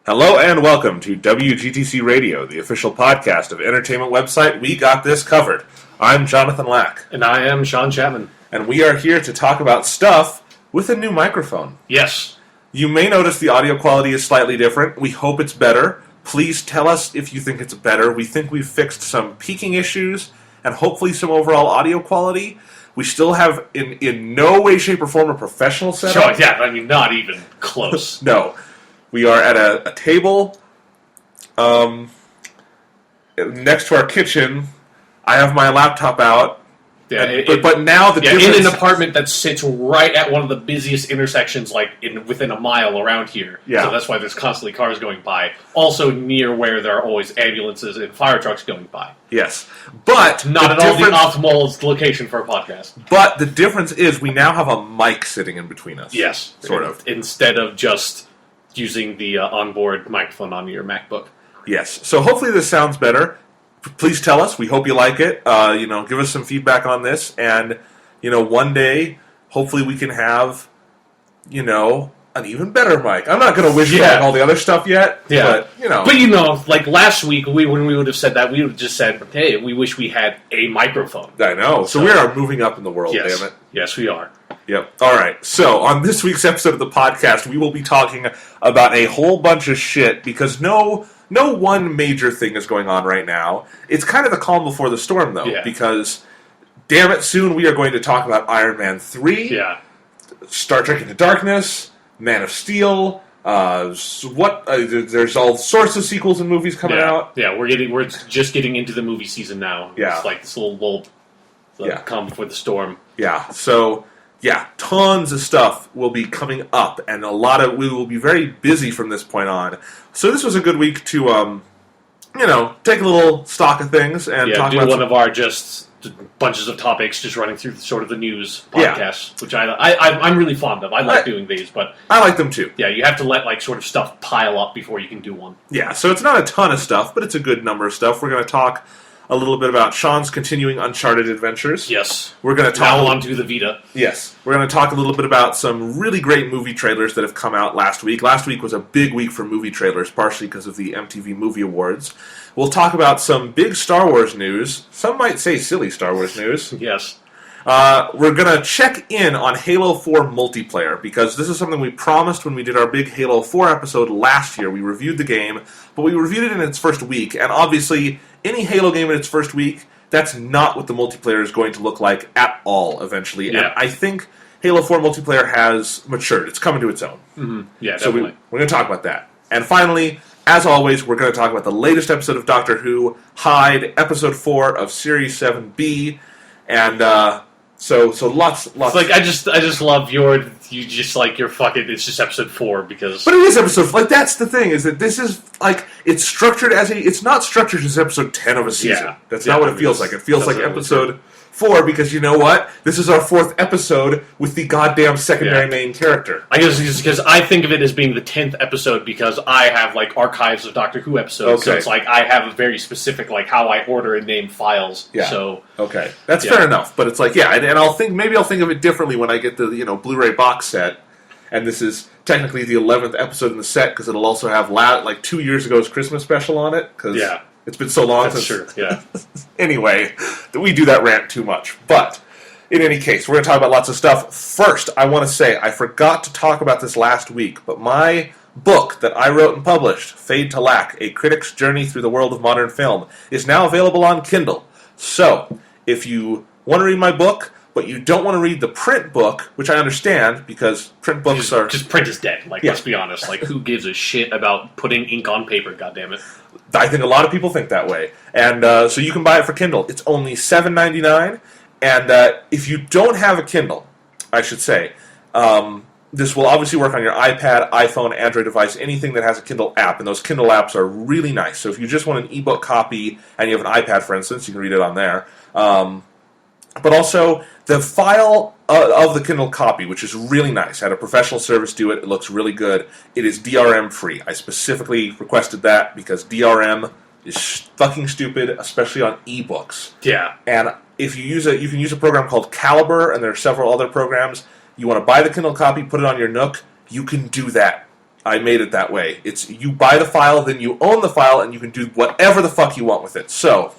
Hello and welcome to WGTC Radio, the official podcast of entertainment website We Got This Covered. I'm Jonathan Lack. And I am Sean Chapman. And we are here to talk about stuff with a new microphone. Yes. You may notice the audio quality is slightly different. We hope it's better. Please tell us if you think it's better. We think we've fixed some peaking issues and hopefully some overall audio quality. We still have, in no way, shape, or form, a professional setup. So, yeah, I mean, not even close. No. We are at a table next to our kitchen. I have my laptop out. Yeah, but now the difference... in an apartment that sits right at one of the busiest intersections, like within a mile around here. Yeah. So that's why there's constantly cars going by. Also near where there are always ambulances and fire trucks going by. Yes. But not at all the optimal location for a podcast. But the difference is we now have a mic sitting in between us. Yes. Sort of. Instead of just using the onboard microphone on your MacBook. Yes. So hopefully this sounds better. Please tell us. We hope you like it. Give us some feedback on this. And, one day, hopefully we can have, an even better mic. I'm not going to wish for all the other stuff yet. Yeah. But, like last week, when we would have said that, we would have just said, hey, we wish we had a microphone. I know. So we are moving up in the world, yes. damn it. Yes, we are. Yep. All right. So on this week's episode of the podcast, we will be talking about a whole bunch of shit because no one major thing is going on right now. It's kind of the calm before the storm, though, because, damn it, soon we are going to talk about Iron Man 3, Star Trek Into Darkness, Man of Steel, there's all sorts of sequels and movies coming out. Yeah, we're just getting into the movie season now. Yeah. It's like this little calm before the storm. Yeah, so... Yeah, tons of stuff will be coming up, and we will be very busy from this point on. So this was a good week to, take a little stock of things and talk about one of our just bunches of topics, just running through sort of the news podcasts, which I'm really fond of. I like doing these, but I like them too. Yeah, you have to let sort of stuff pile up before you can do one. Yeah, so it's not a ton of stuff, but it's a good number of stuff. We're going to talk a little bit about Sean's continuing Uncharted adventures. Yes. We're going to talk... Now on to the Vita. Yes. We're going to talk a little bit about some really great movie trailers that have come out last week. Last week was a big week for movie trailers, partially because of the MTV Movie Awards. We'll talk about some big Star Wars news. Some might say silly Star Wars news. Yes. We're going to check in on Halo 4 multiplayer, because this is something we promised when we did our big Halo 4 episode last year. We reviewed the game, but we reviewed it in its first week, and obviously... any Halo game in its first week, that's not what the multiplayer is going to look like at all eventually. Yeah. And I think Halo 4 multiplayer has matured. It's coming to its own. Mm-hmm. Yeah, so definitely. we're going to talk about that. And finally, as always, we're going to talk about the latest episode of Doctor Who, Hyde, episode 4 of Series 7B. And so lots. It's like I just love your fucking. It's just episode 4 because. But it is episode. Like that's the thing is that this is like it's structured as a. It's not structured as episode 10 of a season. Yeah. That's not what it feels like. It feels like episode 4 because you know what? This is our 4th episode with the goddamn secondary main character. I guess it's because I think of it as being the 10th episode because I have archives of Doctor Who episodes. Okay. So it's I have a very specific how I order and name files. Yeah. So okay, that's fair enough. But it's and I'll think of it differently when I get the Blu-ray box set. And this is technically the 11th episode in the set because it'll also have 2 years ago's Christmas special on it. Cause it's been so long since... That's true, yeah. Anyway, we do that rant too much. But, in any case, we're going to talk about lots of stuff. First, I want to say, I forgot to talk about this last week, but my book that I wrote and published, Fade to Lack, A Critic's Journey Through the World of Modern Film, is now available on Kindle. So, if you want to read my book, but you don't want to read the print book, which I understand, because print books are... Just print is dead. Let's be honest. Who gives a shit about putting ink on paper, goddammit? I think a lot of people think that way. And so you can buy it for Kindle. It's only $7.99. And if you don't have a Kindle, I should say, this will obviously work on your iPad, iPhone, Android device, anything that has a Kindle app. And those Kindle apps are really nice. So if you just want an ebook copy and you have an iPad, for instance, you can read it on there. But also, the file of the Kindle copy, which is really nice, I had a professional service do it. It looks really good. It is DRM free. I specifically requested that because DRM is fucking stupid, especially on ebooks. Yeah. And if you can use a program called Calibre, and there are several other programs. You want to buy the Kindle copy, put it on your Nook, you can do that I made it that way. It's you buy the file, then you own the file, and you can do whatever the fuck you want with it. So,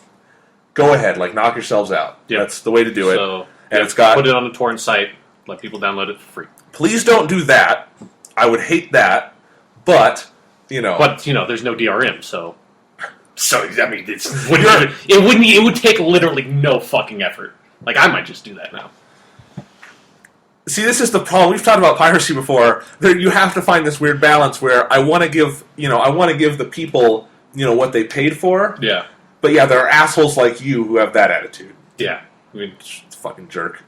go ahead, knock yourselves out. Yep. That's the way to do it. So, and it's got put it on the torrent site, let people download it for free. Please don't do that. I would hate that, but there's no DRM, so I mean, it would take literally no fucking effort. I might just do that now. See, this is the problem. We've talked about piracy before. You have to find this weird balance where I want to give the people, what they paid for. Yeah. But yeah, there are assholes like you who have that attitude. Yeah. I mean, it's fucking jerk.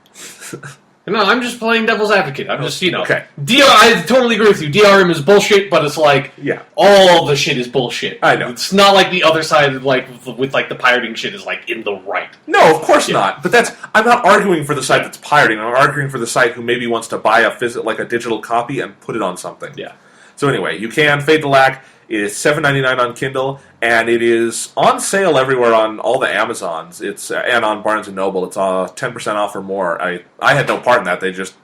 No, I'm just playing devil's advocate. I'm just, Okay. I totally agree with you. DRM is bullshit, but it's all the shit is bullshit. I know. It's not like the other side, with the pirating shit is, in the right. No, of course not. But I'm not arguing for the site that's pirating. I'm arguing for the site who maybe wants to buy a digital copy and put it on something. Yeah. So anyway, you can. Fade to Lack is $7.99 on Kindle, and it is on sale everywhere on all the Amazons. It's and on Barnes & Noble. It's 10% off or more. I had no part in that. They just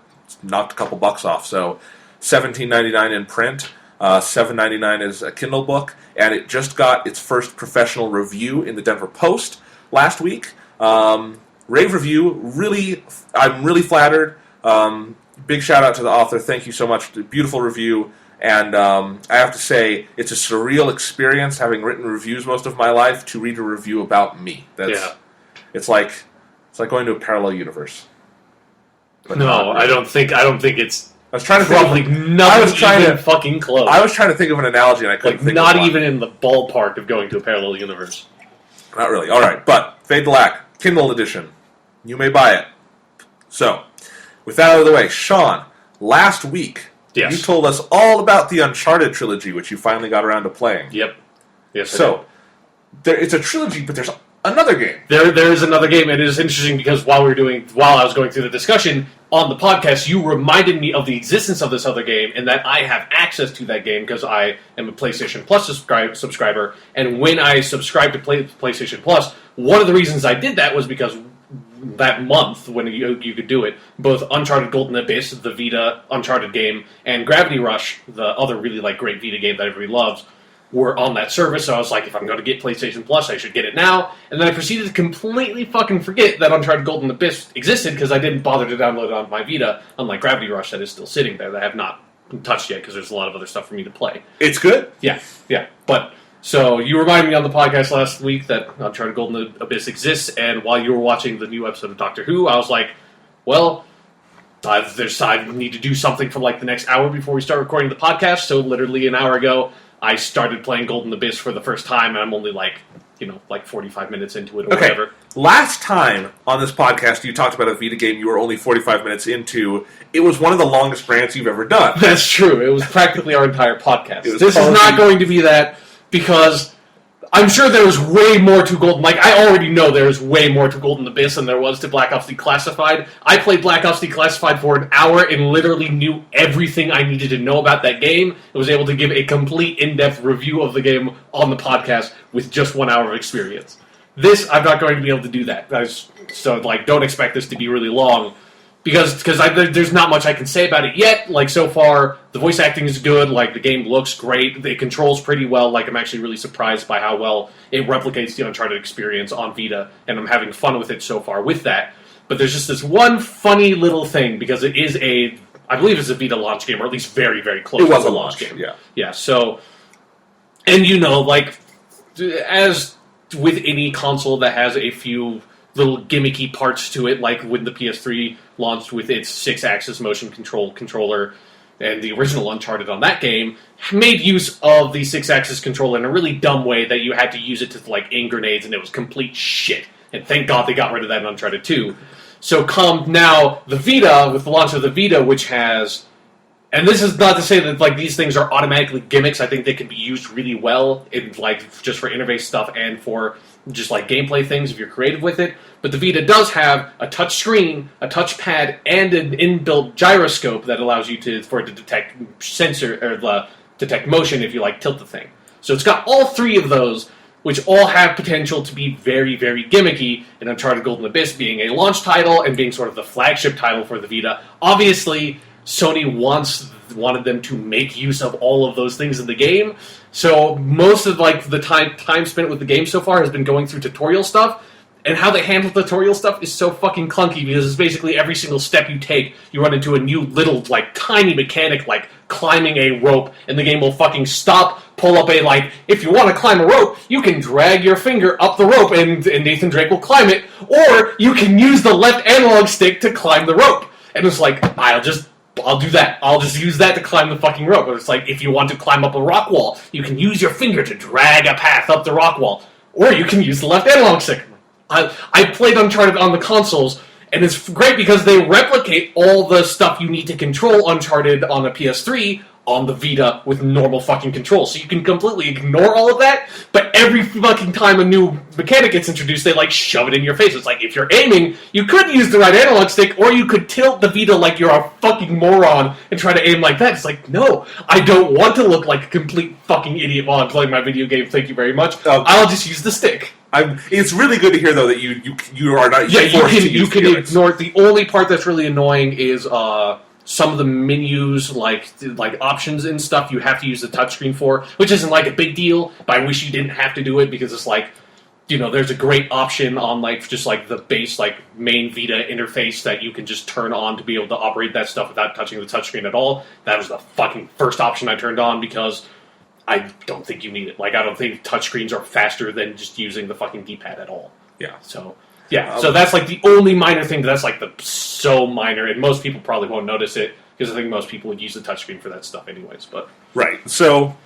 knocked a couple bucks off. So $17.99 in print, $7.99 is a Kindle book, and it just got its first professional review in the Denver Post last week. Rave review. I'm really flattered. Big shout out to the author. Thank you so much. Beautiful review. And I have to say, it's a surreal experience, having written reviews most of my life, to read a review about me. It's like going to a parallel universe. But no, I don't think it's. I was trying to probably not fucking close. I was trying to think of an analogy, and I couldn't think not of one. even in the ballpark of going to a parallel universe. Not really. All right, but Fade to Lack, Kindle edition. You may buy it. So, with that out of the way, Sean, last week. Yes. You told us all about the Uncharted trilogy, which you finally got around to playing. Yep. Yes. So, it's a trilogy, but there's another game. There is another game. It is interesting because while I was going through the discussion on the podcast, you reminded me of the existence of this other game and that I have access to that game because I am a PlayStation Plus subscriber. And when I subscribed to PlayStation Plus, one of the reasons I did that was because that month when you could do it, both Uncharted Golden Abyss, the Vita Uncharted game, and Gravity Rush, the other really great Vita game that everybody loves, were on that service. So I was like, if I'm going to get PlayStation Plus, I should get it now. And then I proceeded to completely fucking forget that Uncharted Golden Abyss existed because I didn't bother to download it on my Vita, unlike Gravity Rush that is still sitting there that I have not touched yet because there's a lot of other stuff for me to play. It's good? Yeah. But so you reminded me on the podcast last week that Uncharted Golden Abyss exists, and while you were watching the new episode of Doctor Who, I was like, well, I need to do something for the next hour before we start recording the podcast, so literally an hour ago, I started playing Golden Abyss for the first time, and I'm only 45 minutes into it or whatever. Last time on this podcast you talked about a Vita game you were only 45 minutes into. It was one of the longest rants you've ever done. That's true. It was practically our entire podcast. This is not going to be that, because I'm sure there was way more to Golden... I already know there is way more to Golden Abyss than there was to Black Ops Declassified. I played Black Ops Declassified for an hour and literally knew everything I needed to know about that game. I was able to give a complete in-depth review of the game on the podcast with just 1 hour of experience. This, I'm not going to be able to do that. So, don't expect this to be really long. Because there's not much I can say about it yet. So far, the voice acting is good. The game looks great. It controls pretty well. I'm actually really surprised by how well it replicates the Uncharted experience on Vita. And I'm having fun with it so far with that. But there's just this one funny little thing, because it is I believe it's a Vita launch game, or at least very, very close to a launch game. Yeah. Yeah, so... And as with any console that has a few little gimmicky parts to it, like when the PS3 launched with its 6-axis motion controller, and the original Uncharted on that game made use of the 6-axis controller in a really dumb way that you had to use it to aim grenades, and it was complete shit. And thank God they got rid of that in Uncharted 2. So come now the Vita, with the launch of the Vita, which has... And this is not to say that these things are automatically gimmicks. I think they can be used really well in just for interface stuff and for just gameplay things if you're creative with it. But the Vita does have a touch screen, a touch pad, and an inbuilt gyroscope that allows you for it to detect detect motion if you tilt the thing. So it's got all three of those, which all have potential to be very, very gimmicky, and Uncharted Golden Abyss being a launch title and being sort of the flagship title for the Vita. Obviously, Sony wanted them to make use of all of those things in the game. So most of like the time spent with the game so far has been going through tutorial stuff. And how they handle tutorial stuff is so fucking clunky because it's basically every single step you take, you run into a new little, like, tiny mechanic, like climbing a rope, and the game will fucking stop, pull up a, like, if you want to climb a rope, you can drag your finger up the rope and Nathan Drake will climb it, or you can use the left analog stick to climb the rope. And it's like, I'll do that. I'll just use that to climb the fucking rope. But it's like, if you want to climb up a rock wall, you can use your finger to drag a path up the rock wall, or you can use the left analog stick. I played Uncharted on the consoles, and it's great because they replicate all the stuff you need to control Uncharted on a PS3 on the Vita with normal fucking controls. So you can completely ignore all of that, but every fucking time a new mechanic gets introduced, they, like, shove it in your face. It's like, if you're aiming, you could use the right analog stick, or you could tilt the Vita like you're a fucking moron and try to aim like that. It's like, no, I don't want to look like a complete fucking idiot while I'm playing my video game, thank you very much. I'll just use the stick. It's really good to hear, though, that you are not you can ignore it. The only part that's really annoying is some of the menus, like options and stuff, you have to use the touchscreen for, which isn't like a big deal, but I wish you didn't have to do it because it's like, you know, there's a great option on like just like the base like main Vita interface that you can just turn on to be able to operate that stuff without touching the touchscreen at all. That was the fucking first option I turned on because I don't think you need it. Like, I don't think touchscreens are faster than just using the fucking D-pad at all. Yeah. So, yeah. So that's, like, the only minor thing that's, like, so minor, and most people probably won't notice it, because I think most people would use the touchscreen for that stuff anyways, but... Right. So,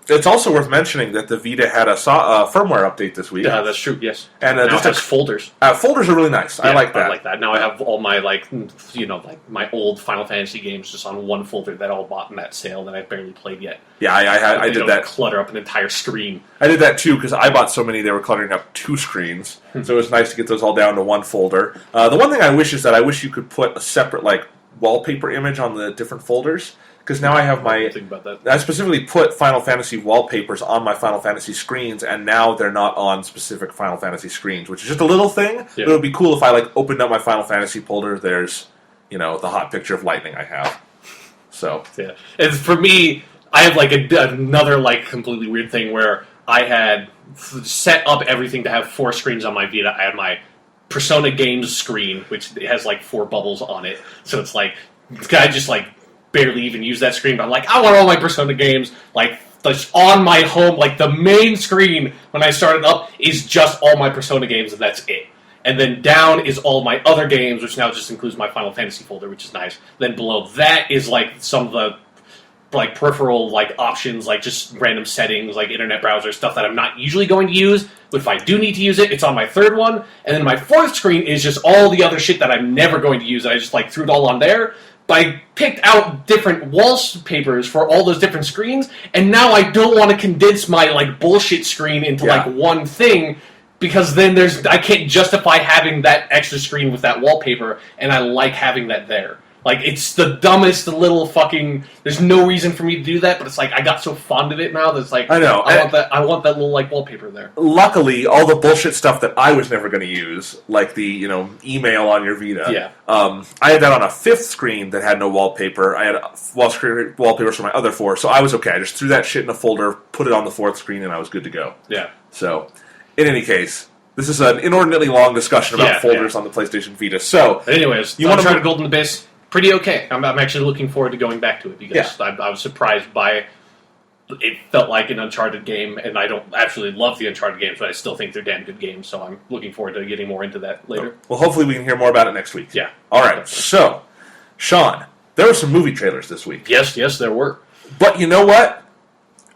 it's also worth mentioning that the Vita had a firmware update this week. Yeah, that's true, yes. And now it has folders. Folders are really nice. Yeah, I like that. I like that. Now I have all my, like, you know, like, my old Final Fantasy games just on one folder that I all bought in that sale that I've barely played yet. Yeah, I did that. Clutter up an entire screen. I did that, too, because I bought so many they were cluttering up two screens. So it was nice to get those all down to one folder. The one thing I wish is that I wish you could put a separate, like, wallpaper image on the different folders. Because now I have think about that. I specifically put Final Fantasy wallpapers on my Final Fantasy screens, and now they're not on specific Final Fantasy screens, which is just a little thing. Yeah. But it would be cool if I like opened up my Final Fantasy folder. There's, you know, the hot picture of lightning I have. So yeah, and for me, I have like another like completely weird thing where I had set up everything to have 4 screens on my Vita. I had my Persona Games screen, which has like 4 bubbles on it, so it's like I just like barely even use that screen, but I'm like, I want all my Persona games, like, on my home, like, the main screen, when I started up, is just all my Persona games, and that's it. And then down is all my other games, which now just includes my Final Fantasy folder, which is nice. Then below that is, like, some of the, like, peripheral, like, options, like, just random settings, like, internet browser, stuff that I'm not usually going to use, but if I do need to use it, it's on my 3rd one, and then my 4th screen is just all the other shit that I'm never going to use, and I just, like, threw it all on there. But I picked out different wallpapers for all those different screens, and now I don't want to condense my like bullshit screen into like one thing, because then I can't justify having that extra screen with that wallpaper, and I like having that there. Like, it's the dumbest little fucking... There's no reason for me to do that, but it's like, I got so fond of it now that it's like... I know. I want that little, like, wallpaper there. Luckily, all the bullshit stuff that I was never going to use, like the, you know, email on your Vita, I had that on a 5th screen that had no wallpaper. I had wallpapers for my other 4, so I was okay. I just threw that shit in a folder, put it on the 4th screen, and I was good to go. Yeah. So, in any case... This is an inordinately long discussion about folders on the PlayStation Vita. So, anyways, you want to try to Golden Abyss? Pretty okay. I'm actually looking forward to going back to it because I was surprised by it. Felt like an Uncharted game, and I don't actually love the Uncharted games, but I still think they're damn good games. So I'm looking forward to getting more into that later. Well, hopefully we can hear more about it next week. Yeah. All right. So, Sean, there were some movie trailers this week. Yes, there were. But you know what?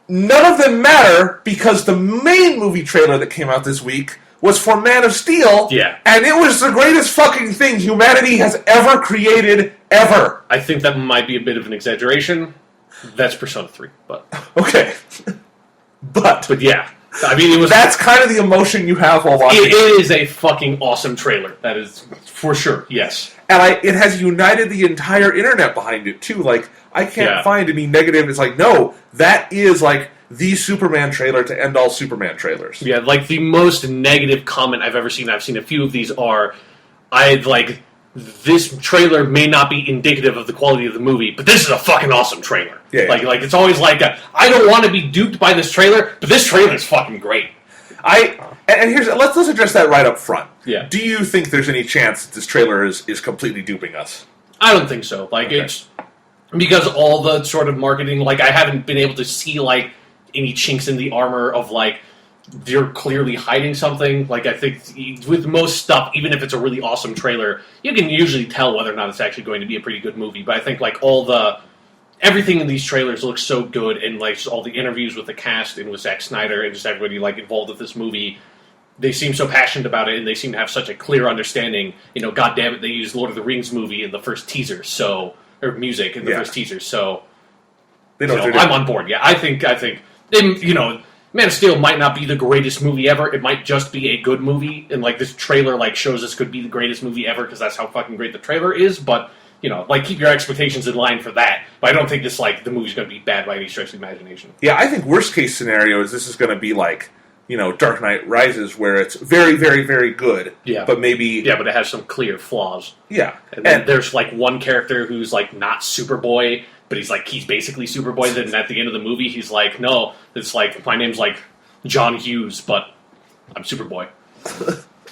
None of them matter because the main movie trailer that came out this week was for Man of Steel, and it was the greatest fucking thing humanity has ever created, ever. I think that might be a bit of an exaggeration. That's Persona 3, but... Okay. But yeah. I mean, it was... That's kind of the emotion you have while watching it. It is a fucking awesome trailer. That is, for sure, yes. And it has united the entire internet behind it, too. Like, I can't find any negative. It's like, no, that is, like... the Superman trailer to end all Superman trailers. Yeah, like the most negative comment I've ever seen, I've seen a few of these are, this trailer may not be indicative of the quality of the movie, but this is a fucking awesome trailer. Yeah. Like it's always like, I don't want to be duped by this trailer, but this trailer is fucking great. And here's let's address that right up front. Yeah. Do you think there's any chance that this trailer is completely duping us? I don't think so. Like, it's because all the sort of marketing, like, I haven't been able to see, like, any chinks in the armor of, like, they're clearly hiding something. Like, I think with most stuff, even if it's a really awesome trailer, you can usually tell whether or not it's actually going to be a pretty good movie. But I think, like, everything in these trailers looks so good, and, like, just all the interviews with the cast and with Zack Snyder and just everybody, like, involved with this movie, they seem so passionate about it, and they seem to have such a clear understanding. You know, God damn it, they used Lord of the Rings movie in the first teaser, or music in the first teaser, so I'm on board. Yeah, I think, you know, Man of Steel might not be the greatest movie ever. It might just be a good movie, and like this trailer like shows this could be the greatest movie ever because that's how fucking great the trailer is. But you know, like keep your expectations in line for that. But I don't think this the movie's going to be bad by any stretch of the imagination. Yeah, I think worst case scenario is this is going to be like, you know, Dark Knight Rises, where it's very, very, very good. Yeah, but maybe but it has some clear flaws. Yeah, and then there's like one character who's like not Superboy, but he's basically Superboy. Then at the end of the movie, he's like, no, it's like my name's like John Hughes, but I'm Superboy.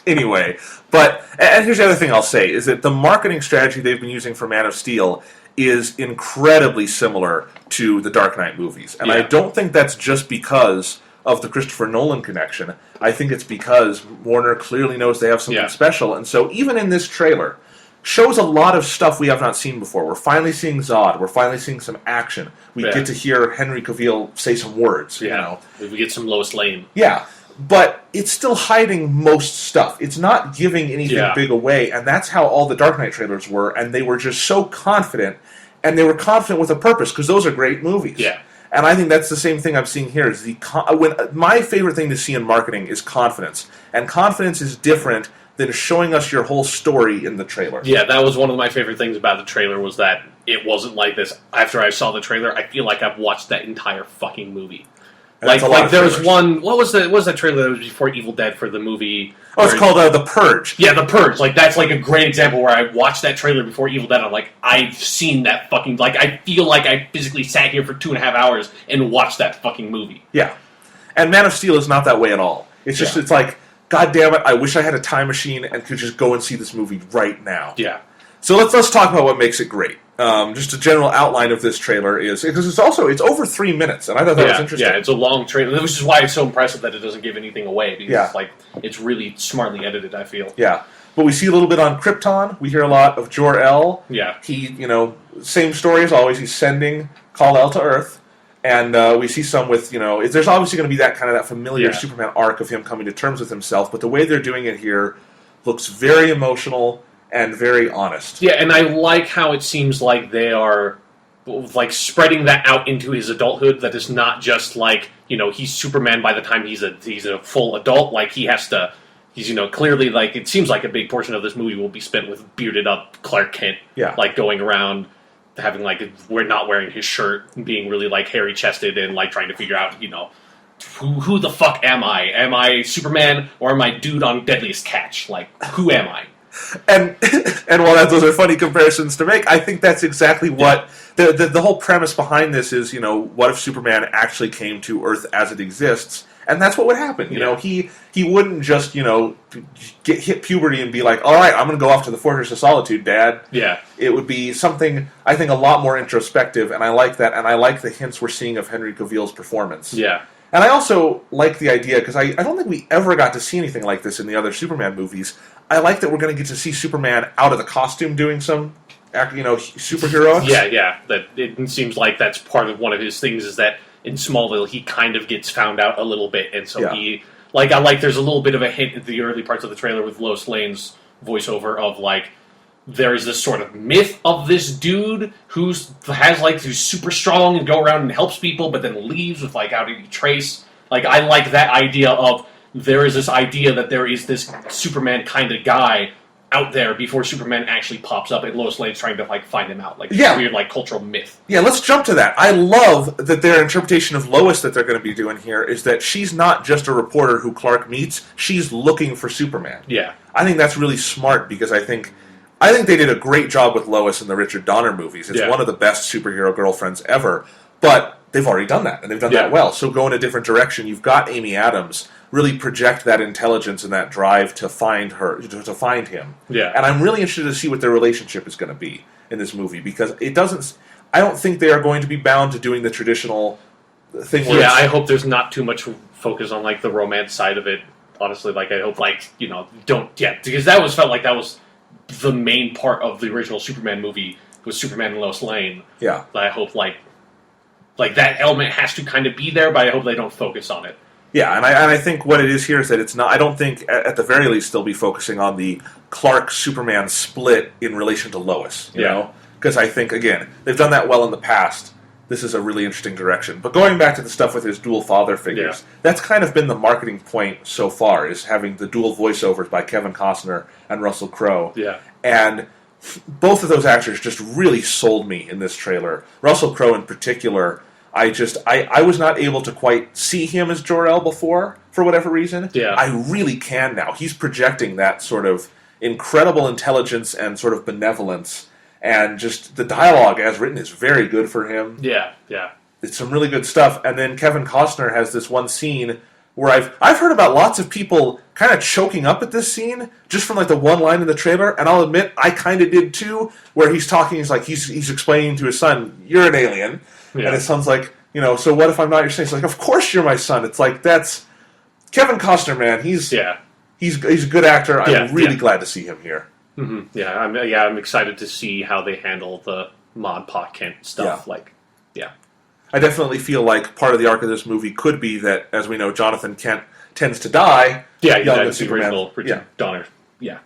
Anyway, and here's the other thing I'll say is that the marketing strategy they've been using for Man of Steel is incredibly similar to the Dark Knight movies, and I don't think that's just because of the Christopher Nolan connection. I think it's because Warner clearly knows they have something special, and so even in this trailer, shows a lot of stuff we have not seen before. We're finally seeing Zod. We're finally seeing some action. We get to hear Henry Cavill say some words. You know, we get some Lois Lane. Yeah, but it's still hiding most stuff. It's not giving anything big away, and that's how all the Dark Knight trailers were. And they were just so confident, and they were confident with a purpose because those are great movies. Yeah. And I think that's the same thing I'm seeing here. Is my favorite thing to see in marketing is confidence, and confidence is different than showing us your whole story in the trailer. Yeah, that was one of my favorite things about the trailer was that it wasn't like this. After I saw the trailer, I feel like I've watched that entire fucking movie. Like there was one. What was that trailer that was before Evil Dead for the movie? Oh, it's called The Purge. Yeah, The Purge. Like that's like a great example where I watched that trailer before Evil Dead. I'm like, I've seen that fucking. Like I feel like I physically sat here for 2.5 hours and watched that fucking movie. Yeah, and Man of Steel is not that way at all. It's just it's like, God damn it! I wish I had a time machine and could just go and see this movie right now. Yeah. So let's talk about what makes it great. Just a general outline of this trailer is because it's over 3 minutes, and I thought that was interesting. Yeah, it's a long trailer, which is why it's so impressive that it doesn't give anything away. Because it's really smartly edited. I feel. Yeah, but we see a little bit on Krypton. We hear a lot of Jor-El. Yeah, he same story as always. He's sending Kal-El to Earth. And we see some with, there's obviously going to be that kind of that familiar Superman arc of him coming to terms with himself, but the way they're doing it here looks very emotional and very honest. Yeah, and I like how it seems like they are like spreading that out into his adulthood, that it's not just like, he's Superman by the time he's a full adult, like he's clearly like, it seems like a big portion of this movie will be spent with bearded up Clark Kent, like going around having we're not wearing his shirt, being really like hairy chested and like trying to figure out, who the fuck am I? Am I Superman or am I dude on Deadliest Catch? Like, who am I? And while those are funny comparisons to make, I think that's exactly what the whole premise behind this is. What if Superman actually came to Earth as it exists? And that's what would happen. He wouldn't just hit puberty and be like, all right, I'm going to go off to the Fortress of Solitude, Dad. Yeah, it would be something I think a lot more introspective, and I like that, and I like the hints we're seeing of Henry Cavill's performance. Yeah, and I also like the idea because I don't think we ever got to see anything like this in the other Superman movies. I like that we're going to get to see Superman out of the costume doing some superheroics. Yeah. That it seems like that's part of one of his things is that in Smallville he kind of gets found out a little bit, and so he there's a little bit of a hint in the early parts of the trailer with Lois Lane's voiceover of like there is this sort of myth of this dude who's super strong and go around and helps people, but then leaves without any trace. Like I like that idea of there is this idea that there is this Superman kind of guy out there before Superman actually pops up, and Lois Lane's trying to find him out, weird cultural myth. Yeah, let's jump to that. I love that their interpretation of Lois that they're going to be doing here is that she's not just a reporter who Clark meets; she's looking for Superman. Yeah, I think that's really smart because I think I think they did a great job with Lois in the Richard Donner movies. It's Yeah. one of the best superhero girlfriends ever. But they've already done that, and they've done Yeah. that well. So go in a different direction. You've got Amy Adams really project that intelligence and that drive to find him. Yeah. And I'm really interested to see what their relationship is going to be in this movie, because it doesn't. I don't think they are going to be bound to doing the traditional thing. Where I hope there's not too much focus on like the romance side of it. Honestly, like I hope because that felt like that was the main part of the original Superman movie was Superman and Lois Lane. Yeah. But I hope like that element has to kind of be there, but I hope they don't focus on it. Yeah, and I think what it is here is that it's not. I don't think at the very least they'll be focusing on the Clark Superman split in relation to Lois. You know, because I think again they've done that well in the past. This is a really interesting direction. But going back to the stuff with his dual father figures, that's kind of been the marketing point so far, is having the dual voiceovers by Kevin Costner and Russell Crowe. Yeah. And both of those actors just really sold me in this trailer. Russell Crowe in particular, I was not able to quite see him as Jor-El before, for whatever reason. Yeah. I really can now. He's projecting that sort of incredible intelligence and sort of benevolence. And just the dialogue as written is very good for him. Yeah. It's some really good stuff. And then Kevin Costner has this one scene where I've heard about lots of people kind of choking up at this scene just from like the one line in the trailer. And I'll admit I kind of did too. Where he's talking, he's explaining to his son, "You're an alien," and his son's like, so what if I'm not your son? He's like, "Of course you're my son." It's like that's Kevin Costner, man. He's a good actor. I'm really glad to see him here. Mm-hmm. I'm excited to see how they handle the Mod Pa Kent stuff. I definitely feel like part of the arc of this movie could be that, as we know, Jonathan Kent tends to die. Yeah, young that's as the Superman. original Richard Donner.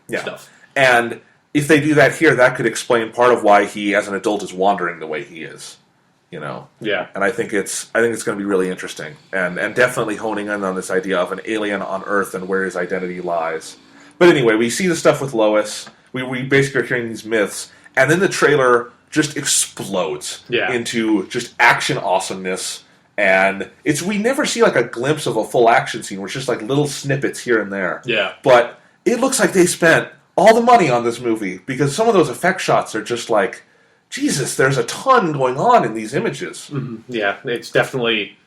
Stuff. And if they do that here, that could explain part of why he, as an adult, is wandering the way he is. Yeah. And I think it's going to be really interesting, and definitely honing in on this idea of an alien on Earth and where his identity lies. But anyway, we see the stuff with Lois. We basically are hearing these myths, and then the trailer just explodes into just action awesomeness. And we never see like a glimpse of a full action scene. It's just like little snippets here and there. Yeah. But it looks like they spent all the money on this movie, because some of those effect shots are just like, Jesus, there's a ton going on in these images. Mm-hmm. Yeah, it's definitely,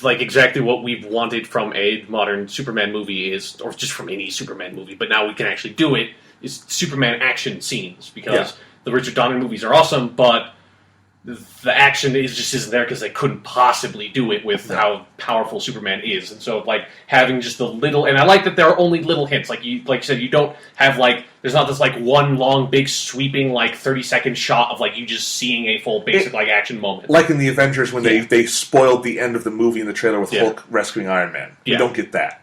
like exactly what we've wanted from a modern Superman movie or just from any Superman movie, but now we can actually do it, is Superman action scenes, because the Richard Donner movies are awesome, but the action just isn't there because they couldn't possibly do it with how powerful Superman is. And so, like, having just the little... And I like that there are only little hints. Like you said, you don't have, like... There's not this, like, one long, big, sweeping, like, 30-second shot of, like, you just seeing a full basic, action moment. Like in the Avengers when they spoiled the end of the movie in the trailer with Hulk rescuing Iron Man. We don't get that.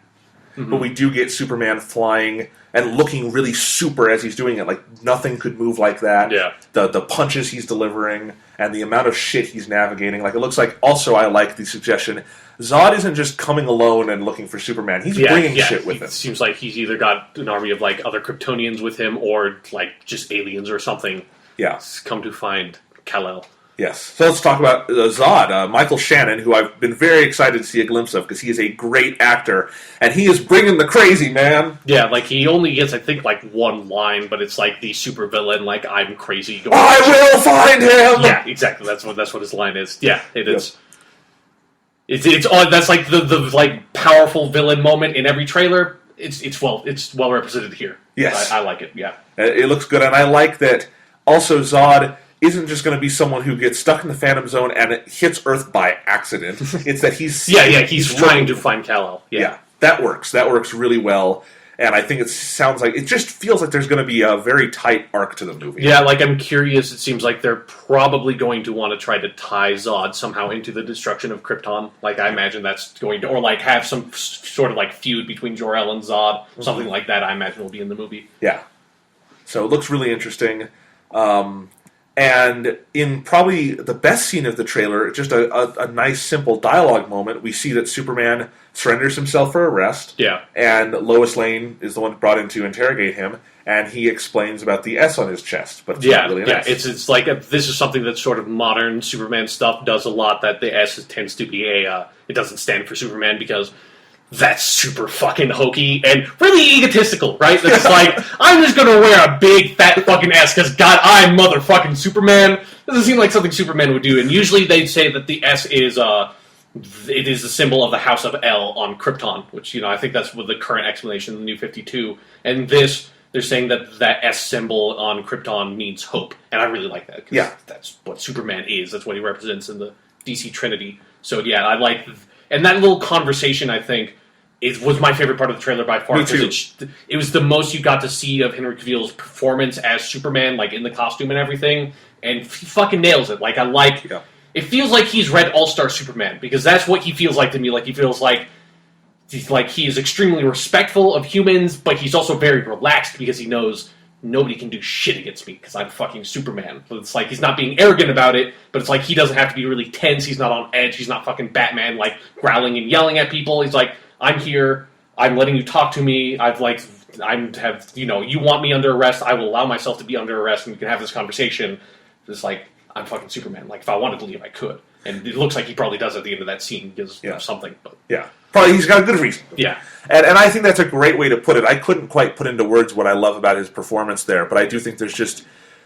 Mm-hmm. But we do get Superman flying and looking really super as he's doing it. Like, nothing could move like that. Yeah. The punches he's delivering and the amount of shit he's navigating. Like, it looks like... Also, I like the suggestion... Zod isn't just coming alone and looking for Superman. He's bringing shit with him. It seems like he's either got an army of, like, other Kryptonians with him or, like, just aliens or something. Yeah. Come to find Kal-El. Yes. So let's talk about Zod. Michael Shannon, who I've been very excited to see a glimpse of because he is a great actor, and he is bringing the crazy, man. Yeah, like, he only gets, I think, like, one line, but it's like the supervillain, like, I'm crazy. I will find him! Yeah, exactly. That's what his line is. Yeah, it is. It's all that's like the like powerful villain moment in every trailer. It's well represented here. Yes, I like it. Yeah, it looks good, and I like that. Also, Zod isn't just going to be someone who gets stuck in the Phantom Zone and it hits Earth by accident. It's that he's he's trying to find Kal-El. Yeah, that works. That works really well. And I think it just feels like there's going to be a very tight arc to the movie. Yeah, like, I'm curious. It seems like they're probably going to want to try to tie Zod somehow into the destruction of Krypton. Like, I imagine that's going to... Or, like, have some sort of, like, feud between Jor-El and Zod. Mm-hmm. Something like that, I imagine, will be in the movie. Yeah. So it looks really interesting. And in probably the best scene of the trailer, just a nice, simple dialogue moment, we see that Superman surrenders himself for arrest. Yeah. And Lois Lane is the one brought in to interrogate him, and he explains about the S on his chest. But it's not really an S. It's like this is something that sort of modern Superman stuff does a lot. That the S tends to be it doesn't stand for Superman because that's super fucking hokey and really egotistical, right? That's like, I'm just gonna wear a big fat fucking S because, God, I'm motherfucking Superman. Doesn't seem like something Superman would do. And usually they'd say that the S is, it is the symbol of the House of El on Krypton, which, I think that's what the current explanation of the New 52. And this, they're saying that that S symbol on Krypton means hope. And I really like that, because that's what Superman is. That's what he represents in the DC Trinity. So, yeah, I like... And that little conversation, I think, was my favorite part of the trailer by far. Me too. It was the most you got to see of Henry Cavill's performance as Superman, like, in the costume and everything. And he fucking nails it. Like, I like... Yeah. It feels like he's read All-Star Superman, because that's what he feels like to me. Like, he feels like he is extremely respectful of humans, but he's also very relaxed because he knows nobody can do shit against me because I'm fucking Superman. So it's like he's not being arrogant about it, but it's like he doesn't have to be really tense. He's not on edge. He's not fucking Batman, like, growling and yelling at people. He's like, I'm here. I'm letting you talk to me. You want me under arrest. I will allow myself to be under arrest, and we can have this conversation. It's like, I'm fucking Superman. Like, if I wanted to leave, I could. And it looks like he probably does at the end of that scene because of something. But yeah. Probably he's got a good reason. Yeah. And I think that's a great way to put it. I couldn't quite put into words what I love about his performance there, but I do think there's just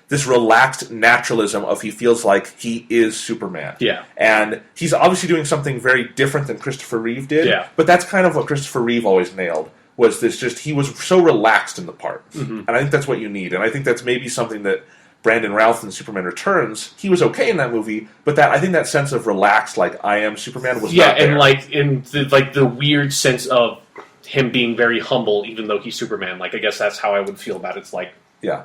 this relaxed naturalism of he feels like he is Superman. Yeah. And he's obviously doing something very different than Christopher Reeve did. Yeah. But that's kind of what Christopher Reeve always nailed, was this just, he was so relaxed in the part. Mm-hmm. And I think that's what you need. And I think that's maybe something that Brandon Routh in Superman Returns, he was okay in that movie, but I think that sense of relaxed, like, I am Superman was not there. And like in the weird sense of him being very humble, even though he's Superman. Like, I guess that's how I would feel about it. It's like,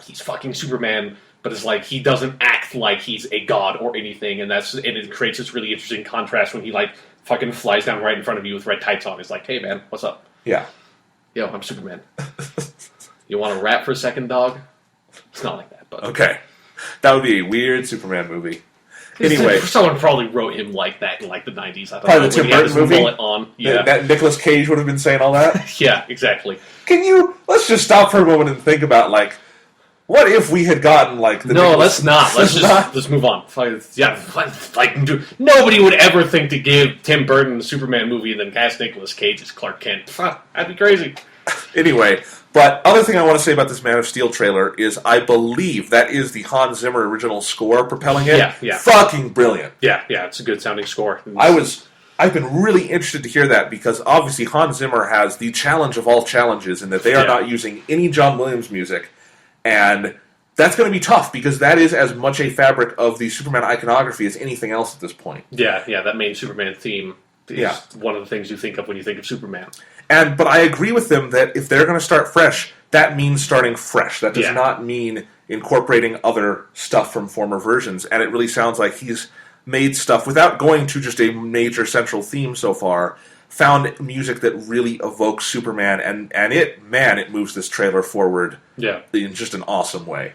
he's fucking Superman, but it's like he doesn't act like he's a god or anything, and it creates this really interesting contrast when he like fucking flies down right in front of you with red tights on. He's like, hey man, what's up? Yeah. Yo, I'm Superman. You want to rap for a second, dog? It's not like that, but okay. That would be a weird Superman movie. Anyway, someone probably wrote him like that in like the 90s. I don't probably know, the Tim Burton movie. Mullet on. Yeah, that Nicolas Cage would have been saying all that. Yeah, exactly. Let's just stop for a moment and think about, like, what if we had gotten like the let's not. Let's move on. Nobody would ever think to give Tim Burton a Superman movie and then cast Nicolas Cage as Clark Kent. That'd be crazy. Anyway, but other thing I want to say about this Man of Steel trailer is I believe that is the Hans Zimmer original score propelling it. Yeah. Fucking brilliant. Yeah, it's a good sounding score. I've been really interested to hear that because obviously Hans Zimmer has the challenge of all challenges in that they are not using any John Williams music, and that's going to be tough because that is as much a fabric of the Superman iconography as anything else at this point. Yeah, that main Superman theme is one of the things you think of when you think of Superman. But I agree with them that if they're going to start fresh, that means starting fresh. That does not mean incorporating other stuff from former versions. And it really sounds like he's made stuff without going to just a major central theme so far, found music that really evokes Superman, and it moves this trailer forward in just an awesome way.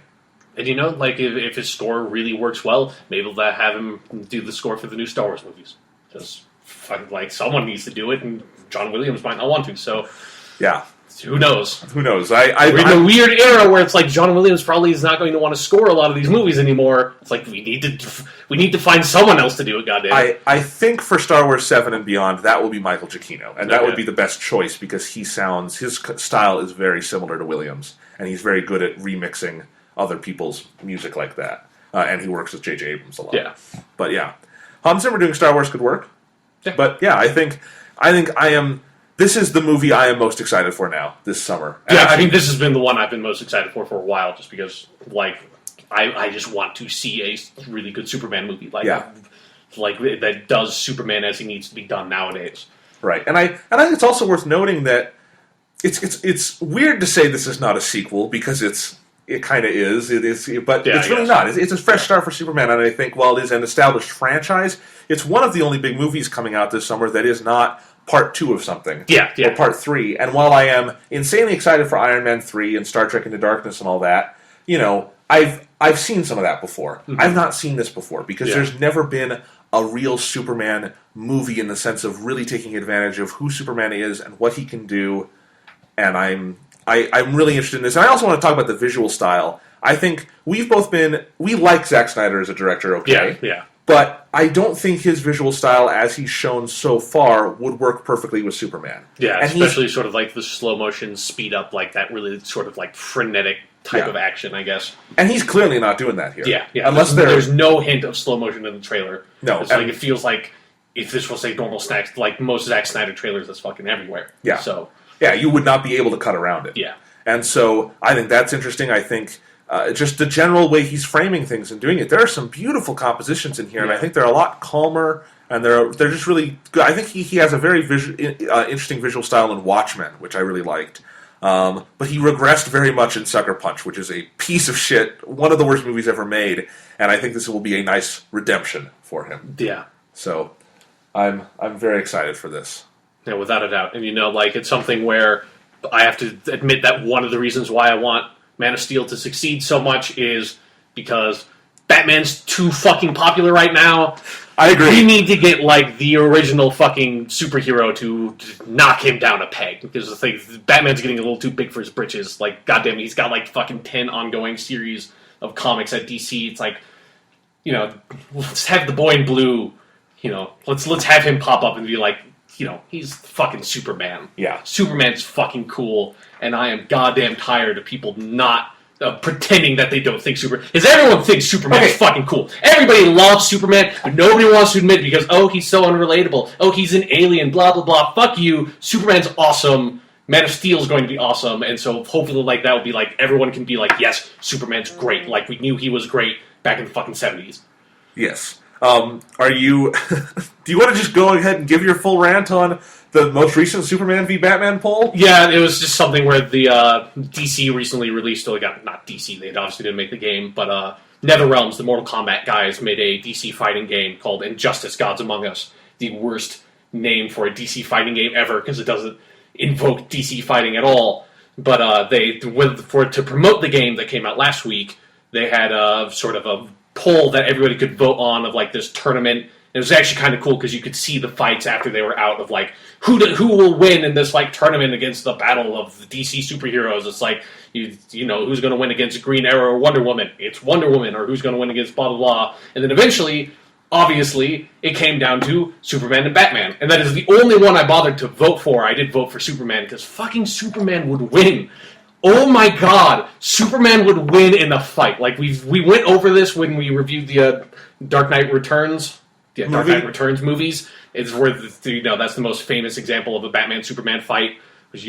And if his score really works well, maybe they'll have him do the score for the new Star Wars movies. Just someone needs to do it, and John Williams might not want to, so... Yeah. Who knows? Who knows? We're in a weird era where it's like John Williams probably is not going to want to score a lot of these movies anymore. It's like we need to find someone else to do it, goddamn. I think for Star Wars 7 and beyond, that will be Michael Giacchino, and that would be the best choice because his style is very similar to Williams, and he's very good at remixing other people's music like that. And he works with J.J. Abrams a lot. Yeah. But yeah. Hans Zimmer doing Star Wars could work. Yeah. But yeah, I think I am... This is the movie I am most excited for now, this summer. And I think this has been the one I've been most excited for a while, just because, I just want to see a really good Superman movie. That does Superman as he needs to be done nowadays. Right. And I think it's also worth noting that it's weird to say this is not a sequel, because it kind of is. It is, but it's really not. It's a fresh start for Superman, and I think while it is an established franchise, it's one of the only big movies coming out this summer that is not part 2 of something. Or part 3. And while I am insanely excited for Iron Man 3 and Star Trek Into Darkness and all that, I've seen some of that before. Mm-hmm. I've not seen this before, because there's never been a real Superman movie in the sense of really taking advantage of who Superman is and what he can do. And I'm really interested in this. And I also want to talk about the visual style. I think we like Zack Snyder as a director, okay? Yeah. But I don't think his visual style, as he's shown so far, would work perfectly with Superman. Yeah, and especially sort of like the slow motion speed up, like that really sort of like frenetic type of action, I guess. And he's clearly not doing that here. Yeah. Unless there's no hint of slow motion in the trailer. No, it's like it feels like if this was a normal snack, like most Zack Snyder trailers, that's fucking everywhere. Yeah. So yeah, you would not be able to cut around it. Yeah. And so I think that's interesting. I think just the general way he's framing things and doing it. There are some beautiful compositions in here, and I think they're a lot calmer, and they're just really good. I think he has a very interesting visual style in Watchmen, which I really liked. But he regressed very much in Sucker Punch, which is a piece of shit, one of the worst movies ever made, and I think this will be a nice redemption for him. Yeah. So I'm very excited for this. Yeah, without a doubt. And like it's something where I have to admit that one of the reasons why I want Man of Steel to succeed so much is because Batman's too fucking popular right now. I agree. We need to get like the original fucking superhero to knock him down a peg, because the thing, Batman's getting a little too big for his britches. Like, goddamn, he's got like fucking 10 ongoing series of comics at DC. It's like, let's have the boy in blue. Let's have him pop up and be like, he's fucking Superman. Yeah. Superman's fucking cool, and I am goddamn tired of people not pretending that they don't think Superman. Because everyone thinks Superman's fucking cool. Everybody loves Superman, but nobody wants to admit because, he's so unrelatable. He's an alien, blah, blah, blah. Fuck you. Superman's awesome. Man of Steel is going to be awesome, and so hopefully like that will be like, everyone can be like, yes, Superman's great. Like, we knew he was great back in the fucking 70s. Yes. Are you... do you want to just go ahead and give your full rant on the most recent Superman v. Batman poll? Yeah, it was just something where the DC recently released... not DC, they obviously didn't make the game, but NetherRealms, the Mortal Kombat guys, made a DC fighting game called Injustice: Gods Among Us. The worst name for a DC fighting game ever, because it doesn't invoke DC fighting at all. But to promote the game that came out last week, they had sort of a poll that everybody could vote on of like this tournament. It was actually kind of cool because you could see the fights after they were out of like who will win in this like tournament against the battle of the DC superheroes. It's like you know who's going to win against Green Arrow or Wonder Woman. It's Wonder Woman, or who's going to win against blah blah blah. And then eventually, obviously, it came down to Superman and Batman, and that is the only one I bothered to vote for. I did vote for Superman because fucking Superman would win. Oh my god, Superman would win in a fight. Like, we went over this when we reviewed the Dark Knight Returns. Yeah, Dark Knight Returns movies. It's where, that's the most famous example of a Batman-Superman fight. Because,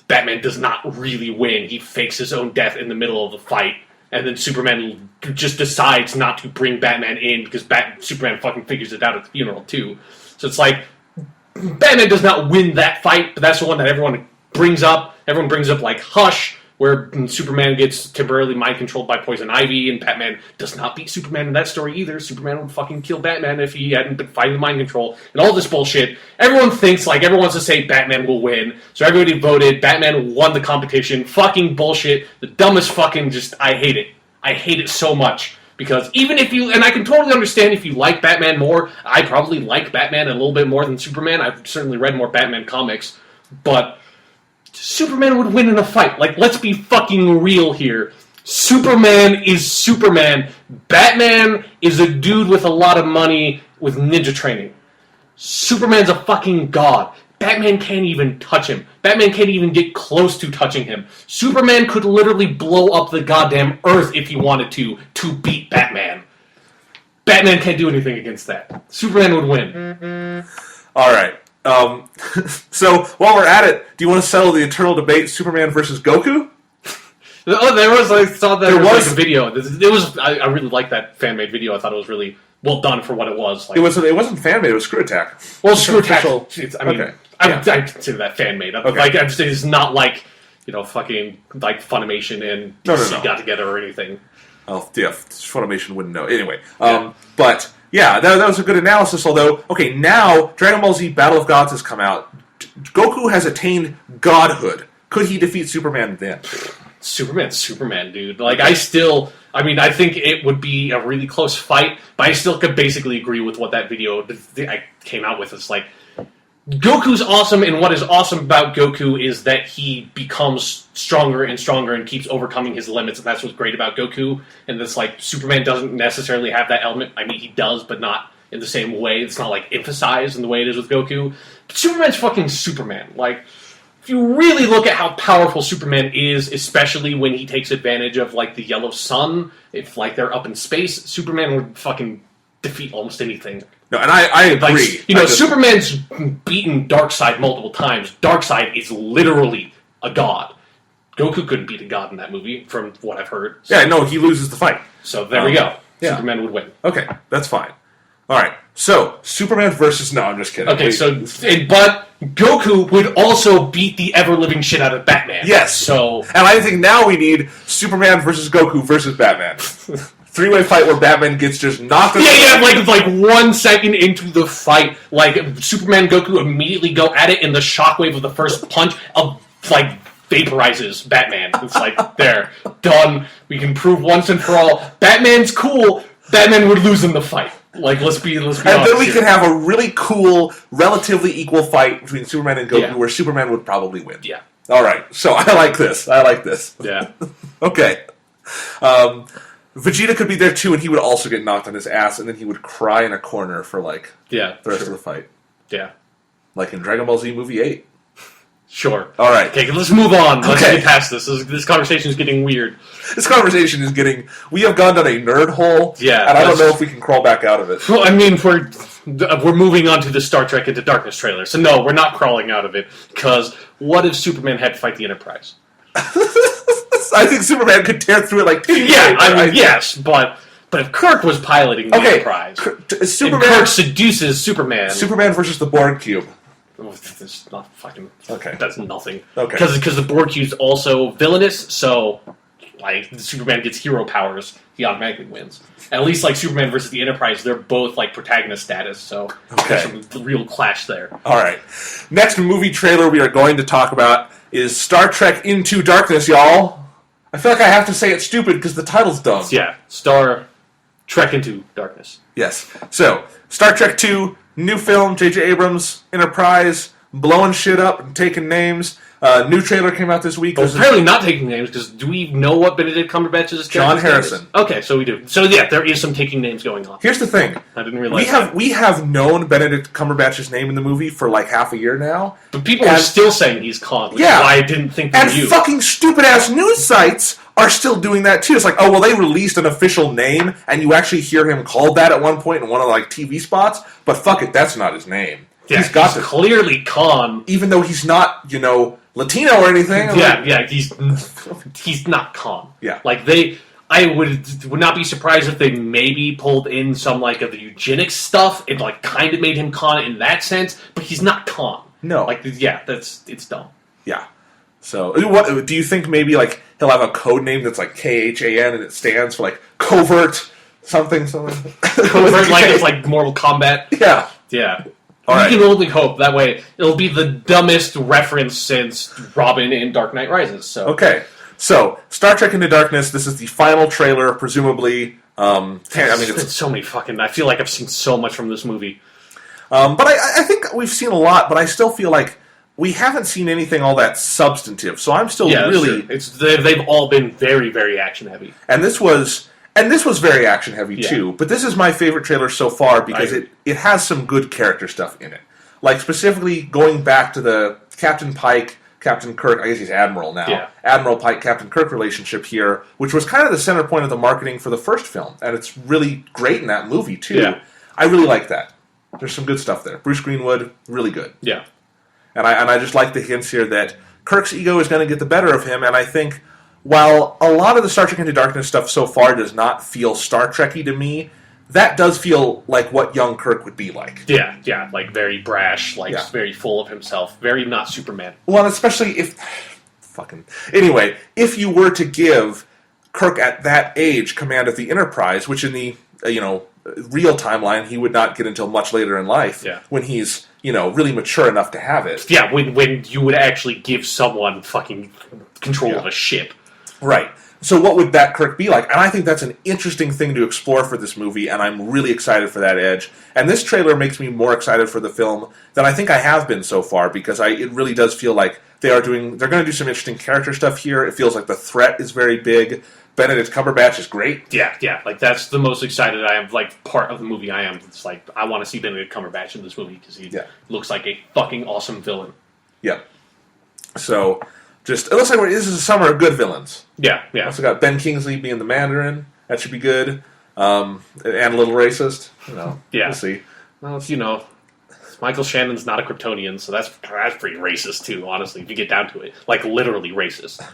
Batman does not really win. He fakes his own death in the middle of the fight. And then Superman just decides not to bring Batman in because Superman fucking figures it out at the funeral, too. So it's like, Batman does not win that fight, but that's the one that everyone brings up. Everyone brings up, like, Hush, where Superman gets temporarily mind-controlled by Poison Ivy, and Batman does not beat Superman in that story either. Superman would fucking kill Batman if he hadn't been fighting the mind control, and all this bullshit. Everyone thinks, like, everyone wants to say Batman will win, so everybody voted, Batman won the competition. Fucking bullshit. The dumbest fucking I hate it. I hate it so much. Because even if you, and I can totally understand if you like Batman more, I probably like Batman a little bit more than Superman. I've certainly read more Batman comics, but Superman would win in a fight. Like, let's be fucking real here. Superman is Superman. Batman is a dude with a lot of money with ninja training. Superman's a fucking god. Batman can't even touch him. Batman can't even get close to touching him. Superman could literally blow up the goddamn Earth if he wanted to beat Batman. Batman can't do anything against that. Superman would win. All right. So, while we're at it, do you want to settle the eternal debate, Superman versus Goku? I saw that there was like a video. I really liked that fan-made video. I thought it was really well done for what it was. Like, it wasn't fan-made, it was Screw Attack. Well, Screw Attack, I consider that fan-made. Okay. Like, I'm just saying it's not like, fucking, like, Funimation and DC got together or anything. Oh, yeah, Funimation wouldn't know. Anyway, but... yeah, that was a good analysis, although, okay, now Dragon Ball Z Battle of Gods has come out. Goku has attained godhood. Could he defeat Superman then? Superman's Superman, dude. Like, I think it would be a really close fight, but I still could basically agree with what that video I came out with. It's like, Goku's awesome, and what is awesome about Goku is that he becomes stronger and stronger and keeps overcoming his limits, and that's what's great about Goku. And this, like, Superman doesn't necessarily have that element. I mean, he does, but not in the same way. It's not, like, emphasized in the way it is with Goku. But Superman's fucking Superman. Like, if you really look at how powerful Superman is, especially when he takes advantage of, like, the yellow sun, if, like, they're up in space, Superman would fucking defeat almost anything. No, and I agree. Like, Superman's beaten Darkseid multiple times. Darkseid is literally a god. Goku couldn't beat a god in that movie, from what I've heard. So, yeah, no, he loses the fight. So there we go. Yeah. Superman would win. Okay, that's fine. All right, so Superman versus... No, I'm just kidding. Okay, but Goku would also beat the ever-living shit out of Batman. Yes. So... And I think now we need Superman versus Goku versus Batman. Three-way fight where Batman gets just knocked... Yeah, like 1 second into the fight, like, Superman and Goku immediately go at it, and the shockwave of the first punch, like, vaporizes Batman. It's like, there, done. We can prove once and for all, Batman's cool, Batman would lose in the fight. Like, let's be honest. And then we can have a really cool, relatively equal fight between Superman and Goku, where Superman would probably win. Yeah. All right, so I like this. Yeah. Okay. Vegeta could be there too, and he would also get knocked on his ass, and then he would cry in a corner for, like, the rest of the fight. Yeah. Like in Dragon Ball Z Movie 8. Sure. All right. Okay, let's move on. Let's get past this. This conversation is getting weird. This conversation is getting... We have gone down a nerd hole, and I don't know if we can crawl back out of it. Well, I mean, we're moving on to the Star Trek Into Darkness trailer, so no, we're not crawling out of it, because what if Superman had to fight the Enterprise? I think Superman could tear through it like... Yes, but if Kirk was piloting the Enterprise, Superman, and Kirk seduces Superman... Superman versus the Borg Cube. That's not fucking... Okay. That's nothing. Okay. Because the Borg Cube's also villainous, so, like, Superman gets hero powers, he automatically wins. At least, like, Superman versus the Enterprise, they're both, like, protagonist status, so there's some real clash there. Alright. Next movie trailer we are going to talk about is Star Trek Into Darkness, y'all. I feel like I have to say it's stupid because the title's dumb. Yeah. Star Trek Into Darkness. Yes. So, Star Trek 2, new film, J.J. Abrams, Enterprise, blowing shit up and taking names. New trailer came out this week. Well, apparently not taking names, because do we know what Benedict Cumberbatch's John Harrison. Okay, so we do. So yeah, there is some taking names going on. Here's the thing. I didn't realize we have known Benedict Cumberbatch's name in the movie for like half a year now. But people are still saying he's Khan, which is why I didn't think they knew. And fucking stupid-ass news sites are still doing that too. It's like, oh, well, they released an official name, and you actually hear him called that at one point in one of the, like, TV spots, but fuck it, that's not his name. Yeah, he's clearly Khan. Even though he's not, Latino or anything. He's not Khan. Yeah. Like, I would not be surprised if they maybe pulled in some, like, of the eugenics stuff. It, like, kind of made him Khan in that sense, but he's not Khan. No. Like, it's dumb. Yeah. So, what do you think maybe, like, he'll have a code name that's, like, KHAN, and it stands for, like, covert something? Covert, like, it's, like, Mortal Kombat? Yeah. Yeah. All right. You can only hope. That way, it'll be the dumbest reference since Robin in Dark Knight Rises. So okay. So, Star Trek Into Darkness, this is the final trailer, presumably. It's so many fucking... I feel like I've seen so much from this movie. But I think we've seen a lot, but I still feel like we haven't seen anything all that substantive. So I'm still really... They've all been very, very action-heavy. And this was very action-heavy, too. But this is my favorite trailer so far because it has some good character stuff in it. Like, specifically, going back to the Captain Pike, Captain Kirk, I guess he's Admiral now. Yeah. Admiral Pike, Captain Kirk relationship here, which was kind of the center point of the marketing for the first film. And it's really great in that movie, too. Yeah. I really like that. There's some good stuff there. Bruce Greenwood, really good. Yeah. And I just like the hints here that Kirk's ego is going to get the better of him, and I think while a lot of the Star Trek Into Darkness stuff so far does not feel Star Trek-y to me, that does feel like what young Kirk would be like. Yeah, like very brash, very full of himself, very not Superman. Well, especially if... Anyway, if you were to give Kirk at that age command of the Enterprise, which in the, real timeline he would not get until much later in life, when he's, really mature enough to have it. Yeah, when you would actually give someone fucking control of a ship. Right. So what would that Kirk be like? And I think that's an interesting thing to explore for this movie, and I'm really excited for that edge. And this trailer makes me more excited for the film than I think I have been so far, because it really does feel like they're going to do some interesting character stuff here. It feels like the threat is very big. Benedict Cumberbatch is great. Yeah. Like, that's the most excited I am, like, part of the movie I am. It's like, I want to see Benedict Cumberbatch in this movie, because he looks like a fucking awesome villain. Yeah. So, it looks like this is a summer of good villains. Yeah. Also got Ben Kingsley being the Mandarin. That should be good. And a little racist. We'll see. Well, Michael Shannon's not a Kryptonian, so that's pretty racist, too, honestly, if you get down to it. Like, literally racist.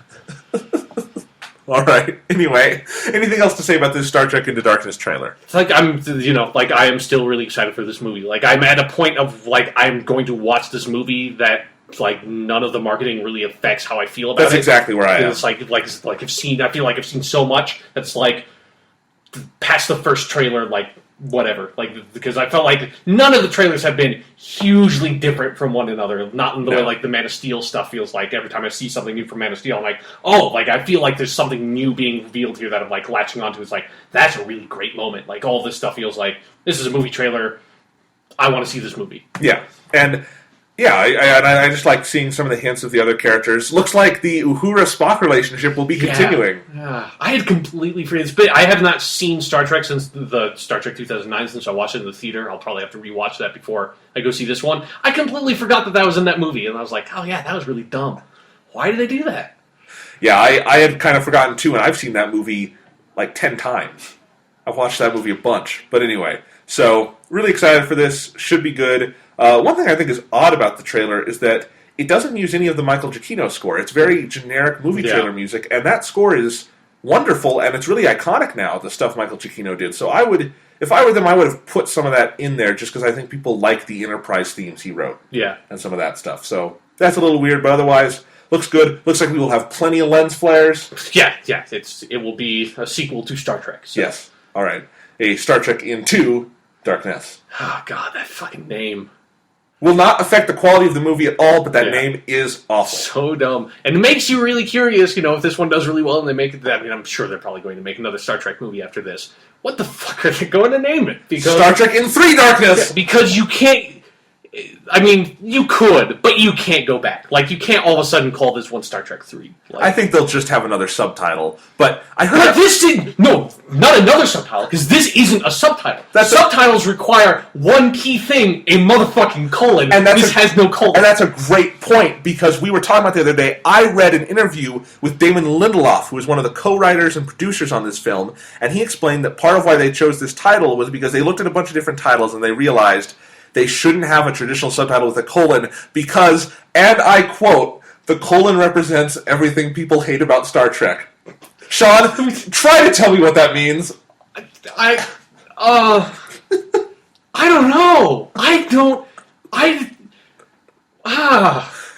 All right. Anyway, anything else to say about this Star Trek Into Darkness trailer? It's like I am still really excited for this movie. Like, I'm at a point of, like, I'm going to watch this movie that, like, none of the marketing really affects how I feel about it. That's exactly where I am. It's like I feel like I've seen so much that's, like, past the first trailer, like, whatever. Like, because I felt like none of the trailers have been hugely different from one another. Not in the way, like, the Man of Steel stuff feels like. Every time I see something new from Man of Steel, I'm like, oh, like, I feel like there's something new being revealed here that I'm, like, latching onto. It's like, that's a really great moment. Like, all this stuff feels like, this is a movie trailer. I want to see this movie. Yeah. And... yeah, I just like seeing some of the hints of the other characters. Looks like the Uhura-Spock relationship will be continuing. Yeah. I had completely forgotten this, but I have not seen Star Trek since the Star Trek 2009, since I watched it in the theater. I'll probably have to rewatch that before I go see this one. I completely forgot that was in that movie, and I was like, oh yeah, that was really dumb. Why did they do that? Yeah, I had kind of forgotten too, and I've seen that movie like 10 times. I've watched that movie a bunch. But anyway, so really excited for this. Should be good. One thing I think is odd about the trailer is that it doesn't use any of the Michael Giacchino score. It's very generic movie trailer music, and that score is wonderful, and it's really iconic now, the stuff Michael Giacchino did. So if I were them, I would have put some of that in there, just because I think people like the Enterprise themes he wrote. Yeah. And some of that stuff. So that's a little weird, but otherwise, looks good. Looks like we will have plenty of lens flares. Yeah. It will be a sequel to Star Trek. So. Yes. All right. A Star Trek Into Darkness. Oh, God, that fucking name. Will not affect the quality of the movie at all, but that name is awful. So dumb. And it makes you really curious, if this one does really well and they make it... I mean, I'm sure they're probably going to make another Star Trek movie after this. What the fuck are they going to name it? Because Star Trek in 3 Darkness! Because you can't... I mean, you could, but you can't go back. Like, you can't all of a sudden call this one Star Trek 3. Like, I think they'll just have another subtitle. But I heard... But this didn't... No, not another subtitle, because this isn't a subtitle. Subtitles require one key thing, a motherfucking colon, and this has no colon. And that's a great point, because we were talking about the other day, I read an interview with Damon Lindelof, who is one of the co-writers and producers on this film, and he explained that part of why they chose this title was because they looked at a bunch of different titles and they realized... they shouldn't have a traditional subtitle with a colon because, and I quote, the colon represents everything people hate about Star Trek. Sean, try to tell me what that means. I don't know.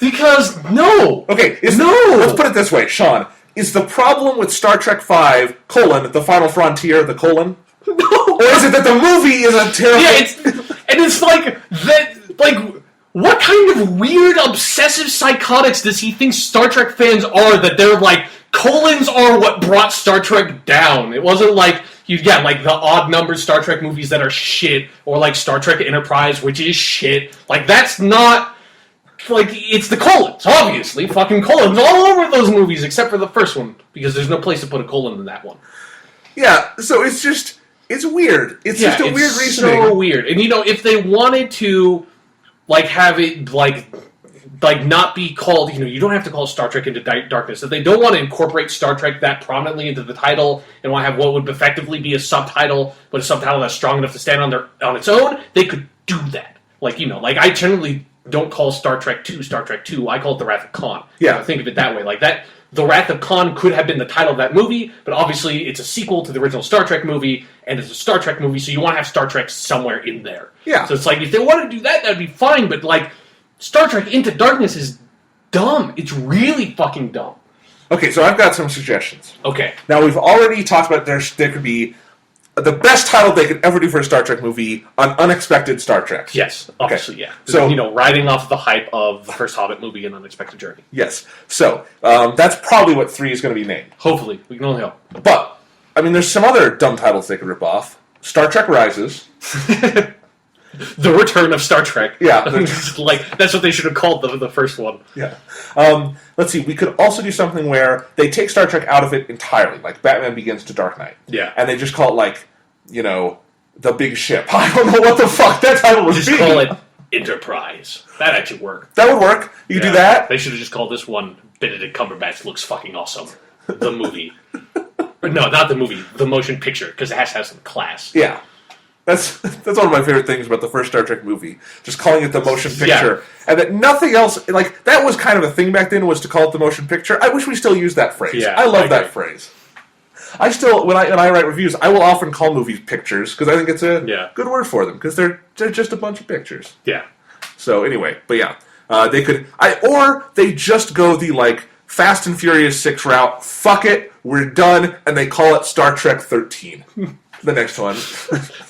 Because no. Okay, no. Let's put it this way, Sean. Is the problem with Star Trek V, colon, the final frontier, the colon? No. Or is it that the movie is a terrible... Yeah, and it's like that. Like, what kind of weird, obsessive psychotics does he think Star Trek fans are? That they're like colons are what brought Star Trek down. It wasn't like like the odd numbered Star Trek movies that are shit, or like Star Trek Enterprise, which is shit. Like that's not. Like it's the colons, obviously, fucking colons all over those movies, except for the first one because there's no place to put a colon in that one. Yeah, so it's just. It's weird. It's just a weird reasoning. So weird. And if they wanted to, like, have it like not be called, you don't have to call it Star Trek Into Darkness. If they don't want to incorporate Star Trek that prominently into the title and want to have what would effectively be a subtitle, but a subtitle that's strong enough to stand on its own, they could do that. Like, like I generally don't call Star Trek 2 Star Trek 2. I call it The Wrath of Khan. Yeah. Think of it that way. Like that. The Wrath of Khan could have been the title of that movie, but obviously it's a sequel to the original Star Trek movie, and it's a Star Trek movie, so you want to have Star Trek somewhere in there. Yeah. So it's like, if they wanted to do that, that'd be fine, but like, Star Trek Into Darkness is dumb. It's really fucking dumb. Okay, so I've got some suggestions. Okay. Now, we've already talked about there could be the best title they could ever do for a Star Trek movie, An Unexpected Star Trek. Yes, obviously, okay. yeah. So, riding off the hype of the first Hobbit movie, An Unexpected Journey. Yes. So, that's probably what 3 is going to be named. Hopefully. We can only hope. But, I mean, there's some other dumb titles they could rip off. Star Trek Rises. The Return of Star Trek. Yeah. Like, that's what they should have called the first one. Yeah. Let's see. We could also do something where they take Star Trek out of it entirely, like Batman Begins to Dark Knight. Yeah. And they just call it, like, The Big Ship. I don't know what the fuck that title would be. Just call it Enterprise. That'd actually work. That would work. You could do that. They should have just called this one Benedict Cumberbatch Looks Fucking Awesome. The movie. No, not the movie. The motion picture, because it has to have some class. Yeah. That's one of my favorite things about the first Star Trek movie. Just calling it the motion picture. Yeah. And that nothing else, like, that was kind of a thing back then, was to call it the motion picture. I wish we still used that phrase. Yeah, I love that phrase. I still, when I write reviews, I will often call movies pictures, because I think it's a good word for them, because they're just a bunch of pictures. Yeah. So, anyway, but yeah. They could, or they just go the, like, Fast and Furious 6 route, fuck it, we're done, and they call it Star Trek 13. The next one.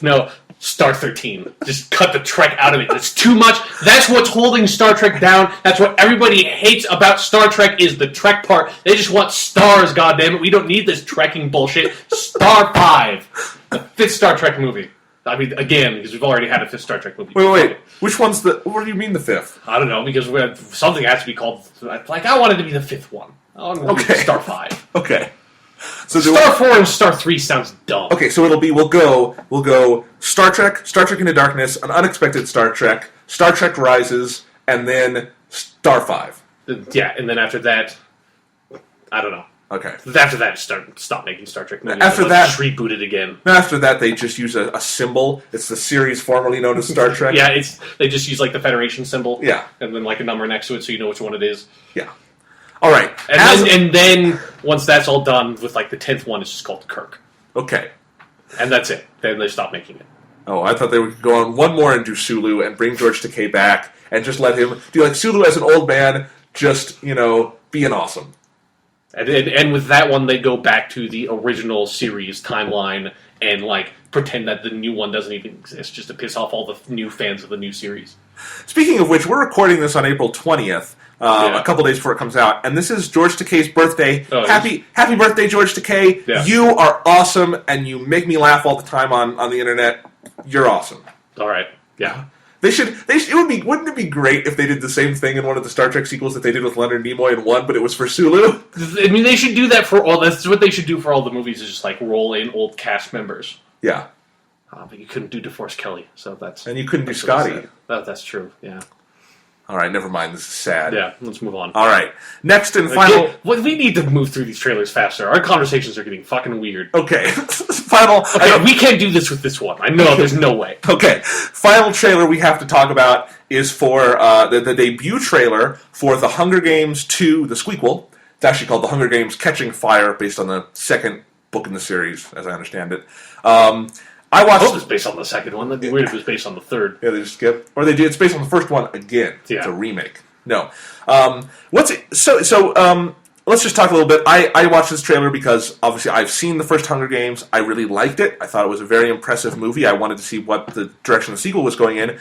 No, Star 13. Just cut the Trek out of it. It's too much. That's what's holding Star Trek down. That's what everybody hates about Star Trek is the Trek part. They just want stars, goddammit. We don't need this trekking bullshit. Star 5. The 5th Star Trek movie. I mean, again, because we've already had a 5th Star Trek movie. Wait. Which one's the... What do you mean the 5th? I don't know, because something has to be called... Like, I wanted to be the 5th one. I wanted to be Star 5. Okay. So Star 4 and Star 3 sounds dumb. Okay, so it'll be we'll go Star Trek Into Darkness, An Unexpected Star Trek Rises, and then Star 5. Yeah, and then after that, I don't know. Okay. After that, stop making Star Trek movies. After that, just reboot it again. After that, they just use a symbol. It's the series formerly known as Star Trek. Yeah, they just use like the Federation symbol. Yeah, and then like a number next to it, so you know which one it is. Yeah. All right, and then once that's all done, with like the 10th one, it's just called Kirk. Okay. And that's it. Then they stop making it. Oh, I thought they would go on one more and do Sulu and bring George Takei back and just let him do like Sulu as an old man, just being awesome. And with that one, they go back to the original series timeline and like pretend that the new one doesn't even exist, just to piss off all the new fans of the new series. Speaking of which, we're recording this on April 20th, a couple days before it comes out, and this is George Takei's birthday. Oh, happy birthday, George Takei! Yeah. You are awesome, and you make me laugh all the time on the internet. You're awesome. All right. Yeah. Wouldn't it be great if they did the same thing in one of the Star Trek sequels that they did with Leonard Nimoy in 1, but it was for Sulu? I mean, they should do that for all. That's what they should do for all the movies. Is just like roll in old cast members. Yeah. But you couldn't do DeForest Kelly, so that's... And you couldn't do Scotty. That's true, yeah. All right, never mind. This is sad. Yeah, let's move on. All right. Next and final... We need to move through these trailers faster. Our conversations are getting fucking weird. Okay. Final... Okay, we can't do this with this one. I know, there's no way. Okay. Final trailer we have to talk about is for the debut trailer for The Hunger Games 2, the sequel. It's actually called The Hunger Games Catching Fire, based on the second book in the series, as I understand it. I hope it was based on the second one. That'd be weird if it was based on the third. Yeah, they just skip. Or they do. It's based on the first one again. Yeah. It's a remake. No. Let's just talk a little bit. I watched this trailer because, obviously, I've seen the first Hunger Games. I really liked it. I thought it was a very impressive movie. I wanted to see what the direction the sequel was going in.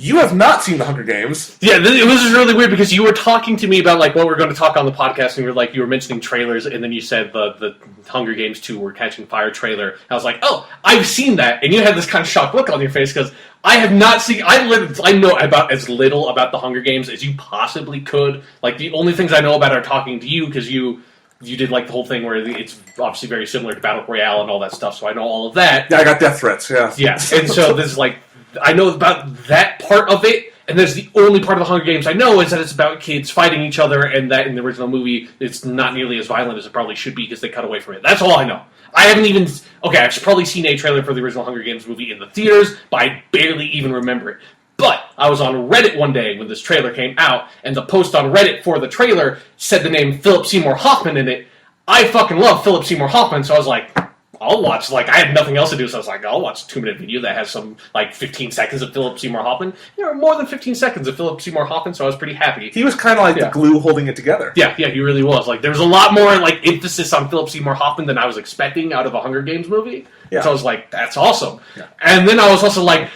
You have not seen The Hunger Games. Yeah, it was really weird because you were talking to me about like what we're going to talk on the podcast, and you were mentioning trailers, and then you said the Hunger Games 2 were Catching Fire trailer. I was like, oh, I've seen that, and you had this kind of shocked look on your face because I have not seen. I know about as little about the Hunger Games as you possibly could. Like the only things I know about are talking to you because you did like the whole thing where it's obviously very similar to Battle Royale and all that stuff. So I know all of that. Yeah, I got death threats. Yeah, yeah, and so this is like. I know about that part of it, and there's the only part of the Hunger Games I know is that it's about kids fighting each other, and that in the original movie, it's not nearly as violent as it probably should be because they cut away from it. That's all I know. I haven't even... Okay, I've probably seen a trailer for the original Hunger Games movie in the theaters, but I barely even remember it. But I was on Reddit one day when this trailer came out, and the post on Reddit for the trailer said the name Philip Seymour Hoffman in it. I fucking love Philip Seymour Hoffman, so I was like... I'll watch, like, I had nothing else to do, so I was like, I'll watch a 2-minute video that has some, like, 15 seconds of Philip Seymour Hoffman. More than 15 seconds of Philip Seymour Hoffman, so I was pretty happy. He was kind of like the glue holding it together. Yeah, he really was. Like, there was a lot more, like, emphasis on Philip Seymour Hoffman than I was expecting out of a Hunger Games movie. Yeah. So I was like, that's awesome. Yeah. And then I was also like,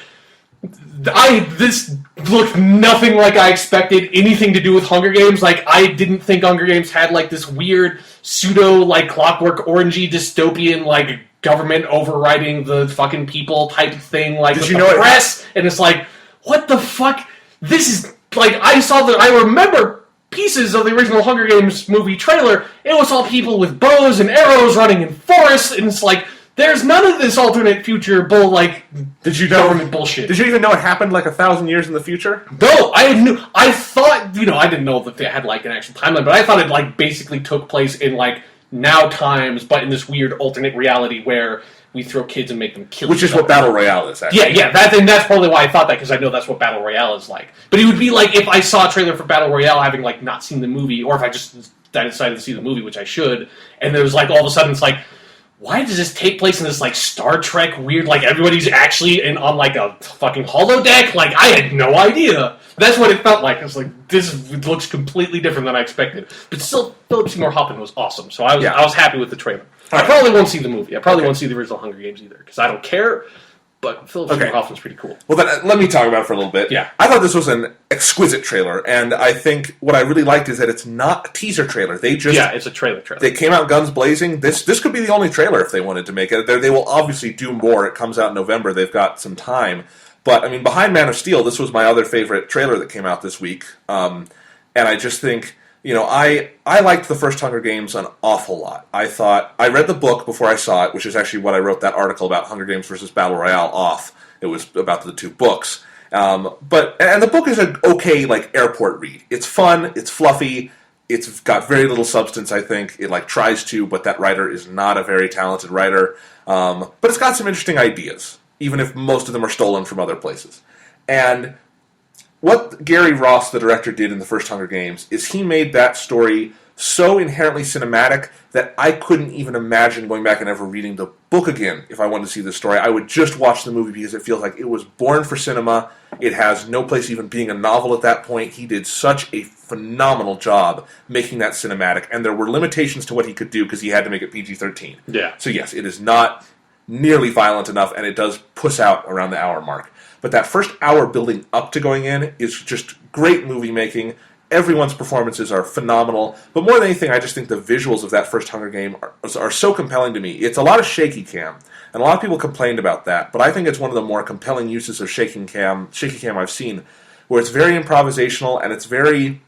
this looked nothing like I expected anything to do with Hunger Games. Like, I didn't think Hunger Games had, like, this weird pseudo, like, Clockwork Orangey dystopian, like, government overriding the fucking people type thing, like, with the press. And it's like, what the fuck? This is, like, I remember pieces of the original Hunger Games movie trailer. It was all people with bows and arrows running in forests, and it's like, there's none of this alternate future government bullshit. Did you even know it happened like 1,000 years in the future? No, I thought, I didn't know that they had like an actual timeline, but I thought it like basically took place in like now times, but in this weird alternate reality where we throw kids and make them kill Which is what Battle Royale is, actually. Yeah, that's probably why I thought that, because I know that's what Battle Royale is like. But it would be like if I saw a trailer for Battle Royale having like not seen the movie, or if I just decided to see the movie, which I should, and there was like all of a sudden it's like, why does this take place in this, like, Star Trek weird, like, everybody's actually on, like, a fucking holodeck? Like, I had no idea. That's what it felt like. I was like, this looks completely different than I expected. But still, Philip Seymour Hoffman was awesome, so I was happy with the trailer. I probably won't see the movie. I probably won't see the original Hunger Games either, because I don't care. But Philip Seymour Hoffman's pretty cool. Well, then let me talk about it for a little bit. Yeah. I thought this was an exquisite trailer, and I think what I really liked is that it's not a teaser trailer. It's a trailer. They came out guns blazing. This could be the only trailer if they wanted to make it. They will obviously do more. It comes out in November. They've got some time. But, I mean, behind Man of Steel, this was my other favorite trailer that came out this week. And I just think, I liked the first Hunger Games an awful lot. I read the book before I saw it, which is actually what I wrote that article about Hunger Games versus Battle Royale off. It was about the two books. And the book is an okay, like, airport read. It's fun, it's fluffy, it's got very little substance, I think. It, like, tries to, but that writer is not a very talented writer. But it's got some interesting ideas, even if most of them are stolen from other places. And what Gary Ross, the director, did in the first Hunger Games is he made that story so inherently cinematic that I couldn't even imagine going back and ever reading the book again if I wanted to see this story. I would just watch the movie because it feels like it was born for cinema. It has no place even being a novel at that point. He did such a phenomenal job making that cinematic, and there were limitations to what he could do because he had to make it PG-13. Yeah. So yes, it is not nearly violent enough, and it does puss out around the hour mark. But that first hour building up to going in is just great movie making. Everyone's performances are phenomenal. But more than anything, I just think the visuals of that first Hunger Game are so compelling to me. It's a lot of shaky cam, and a lot of people complained about that. But I think it's one of the more compelling uses of shaky cam I've seen, where it's very improvisational and it's very,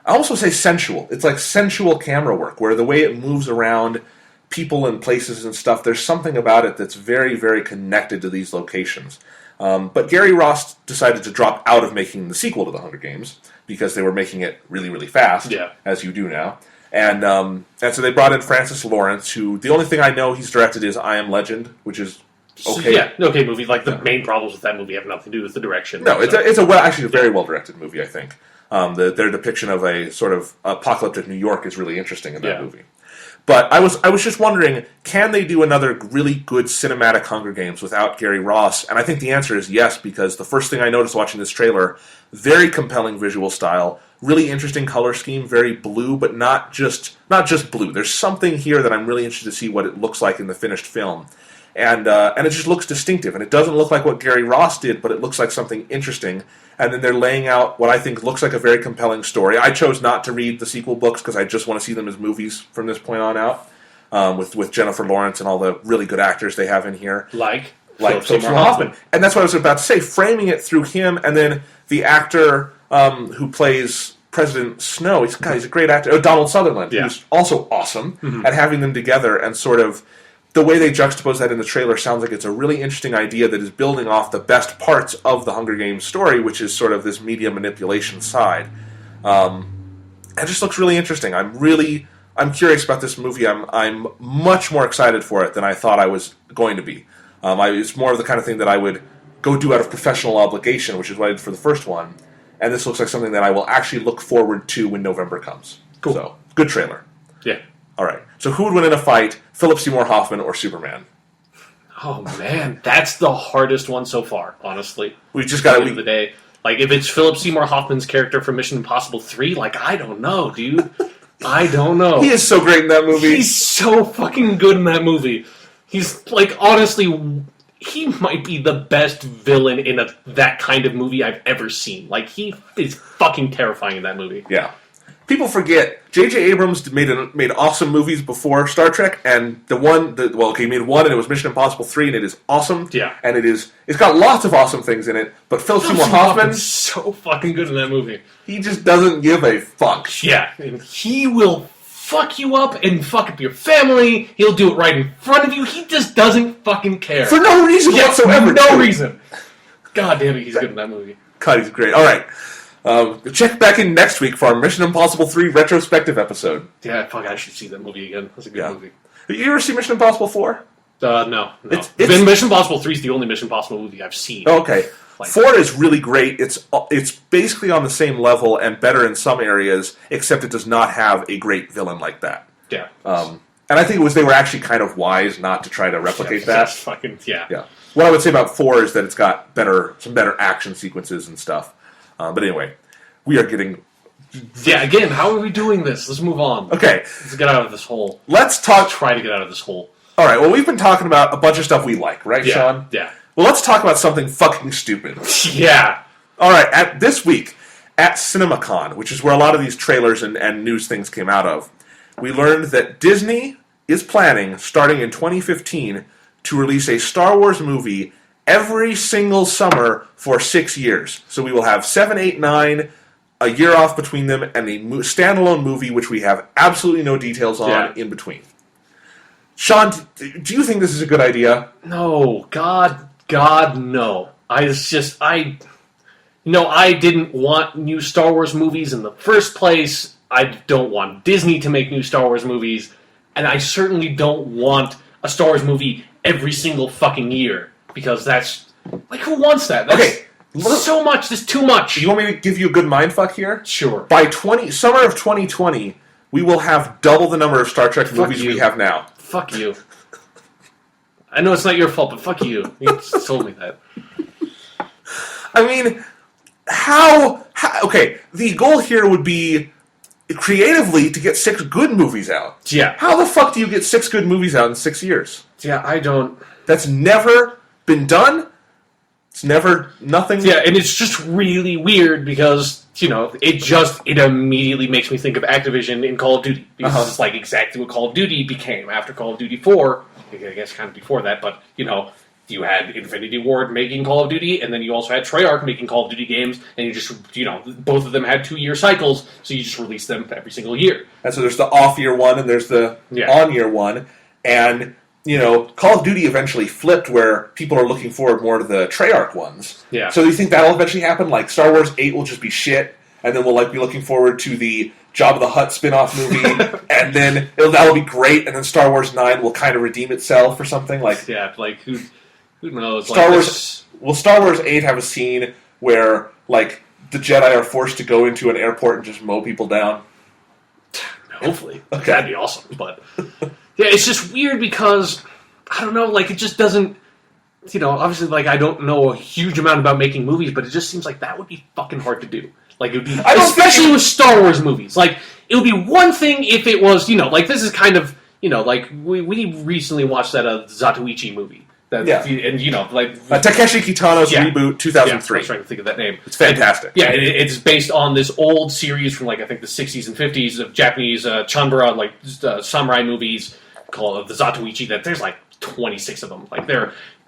I also say sensual. It's like sensual camera work, where the way it moves around people and places and stuff, there's something about it that's very, very connected to these locations. But Gary Ross decided to drop out of making the sequel to The Hunger Games because they were making it really, really fast, as you do now. And so they brought in Francis Lawrence, who, the only thing I know he's directed is I Am Legend, which is okay. Yeah, okay movie. Like, the main problems with that movie have nothing to do with the direction. No, it's actually a very well-directed movie, I think. Their depiction of a sort of apocalyptic New York is really interesting in that movie. But I was just wondering, can they do another really good cinematic Hunger Games without Gary Ross? And I think the answer is yes, because the first thing I noticed watching this trailer, very compelling visual style, really interesting color scheme, very blue, but not just blue. There's something here that I'm really interested to see what it looks like in the finished film. And it just looks distinctive, and it doesn't look like what Gary Ross did, but it looks like something interesting. And then they're laying out what I think looks like a very compelling story. I chose not to read the sequel books because I just want to see them as movies from this point on out, with Jennifer Lawrence and all the really good actors they have in here. Like Philip Seymour Hoffman. And that's what I was about to say, framing it through him, and then the actor who plays President Snow, he's a great actor, Donald Sutherland, who's also awesome, and having them together and sort of the way they juxtapose that in the trailer sounds like it's a really interesting idea that is building off the best parts of the Hunger Games story, which is sort of this media manipulation side. It just looks really interesting. I'm curious about this movie. I'm much more excited for it than I thought I was going to be. It's more of the kind of thing that I would go do out of professional obligation, which is what I did for the first one. And this looks like something that I will actually look forward to when November comes. Cool. So, good trailer. Yeah. All right. So who would win in a fight, Philip Seymour Hoffman or Superman? Oh man, that's the hardest one so far. Honestly, We just got end of the day. Like if it's Philip Seymour Hoffman's character from Mission Impossible 3, like I don't know, dude. I don't know. He is so great in that movie. He's so fucking good in that movie. He's like honestly, he might be the best villain in that kind of movie I've ever seen. Like he is fucking terrifying in that movie. Yeah. People forget J.J. Abrams made awesome movies before Star Trek, and he made one, and it was Mission Impossible 3, and it is awesome. Yeah. And it's got lots of awesome things in it, but Philip Seymour Hoffman, so fucking good in that movie. he just doesn't give a fuck. Yeah, and he will fuck you up and fuck up your family. He'll do it right in front of you. He just doesn't fucking care. For no reason whatsoever. No reason. God damn it, he's good in that movie. God, he's great. All right. Check back in next week for our Mission Impossible 3 retrospective episode. Yeah, fuck, I should see that movie again. That's a good movie. Have you ever seen Mission Impossible 4? No. It's Mission Impossible 3 is the only Mission Impossible movie I've seen. Okay. 4 is really great. It's basically on the same level and better in some areas, except it does not have a great villain like that. Yeah. And I think they were actually kind of wise not to try to replicate that. That's fucking, Yeah. What I would say about 4 is that it's got some better action sequences and stuff. But anyway, we are getting... Yeah, again, how are we doing this? Let's move on. Okay. Let's get out of this hole. Let's talk... Try to get out of this hole. All right, well, we've been talking about a bunch of stuff we like, right, Sean? Yeah. Well, let's talk about something fucking stupid. Yeah. All right, this week, at CinemaCon, which is where a lot of these trailers and news things came out of, we learned that Disney is planning, starting in 2015, to release a Star Wars movie every single summer for 6 years. So we will have 7, 8, 9, a year off between them, and a standalone movie which we have absolutely no details on in between. Sean, do you think this is a good idea? No, God, no. I didn't want new Star Wars movies in the first place. I don't want Disney to make new Star Wars movies, and I certainly don't want a Star Wars movie every single fucking year, because that's, like, who wants that? That's so much, that's too much. You want me to give you a good mindfuck here? Sure. By summer of 2020, we will have double the number of Star Trek movies we have now. Fuck you. I know it's not your fault, but fuck you. You just told me that. I mean, how... Okay, the goal here would be, creatively, to get 6 good movies out. Yeah. How the fuck do you get 6 good movies out in 6 years? Yeah, I don't... That's never been done. It's never... Nothing... Yeah, and it's just really weird because, it immediately makes me think of Activision in Call of Duty. Because it's like exactly what Call of Duty became after Call of Duty 4. I guess kind of before that, but, you had Infinity Ward making Call of Duty, and then you also had Treyarch making Call of Duty games, and you just, both of them had 2-year cycles, so you just released them every single year. And so there's the off-year one, and there's the on-year one, and, Call of Duty eventually flipped where people are looking forward more to the Treyarch ones. Yeah. So do you think that'll eventually happen? Like, Star Wars 8 will just be shit, and then we'll, be looking forward to the Jabba the Hutt spin-off movie, and then that'll be great, and then Star Wars 9 will kind of redeem itself or something? Who knows? Will Star Wars 8 have a scene where, the Jedi are forced to go into an airport and just mow people down? Hopefully. Okay. That'd be awesome. But, yeah, it's just weird because, I don't know, it just doesn't, obviously, I don't know a huge amount about making movies, but it just seems like that would be fucking hard to do. It would be, especially with Star Wars movies. It would be one thing if it was, this is kind of, we recently watched that Zatoichi movie. And Takeshi Kitano's reboot, 2003. Yeah, I was trying to think of that name. It's fantastic. It's based on this old series from I think the 60s and 50s of Japanese Chanbara samurai movies called the Zatoichi. That there's 26 of them.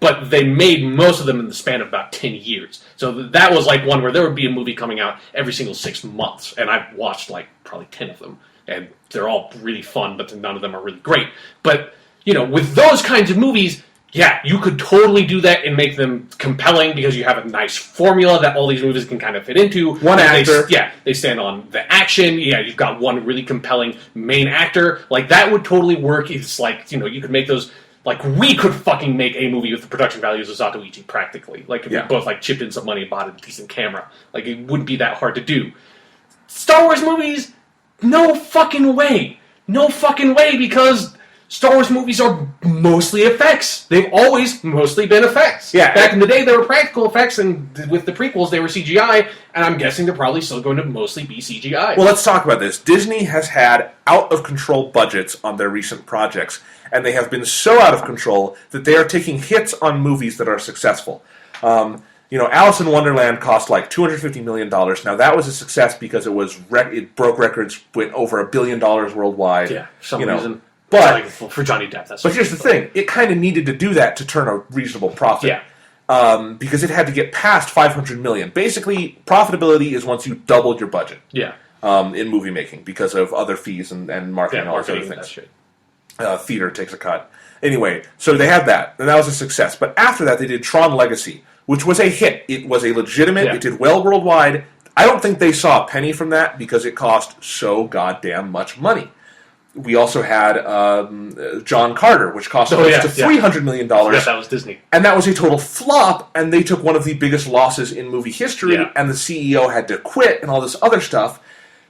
But they made most of them in the span of about 10 years. So that was one where there would be a movie coming out every single 6 months, and I've watched probably 10 of them, and they're all really fun, but none of them are really great. But with those kinds of movies. Yeah, you could totally do that and make them compelling because you have a nice formula that all these movies can kind of fit into. One actor. They stand on the action. Yeah, you've got one really compelling main actor. That would totally work. It's you could make those... we could fucking make a movie with the production values of Zatoichi, practically. If we both, chipped in some money and bought a decent camera. It wouldn't be that hard to do. Star Wars movies? No fucking way. No fucking way, because Star Wars movies are mostly effects. They've always mostly been effects. Yeah. Back in the day, they were practical effects, and with the prequels, they were CGI, and I'm guessing they're probably still going to mostly be CGI. Well, let's talk about this. Disney has had out-of-control budgets on their recent projects, and they have been so out of control that they are taking hits on movies that are successful. Alice in Wonderland cost like $250 million. Now, that was a success because it broke records, went over $1 billion worldwide. Yeah, for some reason. But for Johnny Depp, that's. But here's the thing: it kind of needed to do that to turn a reasonable profit. Yeah. Because it had to get past $500 million. Basically, profitability is once you doubled your budget. Yeah. In movie making because of other fees and marketing and all those other things. Theater takes a cut. Anyway, so they had that, and that was a success. But after that, they did Tron Legacy, which was a hit. It was a legitimate. Yeah. It did well worldwide. I don't think they saw a penny from that because it cost so goddamn much money. We also had John Carter, which cost close to $300 million. Yes, that was Disney. And that was a total flop, and they took one of the biggest losses in movie history, and the CEO had to quit and all this other stuff.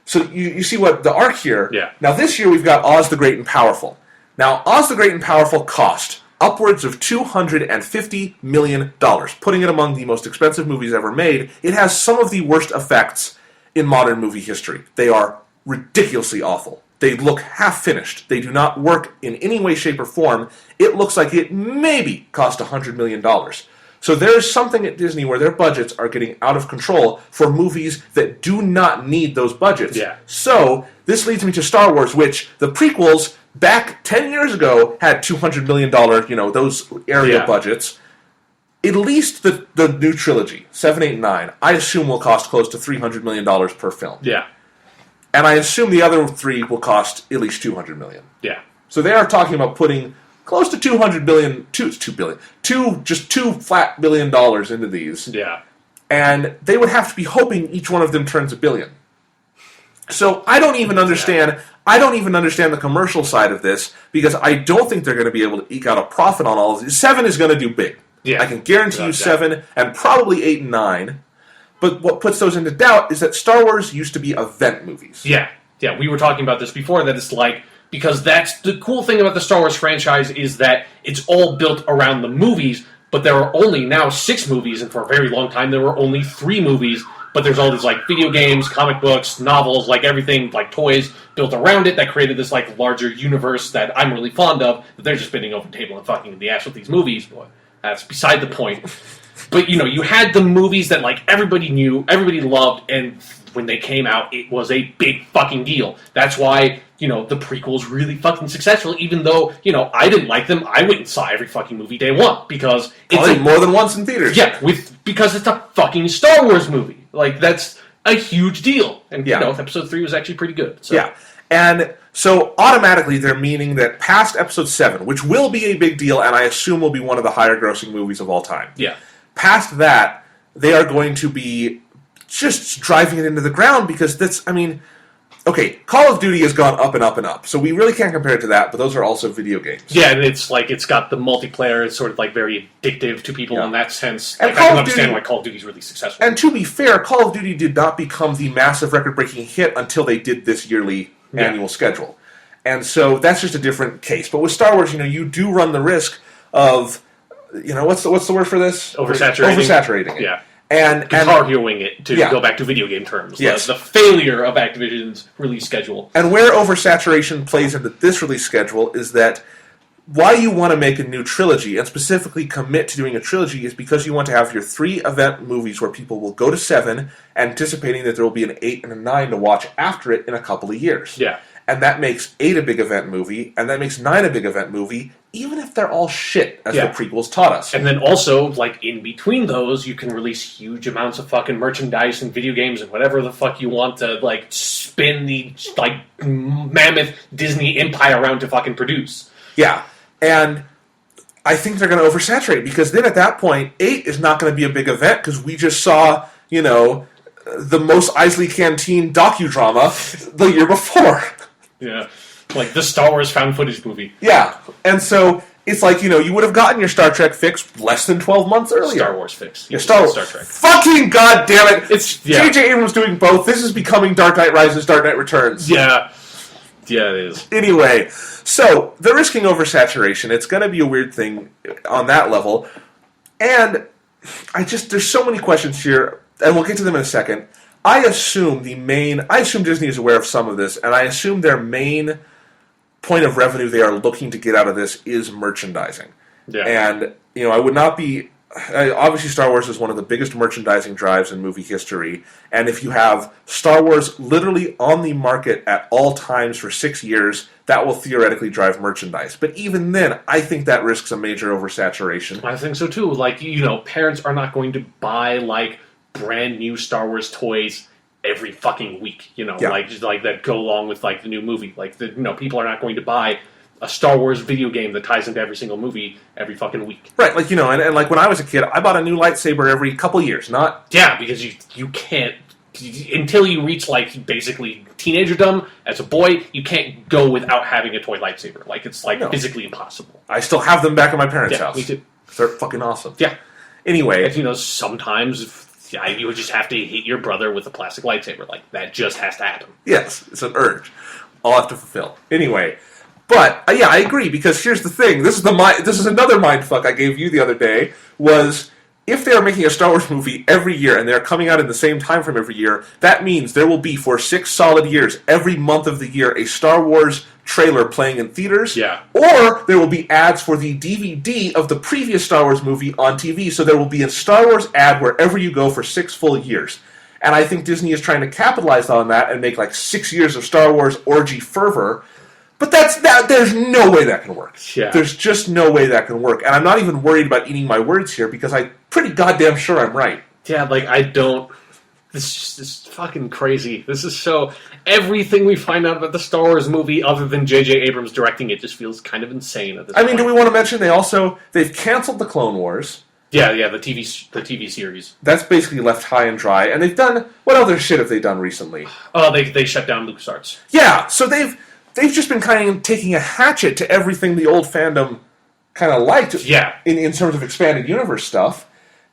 So you see what the arc here. Yeah. Now this year we've got Oz the Great and Powerful. Now, Oz the Great and Powerful cost upwards of $250 million, putting it among the most expensive movies ever made. It has some of the worst effects in modern movie history. They are ridiculously awful. They look half-finished. They do not work in any way, shape, or form. It looks like it maybe cost $100 million. So there's something at Disney where their budgets are getting out of control for movies that do not need those budgets. Yeah. So this leads me to Star Wars, which the prequels back 10 years ago had $200 million, those area budgets. At least the new trilogy, 7, 8, and 9, I assume will cost close to $300 million per film. Yeah. And I assume the other three will cost at least $200 million. Yeah. So they are talking about putting close to $200 billion, two flat $1 billion into these. Yeah. And they would have to be hoping each one of them turns $1 billion. So I don't even understand. Yeah. I don't even understand the commercial side of this because I don't think they're going to be able to eke out a profit on all of these. 7 is going to do big. Yeah. I can guarantee you 7 and probably 8 and 9. But what puts those into doubt is that Star Wars used to be event movies. Yeah. Yeah, we were talking about this before, that it's like, because that's the cool thing about the Star Wars franchise is that it's all built around the movies, but there are only now 6 movies, and for a very long time there were only 3 movies, but there's all these like video games, comic books, novels, like everything, like toys built around it that created this like larger universe that I'm really fond of, that they're just bending over the table and fucking in the ass with these movies. Boy, that's beside the point. But, you had the movies that, like, everybody knew, everybody loved, and when they came out, it was a big fucking deal. That's why, the prequel's really fucking successful, even though, I didn't like them. I went and saw every fucking movie day one, because it's more than once in theaters. Yeah, because it's a fucking Star Wars movie. Like, that's a huge deal. And, Episode 3 was actually pretty good. So. Yeah. And so automatically they're meaning that past Episode 7, which will be a big deal, and I assume will be one of the higher grossing movies of all time. Yeah. Past that, they are going to be just driving it into the ground because Call of Duty has gone up and up and up, so we really can't compare it to that, but those are also video games. Yeah, and it's got the multiplayer, it's sort of like very addictive to people in that sense. And I can understand why Call of Duty is really successful. And to be fair, Call of Duty did not become the massive record-breaking hit until they did this yearly annual schedule. And so that's just a different case. But with Star Wars, you do run the risk of... what's the word for this? Oversaturating it. Yeah. And Guitar-heroing it, to go back to video game terms. Yes. The failure of Activision's release schedule. And where oversaturation plays into this release schedule is that why you want to make a new trilogy, and specifically commit to doing a trilogy, is because you want to have your 3 event movies where people will go to 7, anticipating that there will be an 8 and a 9 to watch after it in a couple of years. Yeah. And that makes 8 a big event movie, and that makes 9 a big event movie, even if they're all shit, as the prequels taught us. And then also, like, in between those, you can release huge amounts of fucking merchandise and video games and whatever the fuck you want to, like, spin the, like, mammoth Disney empire around to fucking produce. Yeah. And I think they're going to oversaturate, because then at that point, 8 is not going to be a big event, because we just saw, the Mos Eisley Canteen docudrama the year before. Yeah, like the Star Wars found footage movie. Yeah, and so it's like, you would have gotten your Star Trek fix less than 12 months earlier. Star Wars fix. Yeah, Star Trek. Fucking goddamn it! It's J.J. Abrams doing both. This is becoming Dark Knight Rises, Dark Knight Returns. Yeah. Yeah, it is. Anyway, so they're risking oversaturation. It's going to be a weird thing on that level. And there's so many questions here, and we'll get to them in a second. I assume Disney is aware of some of this, and I assume their main point of revenue they are looking to get out of this is merchandising. Yeah. And, I would not be... Obviously, Star Wars is one of the biggest merchandising drives in movie history, and if you have Star Wars literally on the market at all times for 6 years, that will theoretically drive merchandise. But even then, I think that risks a major oversaturation. I think so too. Parents are not going to buy brand new Star Wars toys every fucking week. That go along with the new movie. People are not going to buy a Star Wars video game that ties into every single movie every fucking week. Right, and when I was a kid, I bought a new lightsaber every couple years, not... Yeah, because you can't... Until you reach, basically teenagerdom, as a boy, you can't go without having a toy lightsaber. It's, physically impossible. I still have them back at my parents' house. Me too. They're fucking awesome. Yeah. Anyway... And, sometimes... you would just have to hit your brother with a plastic lightsaber. That just has to happen. Yes, it's an urge. I'll have to fulfill. Anyway... But, I agree, because here's the thing. This is another mindfuck I gave you the other day, was if they are making a Star Wars movie every year, and they're coming out in the same time frame every year, that means there will be, for 6 solid years, every month of the year, a Star Wars trailer playing in theaters. Yeah. Or there will be ads for the DVD of the previous Star Wars movie on TV, so there will be a Star Wars ad wherever you go for 6 full years. And I think Disney is trying to capitalize on that and make 6 years of Star Wars orgy fervor. But there's no way that can work. Yeah. There's just no way that can work. And I'm not even worried about eating my words here because I'm pretty goddamn sure I'm right. Yeah, I don't... This is fucking crazy. This is so... Everything we find out about the Star Wars movie, other than J.J. Abrams directing it, just feels kind of insane at this point. Do we want to mention they've canceled the Clone Wars? Yeah, the TV series. That's basically left high and dry. And they've done... What other shit have they done recently? Oh, they shut down LucasArts. Yeah, so they've just been kind of taking a hatchet to everything the old fandom kind of liked in terms of expanded universe stuff.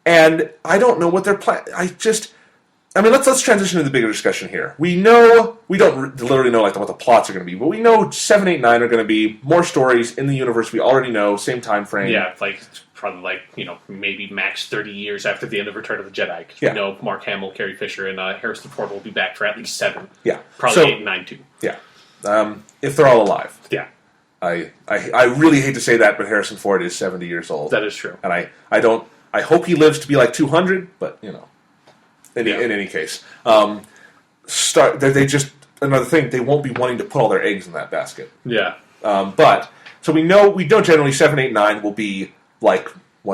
And I don't know what their plan... let's transition to the bigger discussion here. We don't literally know what the plots are going to be, but we know 7, 8, 9 are going to be more stories in the universe we already know, same time frame. Yeah, probably maybe max 30 years after the end of Return of the Jedi. Because we know Mark Hamill, Carrie Fisher, and Harrison Ford will be back for at least 7. Yeah. Probably 8 and 9 too. Yeah. If they're all alive. Yeah. I really hate to say that, but Harrison Ford is 70 years old. That is true. And I hope he lives to be 200, but, in any case. Another thing, they won't be wanting to put all their eggs in that basket. Yeah. So we know generally 7, 8, 9 will be 1,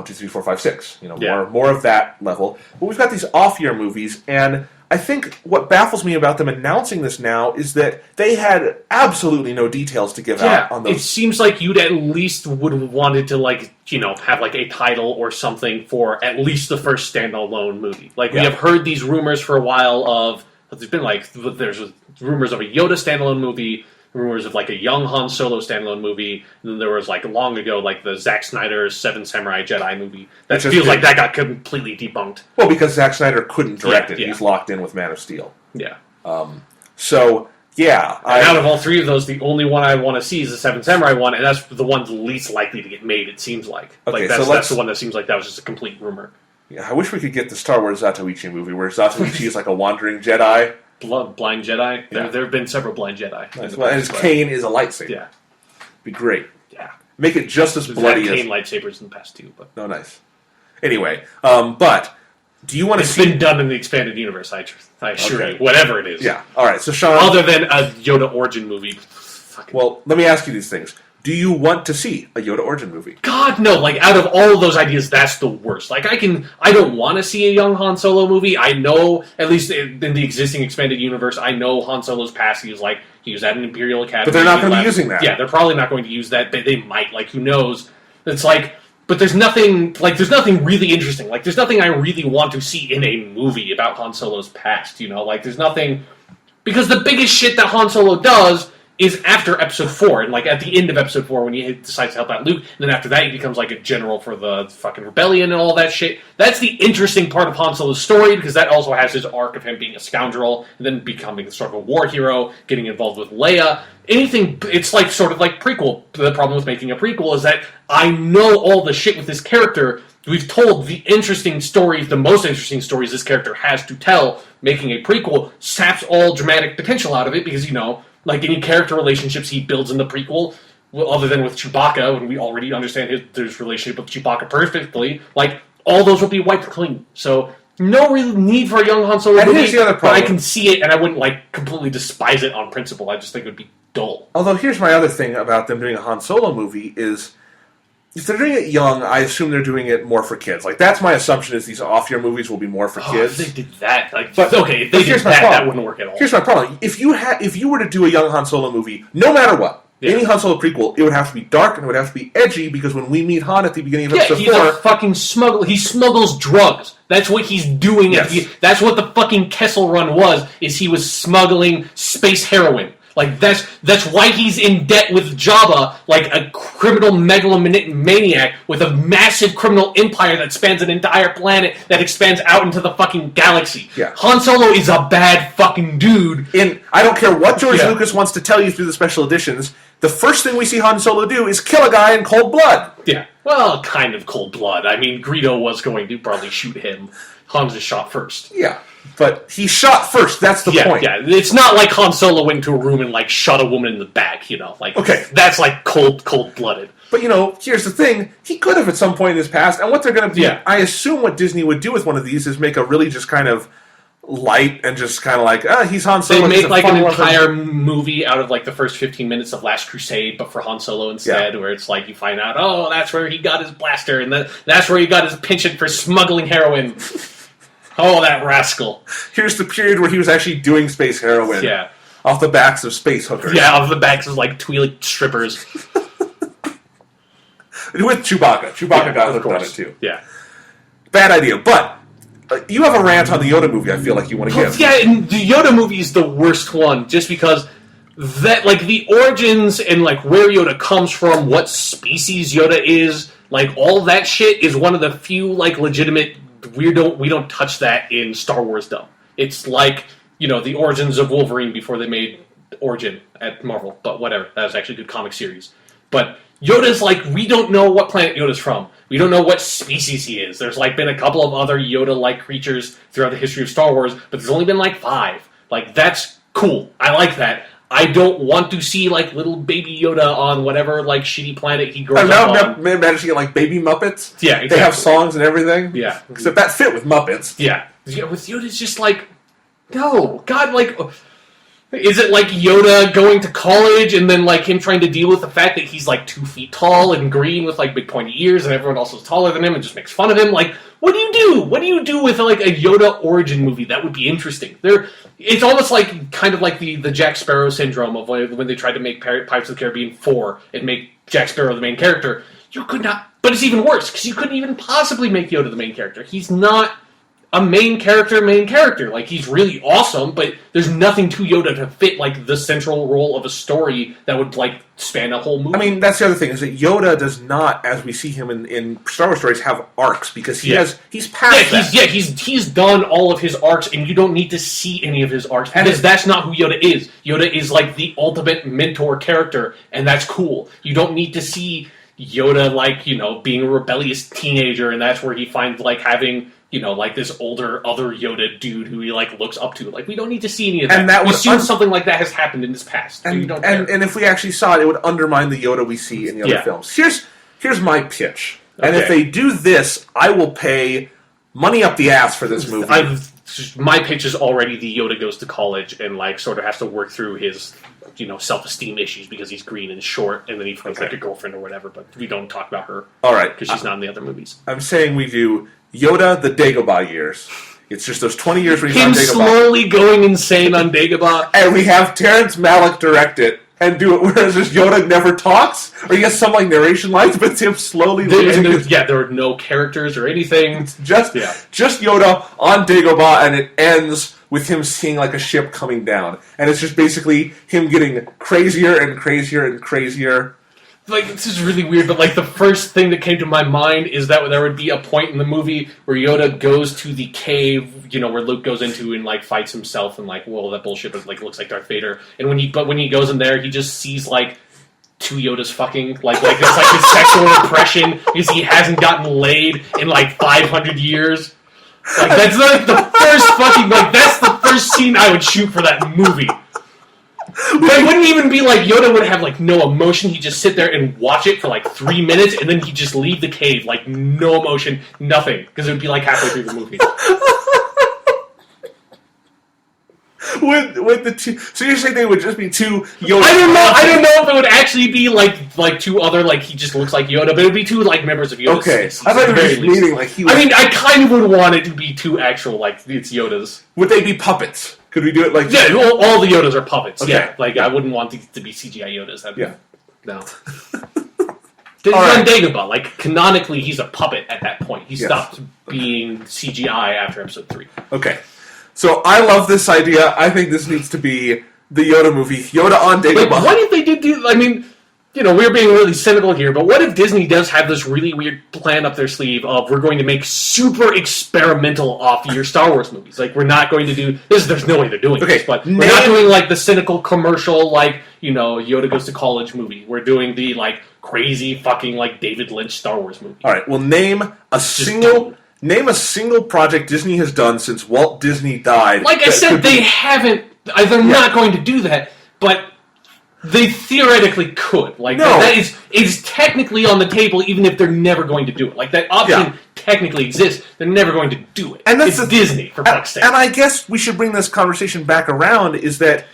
2, 3, 4, 5, 6. More of that level. But we've got these off-year movies, and I think what baffles me about them announcing this now is that they had absolutely no details to give out on those. It seems like you'd at least would have wanted to have a title or something for at least the first standalone movie. We have heard these rumors for a while of there's been there's rumors of a Yoda standalone movie, rumors of a young Han Solo standalone movie, and then there was long ago the Zack Snyder's Seven Samurai Jedi movie. That feels like that got completely debunked. Well, because Zack Snyder couldn't direct it. Yeah. He's locked in with Man of Steel. Yeah. So, yeah. Out of all 3 of those, the only one I want to see is the Seven Samurai one, and that's the one least likely to get made, it seems like. Okay, that's the one that seems like that was just a complete rumor. Yeah, I wish we could get the Star Wars Zatoichi movie, where Zatoichi is a wandering Jedi. Blind Jedi? Yeah. There have been several Blind Jedi. Nice. And his cane is a lightsaber. Yeah. Be great. Yeah. Make it just as bloody as... cane lightsabers in the past too, but... Oh, nice. Anyway, but... Do you want to see... It's been done in the expanded universe, I assure you. Whatever it is. Yeah. Alright, so Sean... Other than a Yoda origin movie. Well, let me ask you these things. Do you want to see a Yoda origin movie? God, no. Out of all of those ideas, that's the worst. I don't want to see a young Han Solo movie. I know, at least in the existing expanded universe, I know Han Solo's past. He was at an Imperial Academy. But they're not going to be using that. Yeah, they're probably not going to use that. They might, who knows? It's but there's nothing, really interesting. There's nothing I really want to see in a movie about Han Solo's past, there's nothing... Because the biggest shit that Han Solo does is after episode 4, and like at the end of episode 4 when he decides to help out Luke, and then after that he becomes like a general for the fucking rebellion and all that shit. That's the interesting part of Han Solo's story, because that also has his arc of him being a scoundrel and then becoming sort of a war hero, getting involved with Leia. It's like sort of like prequel. The problem with making a prequel is that I know all the shit with this character. We've told the interesting stories, the most interesting stories this character has to tell. Making a prequel saps all dramatic potential out of it, because, like any character relationships he builds in the prequel, well, other than with Chewbacca, and we already understand his relationship with Chewbacca perfectly, like, all those will be wiped clean. So, no real need for a young Han Solo movie, here's the other problem. but I can see it, and I wouldn't, like, completely despise it on principle. I just think it would be dull. Although, here's my other thing about them doing a Han Solo movie is, if they're doing it young, I assume they're doing it more for kids. Like, that's my assumption, is these off-year movies will be more for kids. If they did that, like, But- okay, if they but did here's my that, problem. that wouldn't work at all. Here's my problem. If you were to do a young Han Solo movie, no matter what, any Han Solo prequel, it would have to be dark and it would have to be edgy, because when we meet Han at the beginning of episode he's 4... a fucking smuggler. He smuggles drugs. That's what he's doing. Yes. That's what the fucking Kessel Run was, is he was smuggling space heroin. Like, that's why he's in debt with Jabba, like a criminal megalomaniac with a massive criminal empire that spans an entire planet that expands out into the fucking galaxy. Yeah. Han Solo is a bad fucking dude. I don't care what George Lucas wants to tell you through the special editions, the first thing we see Han Solo do is kill a guy in cold blood. Yeah. Well, kind of cold blood. I mean, Greedo was going to probably shoot him. Han just shot first. Yeah. But he shot first, that's the point. Yeah, it's not like Han Solo went into a room and, like, shot a woman in the back, Like, okay. That's, like, cold-blooded. But, here's the thing. He could have at some point in his past, and what they're going to do, I assume what Disney would do with one of these is make a really just kind of light and just kind of like, he's Han Solo. They make, like, an entire movie out of, like, the first 15 minutes of Last Crusade, but for Han Solo instead, where it's like, you find out, that's where he got his blaster, and that's where he got his penchant for smuggling heroin. Oh, that rascal. Here's the period where he was actually doing space heroin. Yeah. Off the backs of space hookers. Yeah, off the backs of, like, Twi'lek strippers. With Chewbacca. Chewbacca got hooked on it, too. Yeah. Bad idea. But you have a rant on the Yoda movie I feel like you want to give. Yeah, and the Yoda movie is the worst one, just because that, like, the origins and, like, where Yoda comes from, what species Yoda is, like, all that shit is one of the few, like, legitimate... We don't touch that in Star Wars, though. It's like, the origins of Wolverine before they made Origin at Marvel. But whatever. That was actually a good comic series. But Yoda's like, we don't know what planet Yoda's from. We don't know what species he is. There's, like, been a couple of other Yoda-like creatures throughout the history of Star Wars, but there's only been, like, 5. Like, that's cool. I like that. I don't want to see, like, little baby Yoda on whatever, like, shitty planet he grows up on. Managing like baby Muppets. Yeah, exactly. They have songs and everything. Yeah. Except that fit with Muppets. Yeah. With Yoda, it's just like, no. God, like, is it like Yoda going to college and then, like, him trying to deal with the fact that he's, like, 2 feet tall and green with, like, big pointy ears and everyone else is taller than him and just makes fun of him? Like, what do you do? What do you do with, like, a Yoda origin movie? That would be interesting. It's almost like, kind of like the Jack Sparrow syndrome of when they tried to make Pirates of the Caribbean 4 and make Jack Sparrow the main character. You could not, but it's even worse, because you couldn't even possibly make Yoda the main character. He's not a main character. Like, he's really awesome, but there's nothing to Yoda to fit, like, the central role of a story that would, like, span a whole movie. I mean, that's the other thing, is that Yoda does not, as we see him in Star Wars stories, have arcs, because he's past that. He's done all of his arcs, and you don't need to see any of his arcs, because that's not who Yoda is. Yoda is, like, the ultimate mentor character, and that's cool. You don't need to see Yoda, like, being a rebellious teenager, and that's where he finds, like, having... like this older other Yoda dude who he, like, looks up to. Like, we don't need to see any of that. And that we assume something like that has happened in his past. And if we actually saw it, it would undermine the Yoda we see in the other films. Here's my pitch. Okay. And if they do this, I will pay money up the ass for this movie. My pitch is already the Yoda goes to college and, like, sort of has to work through his, self-esteem issues because he's green and short, and then he finds, like, a girlfriend or whatever, but we don't talk about her. All right. Because she's not in the other movies. I'm saying we do Yoda, the Dagobah years. It's just those 20 years when he's on Dagobah. Him slowly going insane on Dagobah. And we have Terrence Malick direct it and do it, whereas just Yoda never talks, or he has some, like, narration lines, but it's him slowly losing his... Yeah, there are no characters or anything. It's just Yoda on Dagobah, and it ends with him seeing like a ship coming down, and it's just basically him getting crazier and crazier and crazier. Like, this is really weird, but like the first thing that came to my mind is that there would be a point in the movie where Yoda goes to the cave, where Luke goes into and like fights himself, and like, well, that bullshit is like looks like Darth Vader. And when he goes in there, he just sees like two Yodas fucking like it's like his sexual repression because he hasn't gotten laid in like 500 years. Like that's like the first fucking that's the first scene I would shoot for that movie. But it wouldn't even be like Yoda would have like no emotion. He'd just sit there and watch it for like 3 minutes, and then he'd just leave the cave like no emotion, nothing, because it would be like halfway through the movie. With the two, so you're saying they would just be two Yoda? I don't know if it would actually be like two other like he just looks like Yoda, but it would be two like members of Yoda. Okay, species, I thought it was just meaning like he. I mean, I kind of would want it to be two actual like it's Yodas. Would they be puppets? Could we do it like? Yeah, all the Yodas are puppets. Okay. Yeah, like I wouldn't want these to be CGI Yodas. No. This is on Dagobah. Like canonically, he's a puppet at that point. He stopped being CGI after Episode 3. Okay. So I love this idea. I think this needs to be the Yoda movie. Yoda on Dagobah. Like, what if they did do... I mean, we're being really cynical here, but what if Disney does have this really weird plan up their sleeve of we're going to make super experimental off-year Star Wars movies? Like, we're not going to do... There's no way they're doing this, but we're not doing, like, the cynical commercial, like, Yoda Goes to College movie. We're doing the, like, crazy fucking, like, David Lynch Star Wars movie. All right, well, name a single project Disney has done since Walt Disney died. Like I said, they haven't... They're not going to do that, but they theoretically could. Like, that is technically on the table, even if they're never going to do it. Like, that option technically exists. They're never going to do it. And it's Disney, for fuck's sake. And I guess we should bring this conversation back around, is that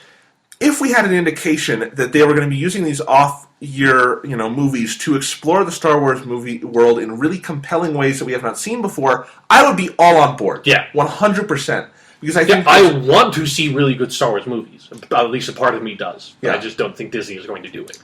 if we had an indication that they were going to be using these off-year, movies to explore the Star Wars movie world in really compelling ways that we have not seen before, I would be all on board. Yeah. 100%. Because I think I want to see really good Star Wars movies. At least a part of me does. Yeah. I just don't think Disney is going to do it.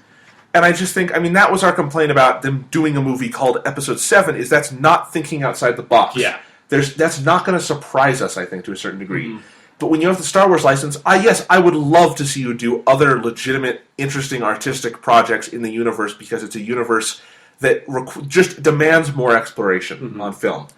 And I just think, that was our complaint about them doing a movie called Episode 7, is that's not thinking outside the box. Yeah. That's not going to surprise us, I think, to a certain degree. Mm-hmm. But when you have the Star Wars license, I would love to see you do other legitimate, interesting, artistic projects in the universe, because it's a universe that just demands more exploration on film.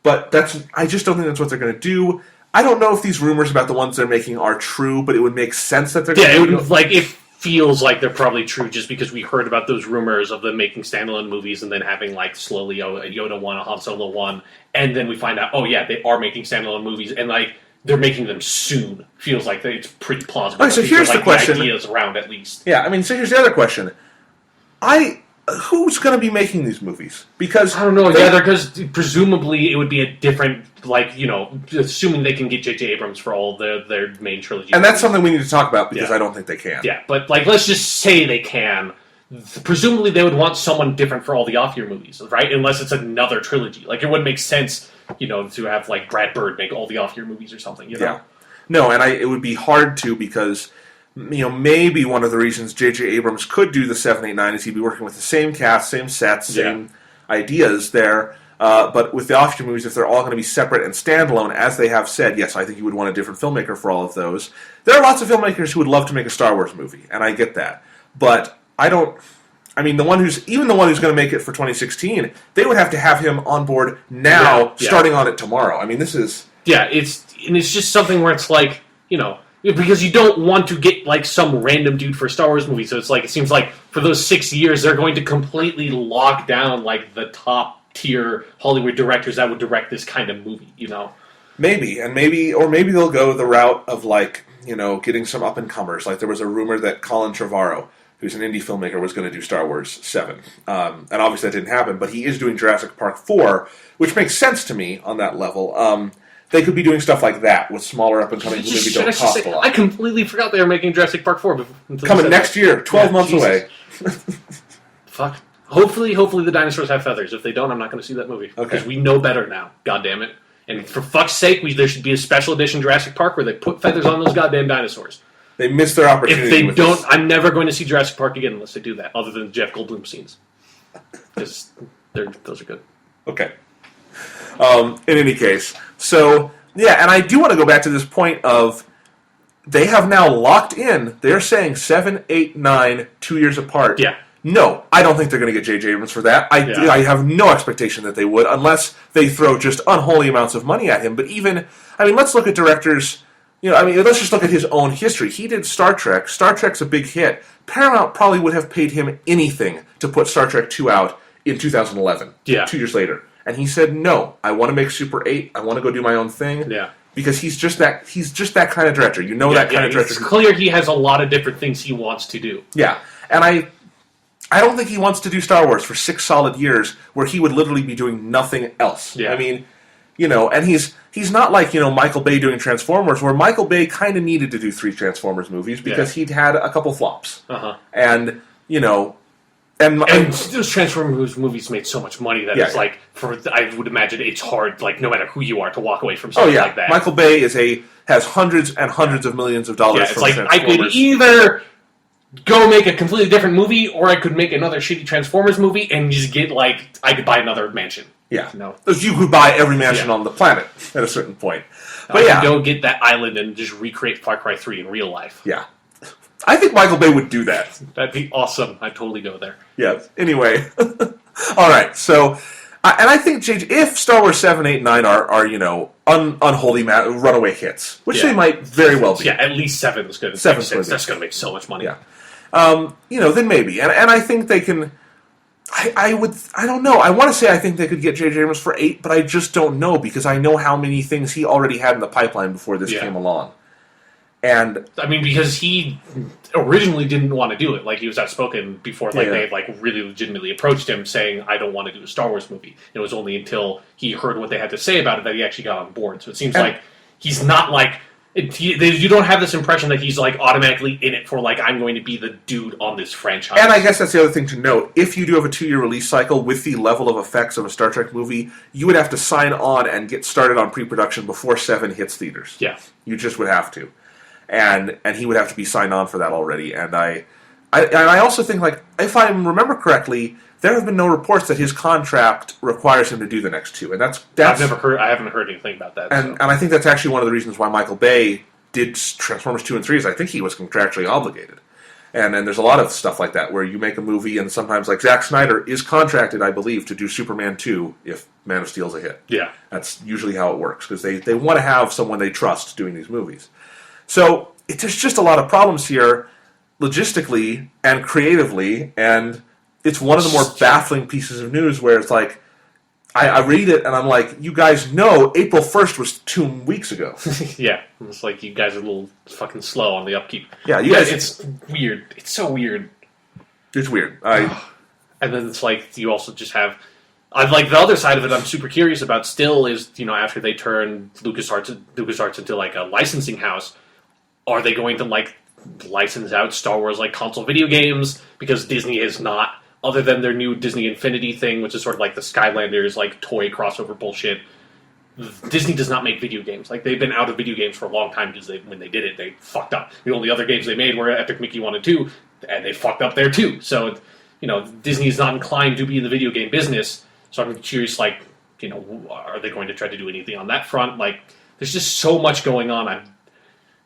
But I just don't think that's what they're going to do. I don't know if these rumors about the ones they're making are true, but it would make sense that they're going to it feels like they're probably true just because we heard about those rumors of them making standalone movies and then having like slowly a Yoda one, a Han Solo one, and then we find out, they are making standalone movies, and like they're making them soon. Feels like it's pretty plausible. Okay, so here's the question. The ideas around at least. Yeah, so here's the other question. Who's going to be making these movies? Because I don't know. Because presumably it would be a different, assuming they can get J.J. Abrams for all their main trilogy. And that's something we need to talk about, because I don't think they can. Yeah, but let's just say they can. Presumably they would want someone different for all the off-year movies, right? Unless it's another trilogy. Like, it wouldn't make sense, to have Brad Bird make all the off-year movies or something. Yeah. No, and it would be hard to, because maybe one of the reasons J.J. Abrams could do the 789 is he'd be working with the same cast, same sets, same ideas there. But with the off-year movies, if they're all going to be separate and standalone, as they have said, yes, I think you would want a different filmmaker for all of those. There are lots of filmmakers who would love to make a Star Wars movie, and I get that. But I don't... the one who's going to make it for 2016, they would have to have him on board now, starting on it tomorrow. This is... Yeah, it's just something where it's like, because you don't want to get some random dude for a Star Wars movie, so it's it seems like for those 6 years they're going to completely lock down the top tier Hollywood directors that would direct this kind of movie, Maybe they'll go the route of getting some up and comers. There was a rumor that Colin Trevorrow, who's an indie filmmaker, was going to do Star Wars 7. And obviously that didn't happen, but he is doing Jurassic Park 4, which makes sense to me on that level. They could be doing stuff like that with smaller up-and-coming who maybe don't cost a lot. I completely forgot they were making Jurassic Park 4. Coming next year, 12 months away. Fuck. Hopefully the dinosaurs have feathers. If they don't, I'm not going to see that movie. Because we know better now. God damn it. And for fuck's sake, there should be a special edition Jurassic Park where they put feathers on those goddamn dinosaurs. They missed their opportunity. If they don't, I'm never going to see Jurassic Park again unless they do that, other than Jeff Goldblum scenes. Because those are good. Okay. In any case, so Yeah, and I do want to go back to this point of they have now locked in. They're saying 7, 8, 9, 2 years apart. Yeah. No, I don't think they're going to get J.J. Abrams for that. I have no expectation that they would, unless they throw just unholy amounts of money at him. But even, let's look at directors. Let's just look at his own history. He did Star Trek. Star Trek's a big hit. Paramount probably would have paid him anything to put Star Trek 2 out in 2011. Yeah. 2 years later. And he said, no, I want to make Super 8. I want to go do my own thing. Yeah. Because he's just that kind of director. That kind of director. It's clear he has a lot of different things he wants to do. Yeah. And I don't think he wants to do Star Wars for 6 solid years where he would literally be doing nothing else. Yeah. And he's not like, Michael Bay doing Transformers, where Michael Bay kind of needed to do 3 Transformers movies because he'd had a couple flops. Uh-huh. And, and those Transformers movies made so much money that it's like, I would imagine it's hard, like, no matter who you are, to walk away from something like that. Michael Bay has hundreds and hundreds of millions of dollars from Transformers. I could either go make a completely different movie, or I could make another shitty Transformers movie and just get, I could buy another mansion. Yeah. No. You could buy every mansion on the planet at a certain point. But I could go get that island and just recreate Far Cry 3 in real life. Yeah. I think Michael Bay would do that. That'd be awesome. I'd totally go there. Yeah. Anyway. All right. So, and I think, if Star Wars 7, 8, 9 are unholy runaway hits, which they might very well be. Yeah, at least 7 is good. That's going to make so much money. Yeah. Then maybe. And I think they can... I don't know. I want to say I think they could get J.J. Abrams for 8, but I just don't know because I know how many things he already had in the pipeline before this came along. And because he originally didn't want to do it. Like, he was outspoken before, they really legitimately approached him saying, I don't want to do a Star Wars movie. It was only until he heard what they had to say about it that he actually got on board. So it seems like he's not you don't have this impression that he's automatically in it for I'm going to be the dude on this franchise. And I guess that's the other thing to note. If you do have a 2-year release cycle with the level of effects of a Star Trek movie, you would have to sign on and get started on pre-production before 7 hits theaters. Yeah. You just would have to. And he would have to be signed on for that already. And I also think, if I remember correctly, there have been no reports that his contract requires him to do the next 2, and that's I haven't heard anything about that. And I think that's actually one of the reasons why Michael Bay did Transformers 2 and 3 is I think he was contractually obligated. And then there's a lot of stuff like that where you make a movie and sometimes Zack Snyder is contracted, I believe, to do Superman 2 if Man of Steel's a hit. Yeah. That's usually how it works because they want to have someone they trust doing these movies. So there's just a lot of problems here logistically and creatively, and it's one of the more baffling pieces of news where it's I read it and I'm like, you guys know April 1st was 2 weeks ago. Yeah, it's like you guys are a little fucking slow on the upkeep. Yeah, you guys. It's weird. It's so weird. It's weird. And then it's you also just have... the other side of it I'm super curious about still is, after they turn LucasArts into a licensing house, are they going to license out Star Wars console video games? Because Disney is not... Other than their new Disney Infinity thing, which is sort of the Skylanders toy crossover bullshit, Disney does not make video games. They've been out of video games for a long time because when they did it, they fucked up. The only other games they made were Epic Mickey 1 and 2, and they fucked up there too. So, Disney is not inclined to be in the video game business. So I'm curious, are they going to try to do anything on that front? There's just so much going on. I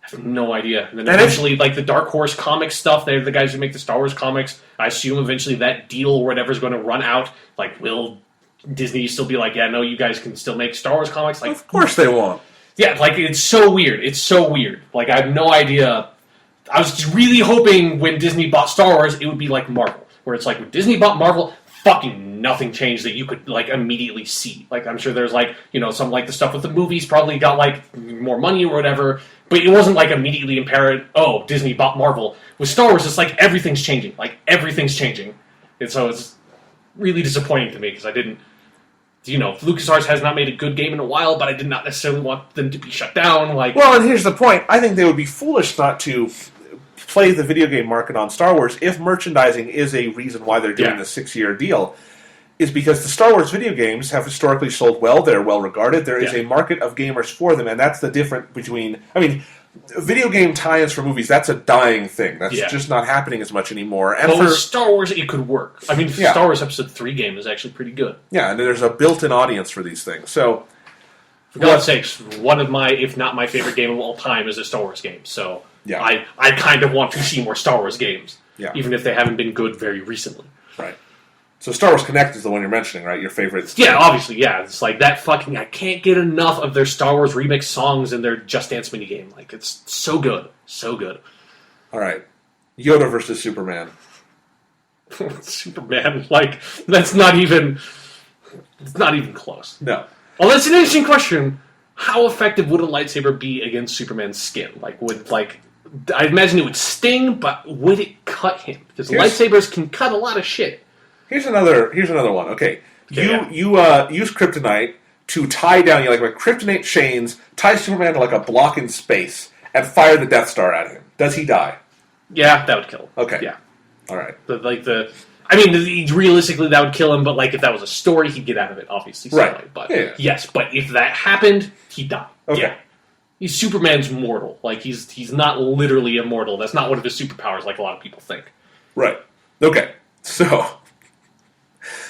have no idea. And then eventually, the Dark Horse comic stuff, they're the guys who make the Star Wars comics. I assume eventually that deal or whatever is going to run out. Will Disney still be yeah, no, you guys can still make Star Wars comics? Of course they won't. Yeah, it's so weird. It's so weird. I have no idea. I was really hoping when Disney bought Star Wars, it would be like Marvel. Where it's when Disney bought Marvel, fucking nothing changed that you could immediately see. I'm sure there's some the stuff with the movies probably got more money or whatever, but it wasn't if Disney bought Marvel. With Star Wars, it's everything's changing. Everything's changing. And so it's really disappointing to me because I didn't, LucasArts has not made a good game in a while, but I did not necessarily want them to be shut down. Well, and here's the point. I think they would be foolish not to play the video game market on Star Wars if merchandising is a reason why they're doing the 6-year deal. Is because the Star Wars video games have historically sold well, they're well regarded, there is a market of gamers for them, and that's the difference between... video game tie-ins for movies, that's a dying thing. That's just not happening as much anymore. And for Star Wars, it could work. Star Wars Episode 3 game is actually pretty good. Yeah, and there's a built-in audience for these things. So, For God's sakes, one of my, if not my favorite game of all time is a Star Wars game. So Yeah. I kind of want to see more Star Wars games, even if they haven't been good very recently. Right. So Star Wars Connect is the one you're mentioning, right? Your favorite? Yeah, obviously, yeah. It's like that fucking... I can't get enough of their Star Wars remix songs and their Just Dance minigame. Like, it's so good. So good. All right. Yoda versus Superman. Superman, like, that's not even... It's not even close. No. Well, that's an interesting question. How effective would a lightsaber be against Superman's skin? Like, I imagine it would sting, but would it cut him? Because lightsabers can cut a lot of shit. Here's another one. Okay. You use kryptonite to tie down, like kryptonite chains, tie Superman to like a block in space, and fire the Death Star at him. Does he die? Yeah, that would kill him. Okay. Yeah. All right. Realistically, that would kill him, but like if that was a story, he'd get out of it, obviously. Right. But yes, but if that happened, he'd die. Okay. Yeah. Superman's mortal. Like he's not literally immortal. That's not one of his superpowers, like a lot of people think. Right. Okay. So,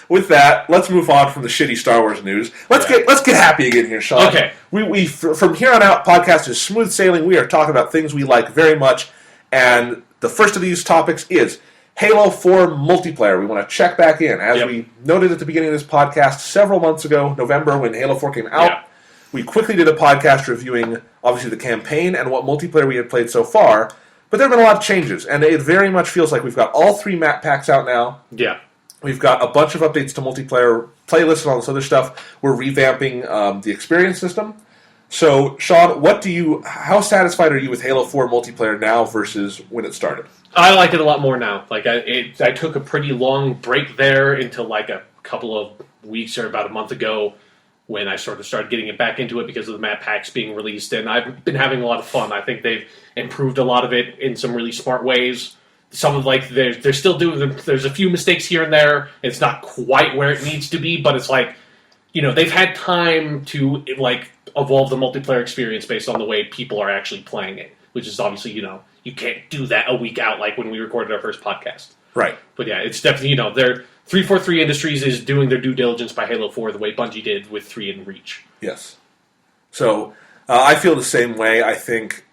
with that, let's move on from the shitty Star Wars news. Let's get happy again here, Sean. Okay. We from here on out, podcast is smooth sailing. We are talking about things we like very much, and the first of these topics is Halo 4 multiplayer. We want to check back in. As we noted at the beginning of this podcast several months ago, November, when Halo 4 came out, we quickly did a podcast reviewing, obviously, the campaign and what multiplayer we had played so far. But there have been a lot of changes, and it very much feels like we've got all 3 map packs out now. Yeah. We've got a bunch of updates to multiplayer playlists and all this other stuff. We're revamping the experience system. So, Sean, how satisfied are you with Halo 4 multiplayer now versus when it started? I like it a lot more now. Like I took a pretty long break there until like a couple of weeks or about a month ago when I sort of started getting it back into it because of the map packs being released, and I've been having a lot of fun. I think they've improved a lot of it in some really smart ways. Some of they're still doing. There's a few mistakes here and there. It's not quite where it needs to be, but it's like they've had time to like evolve the multiplayer experience based on the way people are actually playing it, which is obviously you can't do that a week out like when we recorded our first podcast. Right. But yeah, it's definitely, their 343 Industries is doing their due diligence by Halo 4 the way Bungie did with 3 and Reach. Yes. So, I feel the same way. I think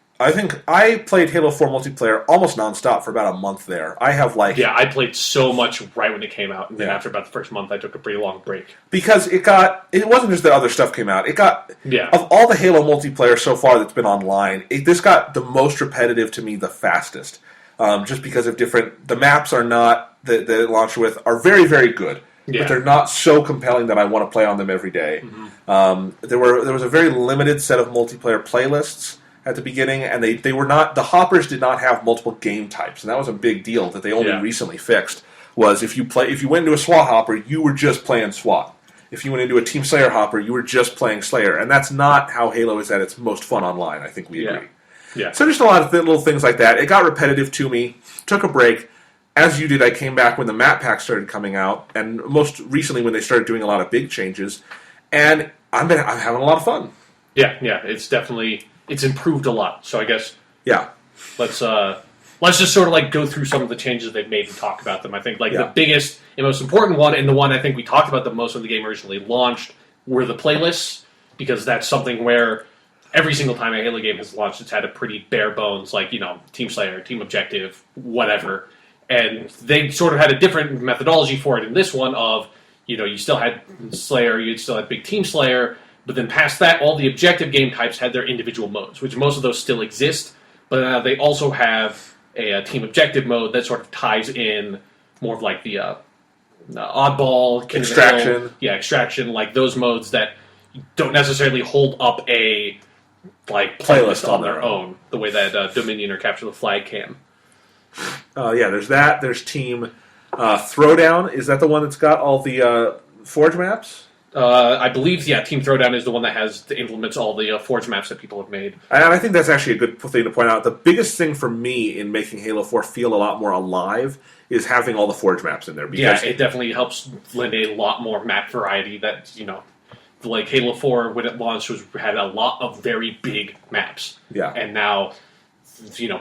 I played Halo 4 multiplayer almost nonstop for about a month there. Yeah, I played so much right when it came out, and then after about the first month, I took a pretty long break. Because it wasn't just that other stuff came out. Of all the Halo multiplayer so far that's been online, this got the most repetitive to me the fastest. Just because of the maps are not, that it launched with, are very, very good. Yeah. But they're not so compelling that I want to play on them every day. Mm-hmm. There was a very limited set of multiplayer playlists at the beginning, and they were not, the hoppers did not have multiple game types, and that was a big deal that they only recently fixed. Was if you went into a SWAT hopper, you were just playing SWAT. If you went into a Team Slayer hopper, you were just playing Slayer, and that's not how Halo is at its most fun online. I think we agree. Yeah. So just a lot of little things like that. It got repetitive to me. Took a break. As you did, I came back when the map pack started coming out, and most recently when they started doing a lot of big changes, and I'm having a lot of fun. Yeah, it's improved a lot. So I guess let's just sort of like go through some of the changes they've made and talk about them. I think the biggest and most important one, and the one I think we talked about the most when the game originally launched, were the playlists, because that's something where every single time a Halo game has launched, it's had a pretty bare bones, Team Slayer, Team Objective, whatever. And they sort of had a different methodology for it in this one of, you still had Slayer, you still had Big Team Slayer, but then past that, all the objective game types had their individual modes, which most of those still exist, but they also have a team objective mode that sort of ties in more of like the oddball, extraction. Extraction, like those modes that don't necessarily hold up a playlist on their own, the way that Dominion or Capture the Flag can. There's that. There's Team Throwdown. Is that the one that's got all the Forge maps? I believe, Team Throwdown is the one that implements all the Forge maps that people have made. And I think that's actually a good thing to point out. The biggest thing for me in making Halo 4 feel a lot more alive is having all the Forge maps in there. Because it definitely helps lend a lot more map variety that, like Halo 4, when it launched, had a lot of very big maps. Yeah. And now,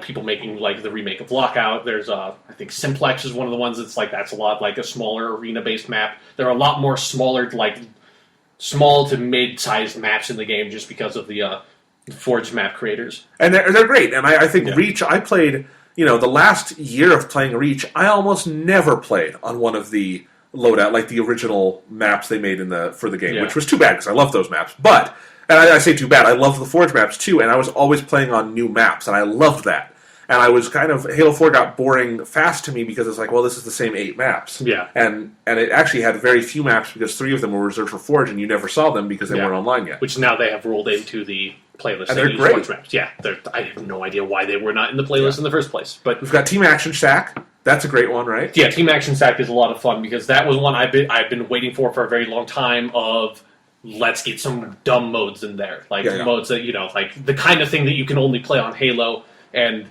people making the remake of Lockout. There's I think Simplex is one of the ones that's a lot like a smaller arena-based map. There are a lot more smaller small to mid-sized maps in the game just because of the forged map creators. And they're great. And I think Yeah. Reach, I played, the last year of playing Reach, I almost never played on one of the loadout, like the original maps they made for the game, which was too bad because I love those maps. But, and I say too bad, I love the Forge maps too, and I was always playing on new maps, and I loved that. And I was Halo 4 got boring fast to me because it's like, well, this is the same 8 maps. Yeah. And it actually had very few maps because 3 of them were reserved for Forge, and you never saw them because they weren't online yet. Which now they have rolled into the playlist. And they're great. Forge maps. Yeah, I have no idea why they were not in the playlist in the first place. But we've got Team Action Shack. That's a great one, right? Yeah, Team Action Sack is a lot of fun because that was one I've been waiting for a very long time of let's get some dumb modes in there. Modes that, like the kind of thing that you can only play on Halo. And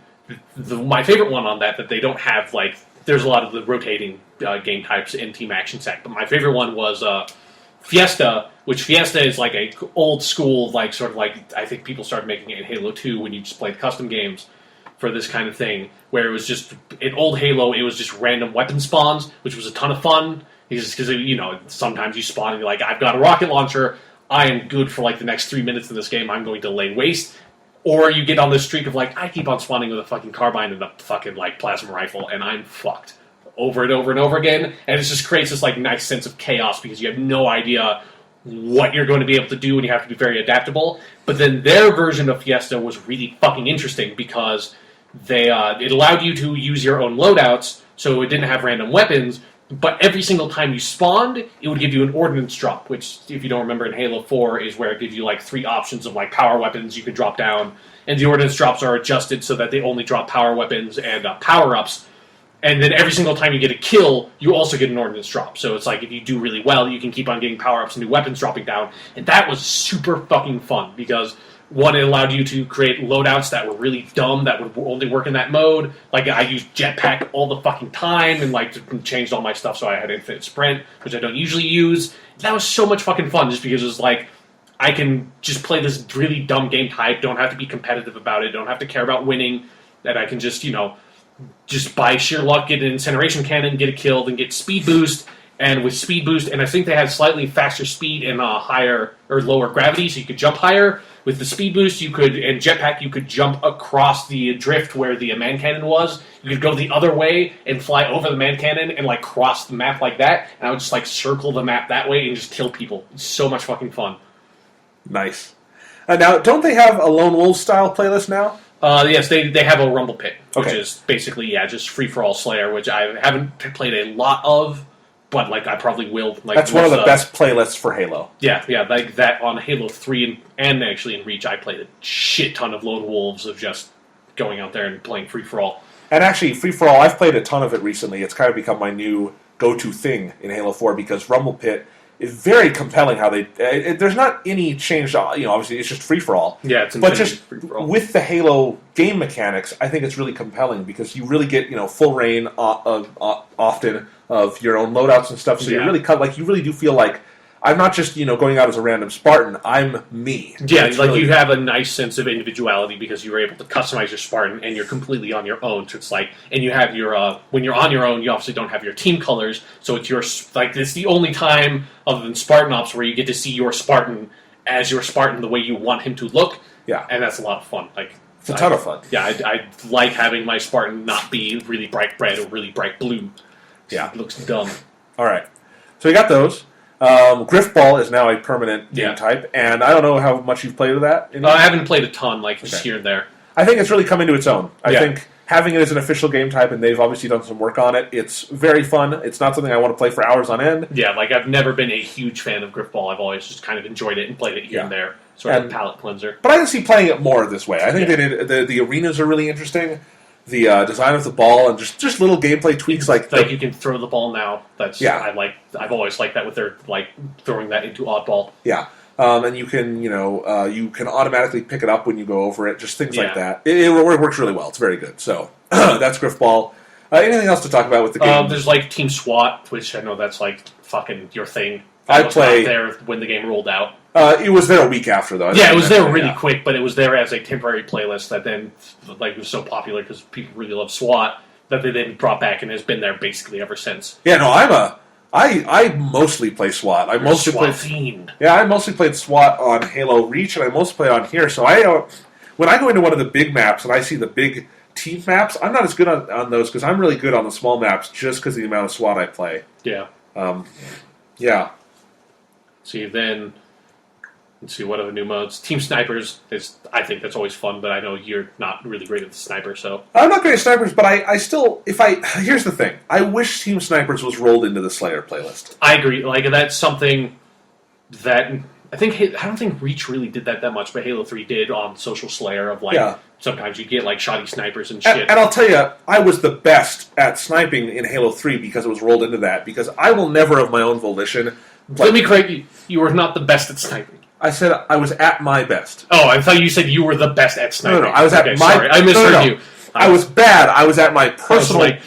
my favorite one on that they don't have, there's a lot of the rotating game types in Team Action Sack, but my favorite one was Fiesta, which Fiesta is like a old school, I think people started making it in Halo 2 when you just played custom games for this kind of thing, where it was just, in old Halo, it was just random weapon spawns, which was a ton of fun, because sometimes you spawn and you're like, I've got a rocket launcher, I am good for the next 3 minutes in this game, I'm going to lay waste. Or you get on this streak of I keep on spawning with a fucking carbine and a fucking plasma rifle, and I'm fucked over and over and over again. And it just creates this nice sense of chaos because you have no idea what you're going to be able to do, and you have to be very adaptable. But then their version of Fiesta was really fucking interesting because it allowed you to use your own loadouts, so it didn't have random weapons. But every single time you spawned, it would give you an ordnance drop, which, if you don't remember, in Halo 4 is where it gives you 3 options of power weapons you could drop down, and the ordnance drops are adjusted so that they only drop power weapons and power-ups. And then every single time you get a kill, you also get an ordnance drop. So it's if you do really well, you can keep on getting power-ups and new weapons dropping down. And that was super fucking fun because, one, it allowed you to create loadouts that were really dumb, that would only work in that mode. I used jetpack all the fucking time and changed all my stuff so I had infinite sprint, which I don't usually use. That was so much fucking fun just because it was I can just play this really dumb game type, don't have to be competitive about it, don't have to care about winning, that I can just, just by sheer luck get an incineration cannon, get a kill, then get speed boost. And with speed boost, and I think they had slightly faster speed and higher or lower gravity, so you could jump higher. With the speed boost, and jetpack, you could jump across the drift where the man cannon was. You could go the other way and fly over the man cannon and cross the map like that. And I would just circle the map that way and just kill people. It's so much fucking fun. Nice. Now, don't they have a Lone Wolf style playlist now? Yes, they have a Rumble Pit, which Okay. is basically just free for all Slayer, which I haven't played a lot of. But I probably will. That's one of the best playlists for Halo. Yeah, that on Halo 3 and actually in Reach, I played a shit ton of Lone Wolves of just going out there and playing free for all. And actually, free for all, I've played a ton of it recently. It's kind of become my new go-to thing in Halo 4 because Rumble Pit is very compelling. How there's not any change. Obviously it's just free for all. Yeah, it's but just free-for-all. with the Halo game mechanics, I think it's really compelling because you really get full reign often of your own loadouts and stuff. So you really you really do feel like I'm not just going out as a random Spartan. I'm me. Yeah, you have a nice sense of individuality because you were able to customize your Spartan and you're completely on your own. So it's and you have your when you're on your own, you obviously don't have your team colors. So it's it's the only time other than Spartan Ops where you get to see your Spartan as your Spartan the way you want him to look. Yeah, and that's a lot of fun. It's a ton of fun. Yeah, I like having my Spartan not be really bright red or really bright blue. Yeah. It looks dumb. All right. So we got those. Griffball is now a permanent game type, and I don't know how much you've played with that. I haven't played a ton, just here and there. I think it's really come into its own. I think having it as an official game type, and they've obviously done some work on it, it's very fun. It's not something I want to play for hours on end. Yeah, I've never been a huge fan of Griffball. I've always just kind of enjoyed it and played it here and there. Sort of a palate cleanser. But I can see playing it more this way. I think the arenas are really interesting. The design of the ball and just little gameplay tweaks you can throw the ball now. That's I've always liked that with their throwing that into oddball. Yeah. And you can you can automatically pick it up when you go over it. Just things like that. It works really well. It's very good. So that's Griffball. Anything else to talk about with the game? There's Team SWAT, which I know that's fucking your thing. I was not there when the game rolled out. It was there a week after, though. It was there really quick, but it was there as a temporary playlist that then was so popular because people really love SWAT that they then brought back and has been there basically ever since. Yeah, no, I mostly play SWAT. I mostly SWAT play fiend. Yeah, I mostly played SWAT on Halo Reach, and I mostly play on here. So when I go into one of the big maps and I see the big team maps, I'm not as good on those because I'm really good on the small maps just because of the amount of SWAT I play. Yeah. Yeah. See, then... Let's see, what other new modes? Team Snipers I think that's always fun, but I know you're not really great at the sniper, so... I'm not great at snipers, but I still... Here's the thing. I wish Team Snipers was rolled into the Slayer playlist. I agree. Like, that's something that... I don't think Reach really did that much, but Halo 3 did on Social Slayer of, like, sometimes you get, like, shoddy snipers and shit. And I'll tell you, I was the best at sniping in Halo 3 because it was rolled into that, because I will never, of my own volition... Let me correct you. You were not the best at sniping. I said I was at my best. Oh, I thought you said you were the best at sniping. No, I was at my... Sorry, I misheard you. I was bad. I was at my personal...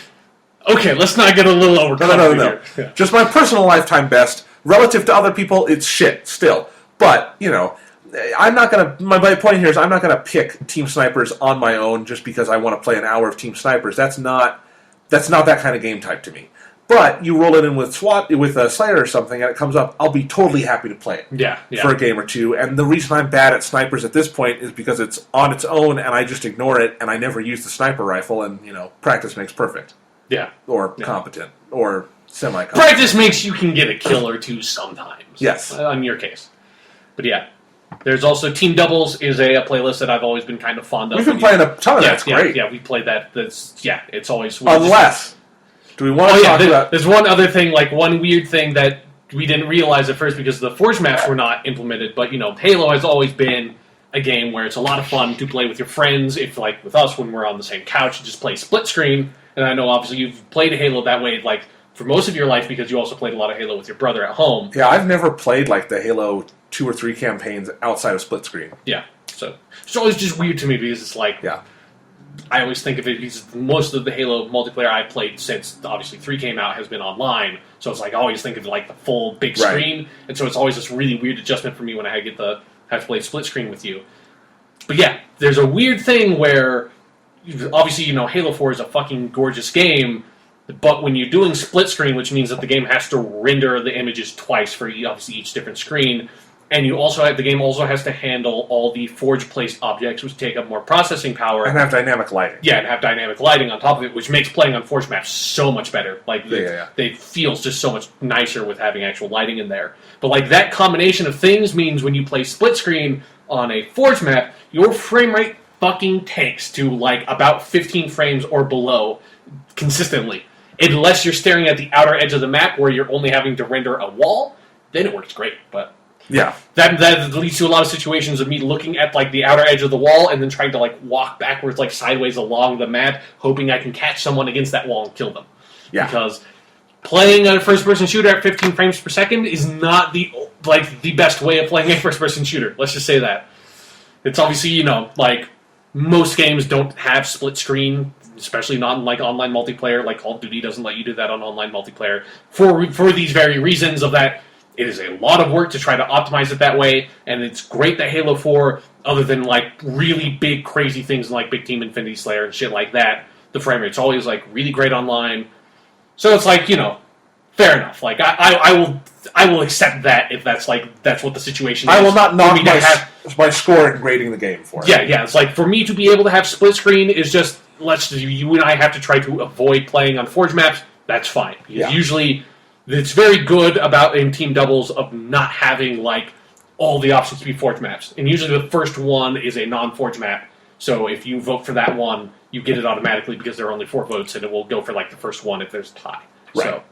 Okay, let's not get a little overconfident No. here. Just my personal lifetime best. Relative to other people, it's shit, still. But, I'm not going to... My point here is I'm not going to pick Team Snipers on my own just because I want to play an hour of Team Snipers. That's not that kind of game type to me. But you roll it in with SWAT, with a Slayer or something, and it comes up, I'll be totally happy to play it Yeah. for a game or two. And the reason I'm bad at snipers at this point is because it's on its own, and I just ignore it, and I never use the sniper rifle, and, practice makes perfect. Yeah. Or competent. Or semi-competent. Practice makes you can get a kill or two sometimes. Yes. In your case. But yeah. There's also Team Doubles is a playlist that I've always been kind of fond of. We've been playing a ton of that. It's great. Yeah, we played that. It's always... Unless... Do we want to talk about... There's one other thing, like one weird thing that we didn't realize at first because the Forge maps were not implemented, but, Halo has always been a game where it's a lot of fun to play with your friends. If, like, with us, when we're on the same couch, you just play split screen. And I know, obviously, you've played Halo that way, like, for most of your life because you also played a lot of Halo with your brother at home. Yeah, I've never played, like, the Halo 2 or 3 campaigns outside of split screen. Yeah, so it's always just weird to me because it's like... Yeah. I always think of it because most of the Halo multiplayer I've played since, obviously, 3 came out has been online. So it's like, I always think of like the full big screen. Right. And so it's always this really weird adjustment for me when I have to play split screen with you. But yeah, there's a weird thing where, obviously, Halo 4 is a fucking gorgeous game. But when you're doing split screen, which means that the game has to render the images twice for obviously each different screen, and the game also has to handle all the forge-placed objects, which take up more processing power. And have dynamic lighting. Yeah, and have dynamic lighting on top of it, which makes playing on forge maps so much better. Like, they feels just so much nicer with having actual lighting in there. But, like, that combination of things means when you play split screen on a forge map, your frame rate fucking tanks to, like, about 15 frames or below consistently. Unless you're staring at the outer edge of the map where you're only having to render a wall, then it works great, but... Yeah. That leads to a lot of situations of me looking at, like, the outer edge of the wall and then trying to, like, walk backwards, like, sideways along the map, hoping I can catch someone against that wall and kill them. Yeah. Because playing a first-person shooter at 15 frames per second is not the best way of playing a first-person shooter. Let's just say that. It's obviously, like, most games don't have split screen, especially not in, like, online multiplayer. Like, Call of Duty doesn't let you do that on online multiplayer for these very reasons of that. It is a lot of work to try to optimize it that way, and it's great that Halo 4, other than, like, really big, crazy things like Big Team Infinity Slayer and shit like that, the frame rate's always, like, really great online. So it's like, fair enough. Like, I will accept that if that's what the situation is. I will not knock my score in grading the game for it. Yeah, it's like, for me to be able to have split screen is just, you and I have to try to avoid playing on Forge maps, that's fine. Because usually... It's very good in team doubles of not having, like, all the options to be forge maps. And usually the first one is a non-forge map. So if you vote for that one, you get it automatically because there are only 4 votes, and it will go for, like, the first one if there's a tie. Right. So,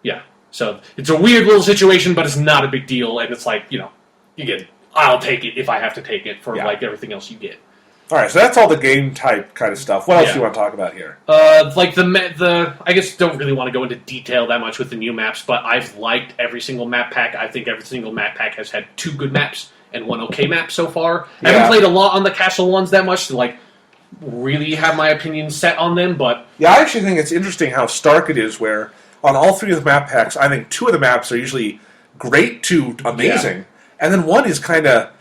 yeah. So it's a weird little situation, but it's not a big deal. And it's like, you get, I'll take it if I have to take it for, like, everything else you get. All right, so that's all the game type kind of stuff. What else do you want to talk about here? Like I guess don't really want to go into detail that much with the new maps, but I've liked every single map pack. I think every single map pack has had 2 good maps and 1 okay map so far. I haven't played a lot on the castle ones that much to, like, really have my opinion set on them, but... Yeah, I actually think it's interesting how stark it is where on all 3 of the map packs, I think 2 of the maps are usually great to amazing, and then 1 is kind of...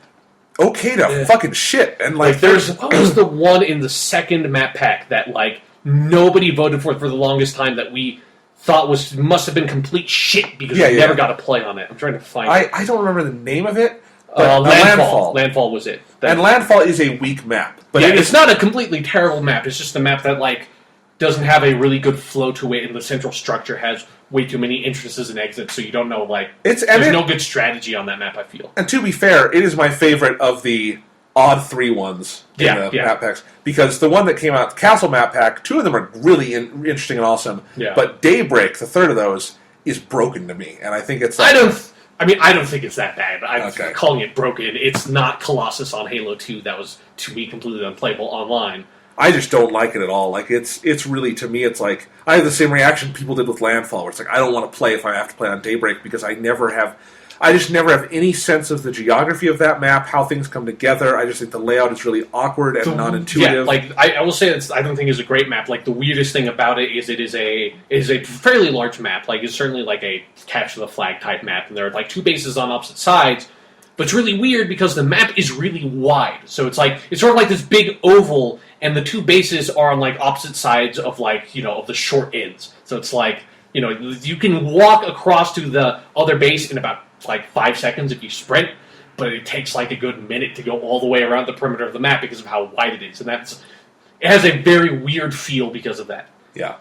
okay to fucking shit. And, like, what was the one in the second map pack that, like, nobody voted for the longest time that we thought must have been complete shit because we never got to play on it. I'm trying to find it. I don't remember the name of it. Landfall. Landfall was it. And Landfall is a weak map. But it's not a completely terrible map. It's just a map that, like, doesn't have a really good flow to it, and the central structure has way too many entrances and exits, so you don't know, like... There's no good strategy on that map, I feel. And to be fair, it is my favorite of the odd 3 ones in the map packs. Because the one that came out, the Castle map pack, 2 of them are really interesting and awesome. Yeah. But Daybreak, the third of those, is broken to me. And I think it's like... I don't think it's that bad. I'm calling it broken. It's not Colossus on Halo 2. That was, to me, completely unplayable online. I just don't like it at all. Like, it's really, to me, it's like... I have the same reaction people did with Landfall, where it's like, I don't want to play if I have to play on Daybreak, because I just never have any sense of the geography of that map, how things come together. I just think the layout is really awkward and non-intuitive. Yeah, like, I will say I don't think it's a great map. Like, the weirdest thing about it is a fairly large map. Like, it's certainly like a capture the flag type map, and there are like 2 bases on opposite sides. But it's really weird because the map is really wide. So it's sort of like this big oval, and the 2 bases are on like opposite sides of like, of the short ends. So it's like, you can walk across to the other base in about like 5 seconds if you sprint, but it takes like a good minute to go all the way around the perimeter of the map because of how wide it is. And it has a very weird feel because of that. Yeah.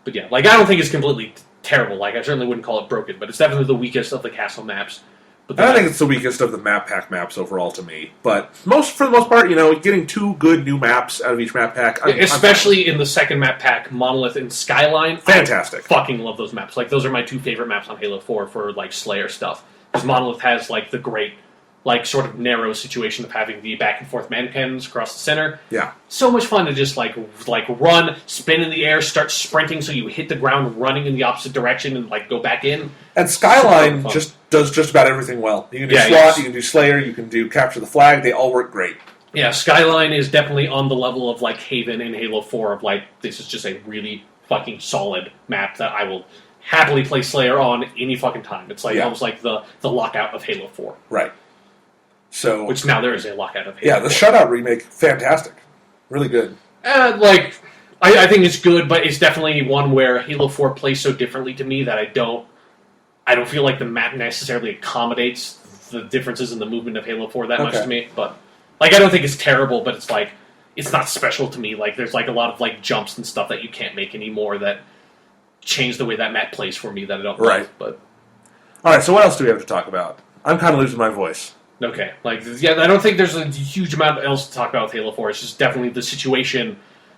But yeah, like, I don't think it's completely terrible. Like, I certainly wouldn't call it broken, but it's definitely the weakest of the castle maps. But I don't think it's the weakest of the map pack maps overall to me. But for the most part, getting 2 good new maps out of each map pack. Especially in the second map pack, Monolith and Skyline. Fantastic. I fucking love those maps. Like, those are my 2 favorite maps on Halo 4 for, like, Slayer stuff. Because Monolith has, like, the great, like, sort of narrow situation of having the back-and-forth man cannons across the center. Yeah. So much fun to just, like run, spin in the air, start sprinting so you hit the ground running in the opposite direction and, like, go back in. And Skyline does just about everything well. You can do SWAT, you can do Slayer, you can do Capture the Flag. They all work great. Yeah, Skyline is definitely on the level of, like, Haven and Halo 4 of, like, this is just a really fucking solid map that I will happily play Slayer on any fucking time. It's like almost like the lockout of Halo 4. Right. So, which now there is a lockout of Halo 4. The Shutout remake, fantastic. Really good. I think it's good, but it's definitely one where Halo 4 plays so differently to me that I don't feel like the map necessarily accommodates the differences in the movement of Halo 4 that much to me. But, like, I don't think it's terrible, but it's like, it's not special to me. Like, there's like a lot of like jumps and stuff that you can't make anymore that change the way that map plays for me that I don't like. But alright, so what else do we have to talk about? I'm kind of losing my voice. Okay. I don't think there's a huge amount else to talk about with Halo 4. It's just definitely the situation.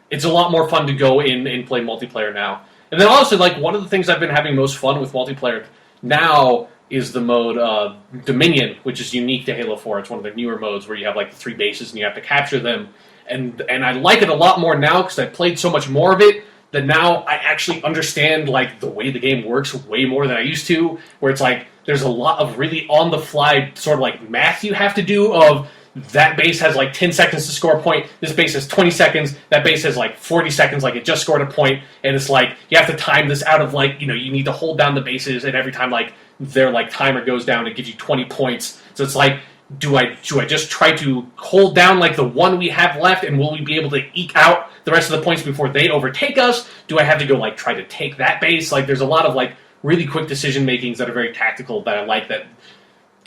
It's a lot more fun to go in and play multiplayer now. And then also, like, one of the things I've been having most fun with multiplayer now is the mode Dominion, which is unique to Halo 4. It's one of the newer modes where you have, like, the 3 bases and you have to capture them. And I like it a lot more now because I've played so much more of it that now I actually understand, like, the way the game works way more than I used to, where it's like, there's a lot of really on-the-fly sort of, like, math you have to do of that base has, like, 10 seconds to score a point, this base has 20 seconds, that base has, like, 40 seconds, like, it just scored a point, and it's like, you have to time this out of, like, you need to hold down the bases, and every time, like, their, like, timer goes down, it gives you 20 points. So it's like, do I just try to hold down, like, the one we have left, and will we be able to eke out the rest of the points before they overtake us? Do I have to go, like, try to take that base? Like, there's a lot of, like, really quick decision-makings that are very tactical that I like that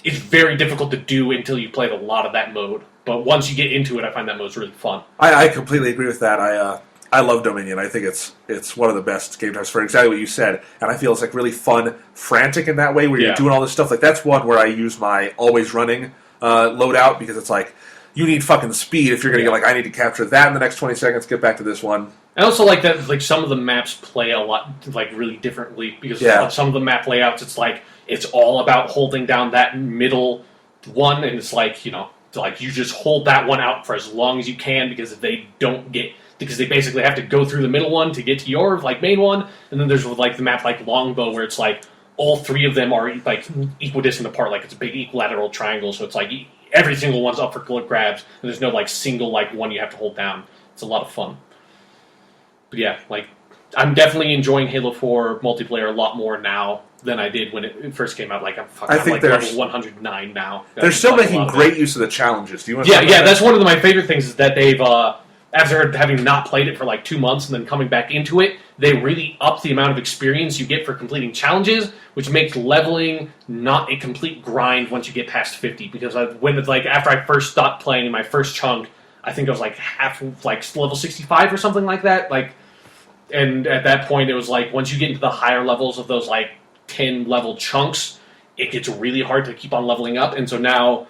it's very difficult to do until you play a lot of that mode. But once you get into it, I find that mode's really fun. I completely agree with that. I love Dominion. I think it's one of the best game types for exactly what you said. And I feel it's, like, really fun, frantic in that way, where you're doing all this stuff. Like, that's one where I use my always running loadout, because it's like, you need fucking speed if you're going to get, like, I need to capture that in the next 20 seconds, get back to this one. I also like that, like, some of the maps play a lot, like, really differently, because some of the map layouts, it's like, it's all about holding down that middle one, and it's like, you just hold that one out for as long as you can, because if they basically have to go through the middle one to get to your, like, main one, and then there's, like, the map, like, Longbow, where it's like, all 3 of them are, like, equidistant apart, like, it's a big equilateral triangle, so it's like, every single one's up for grabs, and there's no, like, single, like, one you have to hold down. It's a lot of fun. But yeah, like, I'm definitely enjoying Halo 4 multiplayer a lot more now than I did when it first came out. Like, I'm like level 109 now. They're still making great use of the challenges. Do you want to that's one of my favorite things is that they've after having not played it for like 2 months and then coming back into it, they really upped the amount of experience you get for completing challenges, which makes leveling not a complete grind once you get past 50. Because after I first stopped playing in my first chunk, I think I was like level 65 or something like that. And at that point, it was like once you get into the higher levels of those like 10 level chunks, it gets really hard to keep on leveling up. And so now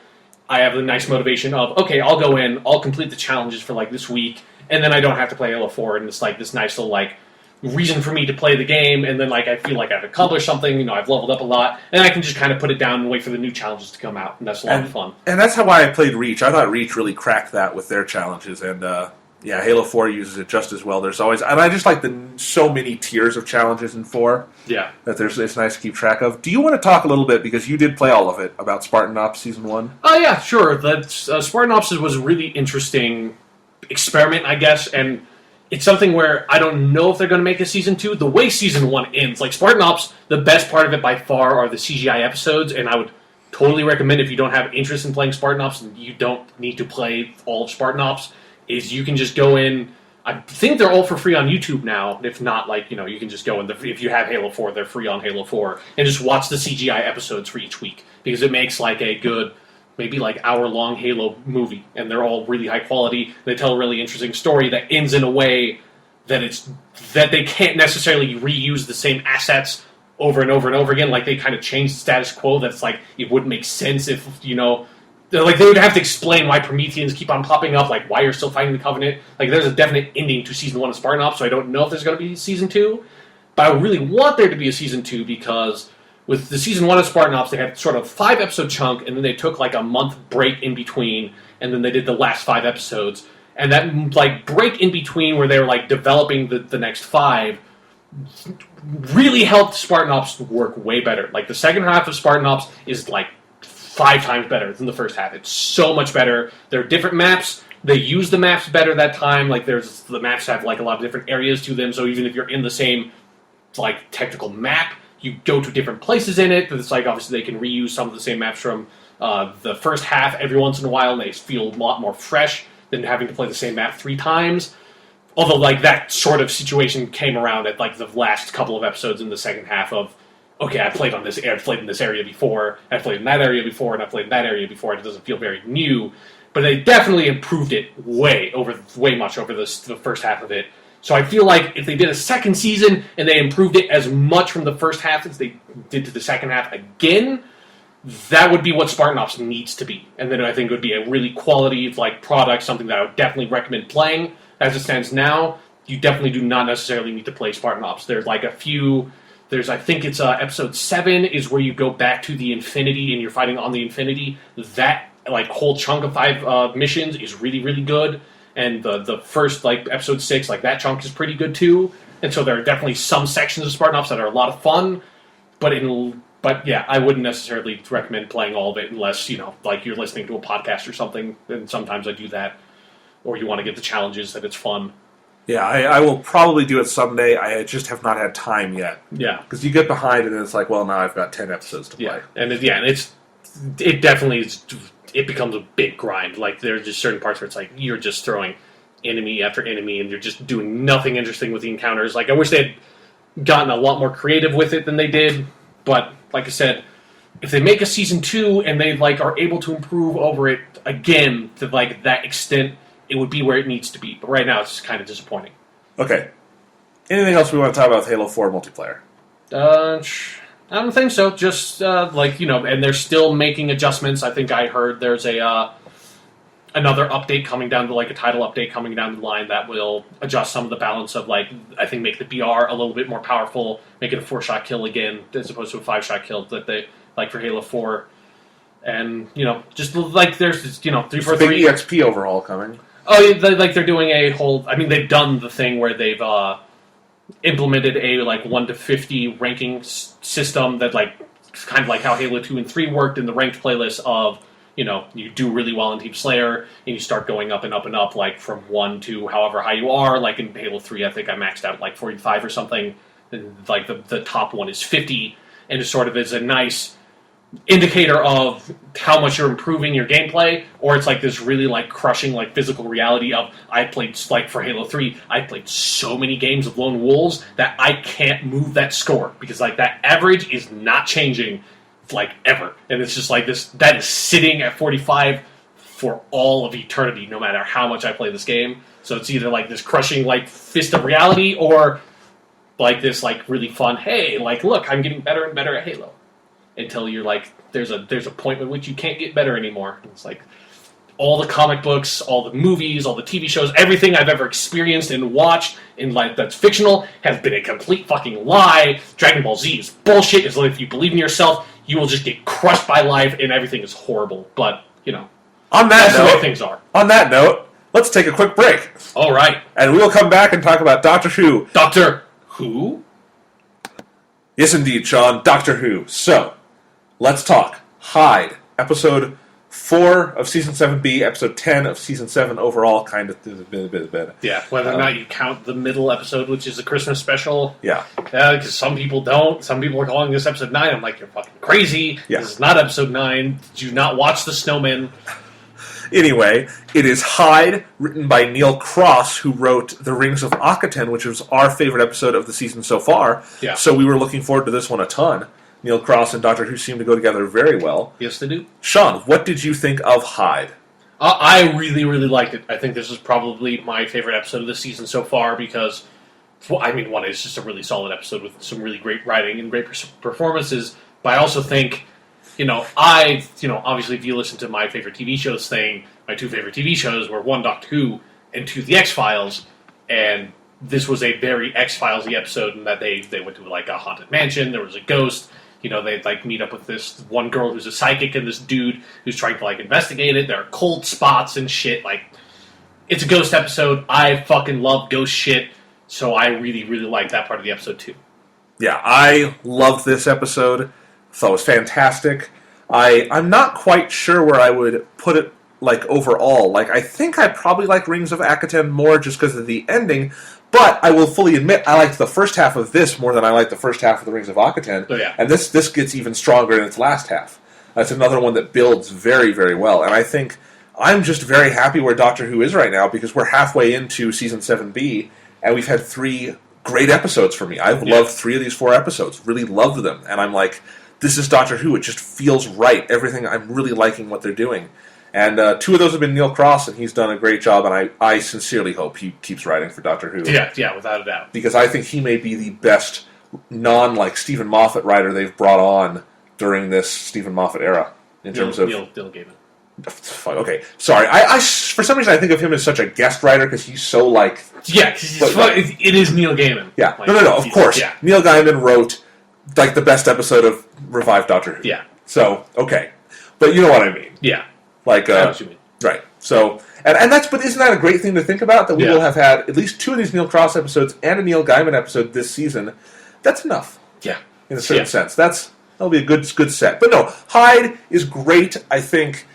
I have the nice motivation of, okay, I'll go in, I'll complete the challenges for like this week, and then I don't have to play Halo 4, and it's like this nice little like reason for me to play the game, and then like I feel like I've accomplished something, I've leveled up a lot, and I can just kind of put it down and wait for the new challenges to come out, and that's a lot of fun. And that's how I played Reach. I thought Reach really cracked that with their challenges, and Halo 4 uses it just as well. There's always, and I just like the so many tiers of challenges in 4. Yeah, that it's nice to keep track of. Do you want to talk a little bit, because you did play all of it, about Spartan Ops Season 1? Oh yeah, sure. Spartan Ops was a really interesting experiment, I guess, and it's something where I don't know if they're going to make a Season 2. The way Season 1 ends, like Spartan Ops, the best part of it by far are the CGI episodes, and I would totally recommend if you don't have interest in playing Spartan Ops and you don't need to play all of Spartan Ops, is you can just go in. I think they're all for free on YouTube now. If not, you can just go in. If you have Halo 4, they're free on Halo 4, and just watch the CGI episodes for each week, because it makes like a good, maybe like hour-long Halo movie, and they're all really high quality. They tell a really interesting story that ends in a way that they can't necessarily reuse the same assets over and over and over again. Like they kind of change the status quo. That's like it wouldn't make sense if they would have to explain why Prometheans keep on popping up, like why you're still fighting the Covenant. Like there's a definite ending to Season 1 of Spartan Ops, so I don't know if there's going to be Season 2. But I really want there to be a Season 2, because with the Season 1 of Spartan Ops, they had sort of 5-episode chunk, and then they took like a month break in between, and then they did the last 5 episodes. And that like break in between where they were like developing the next 5 really helped Spartan Ops work way better. Like the second half of Spartan Ops is like 5 times better than the first half. It's so much better. There are different maps. They use the maps better that time. Like the maps have like a lot of different areas to them. So even if you're in the same like technical map, you go to different places in it. It's like obviously they can reuse some of the same maps from the first half every once in a while, and they feel a lot more fresh than having to play the same map 3 times. Although like that sort of situation came around at like the last couple of episodes in the second half of, okay, I played in this area before, I played in that area before, and I played in that area before, and it doesn't feel very new. But they definitely improved it way much over the first half of it. So I feel like if they did a second season and they improved it as much from the first half as they did to the second half again, that would be what Spartan Ops needs to be. And then I think it would be a really quality like product, something that I would definitely recommend playing. As it stands now, you definitely do not necessarily need to play Spartan Ops. There's like a few... I think it's episode 7 is where you go back to the Infinity and you're fighting on the Infinity. That like whole chunk of 5 missions is really, really good. And the first like episode 6, like that chunk is pretty good too. And so there are definitely some sections of Spartan Ops that are a lot of fun. But yeah, I wouldn't necessarily recommend playing all of it unless like you're listening to a podcast or something. And sometimes I do that, or you want to get the challenges that it's fun. Yeah, I will probably do it someday. I just have not had time yet. Yeah, because you get behind and it's like, well, now I've got 10 episodes to play. Yeah, and it definitely is. It becomes a big grind. Like there's just certain parts where it's like you're just throwing enemy after enemy, and you're just doing nothing interesting with the encounters. Like I wish they had gotten a lot more creative with it than they did. But like I said, if they make a Season 2 and they like are able to improve over it again to like that extent, it would be where it needs to be. But right now, it's just kind of disappointing. Okay. Anything else we want to talk about with Halo 4 multiplayer? I don't think so. Just, and they're still making adjustments. I think I heard there's another update coming down to, like, a title update coming down the line that will adjust some of the balance of, like, I think make the BR a little bit more powerful, make it a 4-shot kill again, as opposed to a 5-shot kill that they, like, for Halo 4. And, just, like, there's, 343... Big EXP overhaul coming. Oh, yeah, they're doing a whole... I mean, they've done the thing where they've implemented a, 1 to 50 ranking system that, kind of like how Halo 2 and 3 worked in the ranked playlist of, you do really well in Team Slayer, and you start going up and up and up, from 1 to however high you are. Like, in Halo 3, I think I maxed out at, 45 or something, and, the top one is 50, and it sort of is a nice indicator of how much you're improving your gameplay, or it's like this really like crushing like physical reality of I played like for Halo 3, I played so many games of Lone Wolves that I can't move that score because like that average is not changing like ever, and it's just like this that is sitting at 45 for all of eternity, no matter how much I play this game. So it's either like this crushing like fist of reality, or like this like really fun, hey, like look, I'm getting better and better at Halo. Until you're like, there's a point at which you can't get better anymore. It's like all the comic books, all the movies, all the TV shows, everything I've ever experienced and watched in life that's fictional has been a complete fucking lie. Dragon Ball Z is bullshit. It's like if you believe in yourself, you will just get crushed by life and everything is horrible. But, you know, that's the way things are. On that note, let's take a quick break. All right. And we'll come back and talk about Doctor Who. Doctor Who? Yes, indeed, Sean. Doctor Who. So, let's talk Hyde, episode 4 of Season 7B, episode 10 of Season 7 overall, kind of. Yeah, whether or not you count the middle episode, which is a Christmas special. Yeah. Because some people don't. Some people are calling this episode 9. I'm like, you're fucking crazy. Yeah. This is not episode 9. Did you not watch The Snowman? Anyway, it is Hyde, written by Neil Cross, who wrote The Rings of Akhaten, which was our favorite episode of the season so far. Yeah. So we were looking forward to this one a ton. Neil Cross and Doctor Who seem to go together very well. Yes, they do. Sean, what did you think of Hyde? I really, really liked it. I think this is probably my favorite episode of the season so far because, well, I mean, one, it's just a really solid episode with some really great writing and great performances, but I also think, obviously if you listen to my favorite TV shows thing, my 2 favorite TV shows were 1, Doctor Who, and 2, The X-Files, and this was a very X-Files-y episode in that they went to like a haunted mansion, there was a ghost. They'd like meet up with this one girl who's a psychic and this dude who's trying to like investigate it. There are cold spots and shit. Like, it's a ghost episode. I fucking love ghost shit, so I really, really like that part of the episode too. Yeah, I loved this episode. Thought it was fantastic. I'm not quite sure where I would put it like overall. Like, I think I probably like Rings of Akhaten more just because of the ending. But I will fully admit, I liked the first half of this more than I liked the first half of the Rings of Akhaten. Oh, yeah. And this gets even stronger in its last half. It's another one that builds very, very well. And I think I'm just very happy where Doctor Who is right now because we're halfway into Season 7B, and we've had 3 great episodes for me. I've loved 3 of these 4 episodes. Really loved them. And I'm like, this is Doctor Who. It just feels right. Everything, I'm really liking what they're doing. And 2 of those have been Neil Cross, and he's done a great job, and I sincerely hope he keeps writing for Doctor Who. Yeah, without a doubt. Because I think he may be the best Stephen Moffat writer they've brought on during this Stephen Moffat era. In terms of Neil Gaiman. Okay, sorry. I for some reason I think of him as such a guest writer because he's so like... Yeah, it is Neil Gaiman. Yeah, like, no, of course. Yeah. Neil Gaiman wrote like the best episode of revived Doctor Who. Yeah. So, okay. But you know what I mean. Yeah. Like, I know what you mean. Right. So, but isn't that a great thing to think about? That we will have had at least 2 of these Neil Cross episodes and a Neil Gaiman episode this season. That's enough. Yeah. In a certain sense. That'll be a good set. But no, Hyde is great. I think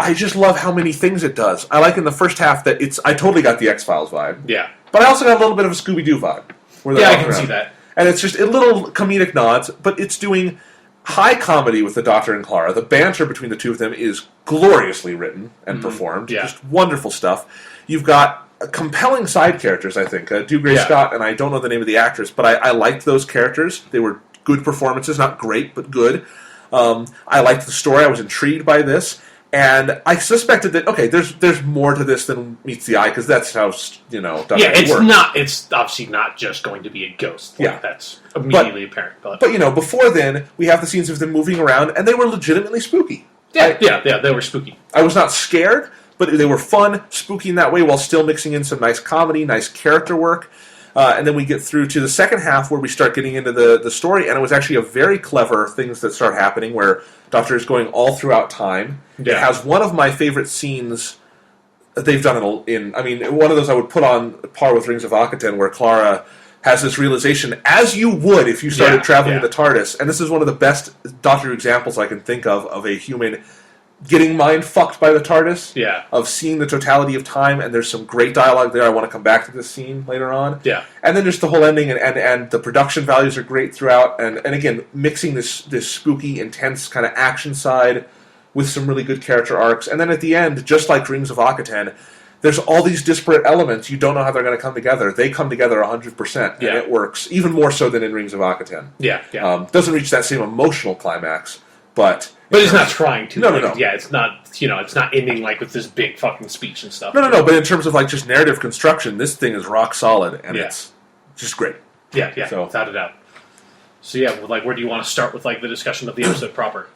I just love how many things it does. I like in the first half that I totally got the X-Files vibe. Yeah. But I also got a little bit of a Scooby-Doo vibe. Yeah, I can see that. And it's just a little comedic nods, but it's doing high comedy with the Doctor and Clara. The banter between the 2 of them is gloriously written and performed. Yeah. Just wonderful stuff. You've got compelling side characters, I think. Dougray Scott, and I don't know the name of the actress, but I liked those characters. They were good performances. Not great, but good. I liked the story. I was intrigued by this. And I suspected that, okay, there's more to this than meets the eye, because that's how, Doctor Who works. It's obviously not just going to be a ghost. Yeah. That's immediately apparent. But, before then, we have the scenes of them moving around, and they were legitimately spooky. Yeah, they were spooky. I was not scared, but they were fun, spooky in that way, while still mixing in some nice comedy, nice character work. And then we get through to the second half where we start getting into the story, and it was actually a very clever things that start happening where Doctor is going all throughout time. Yeah. It has one of my favorite scenes that they've done one of those I would put on par with Rings of Akhaten, where Clara has this realization, as you would if you started traveling in the TARDIS, and this is one of the best Doctor Who examples I can think of a human getting mind fucked by the TARDIS. Yeah. Of seeing the totality of time, and there's some great dialogue there. I want to come back to this scene later on. Yeah. And then just the whole ending, and the production values are great throughout, and again, mixing this spooky, intense kind of action side with some really good character arcs. And then at the end, just like Rings of Akaten, there's all these disparate elements. You don't know how they're going to come together. They come together 100%, and it works, even more so than in Rings of Akaten. Yeah, yeah. Doesn't reach that same emotional climax, but it's not trying to. No. Yeah, it's not, it's not ending, like, with this big fucking speech and stuff. No, but in terms of, like, just narrative construction, this thing is rock solid, and it's just great. Yeah, so, without a doubt. So, yeah, like, where do you want to start with, like, the discussion of the episode proper?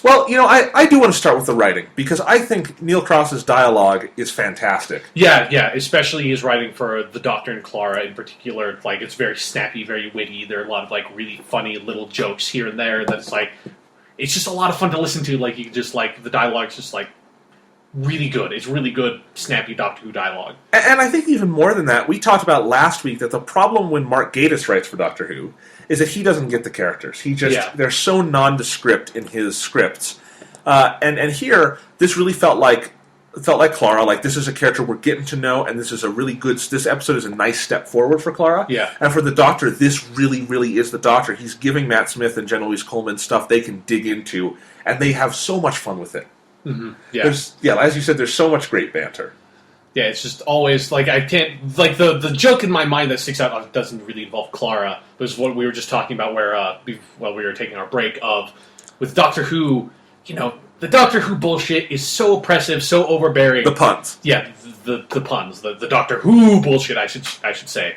Well, I do want to start with the writing, because I think Neil Cross's dialogue is fantastic. Yeah, especially his writing for the Doctor and Clara in particular. Like, it's very snappy, very witty. There are a lot of, like, really funny little jokes here and there that's, like, it's just a lot of fun to listen to. Like, you just, like, the dialogue's just, like, really good. It's really good, snappy Doctor Who dialogue. And I think even more than that, we talked about last week that the problem when Mark Gatiss writes for Doctor Who is that he doesn't get the characters. He just they're so nondescript in his scripts. And here, this really felt like Clara. Like, this is a character we're getting to know, and this is a really good. This episode is a nice step forward for Clara. Yeah. And for the Doctor, this really, really is the Doctor. He's giving Matt Smith and Jen Louise Coleman stuff they can dig into, and they have so much fun with it. Mm-hmm. Yeah. As you said, there's so much great banter. Yeah, it's just always, like, I can't, like, the joke in my mind that sticks out doesn't really involve Clara, was what we were just talking about while we were taking our break of, with Doctor Who, the Doctor Who bullshit is so oppressive, so overbearing. The puns. Yeah, the puns. The Doctor Who bullshit, I should say.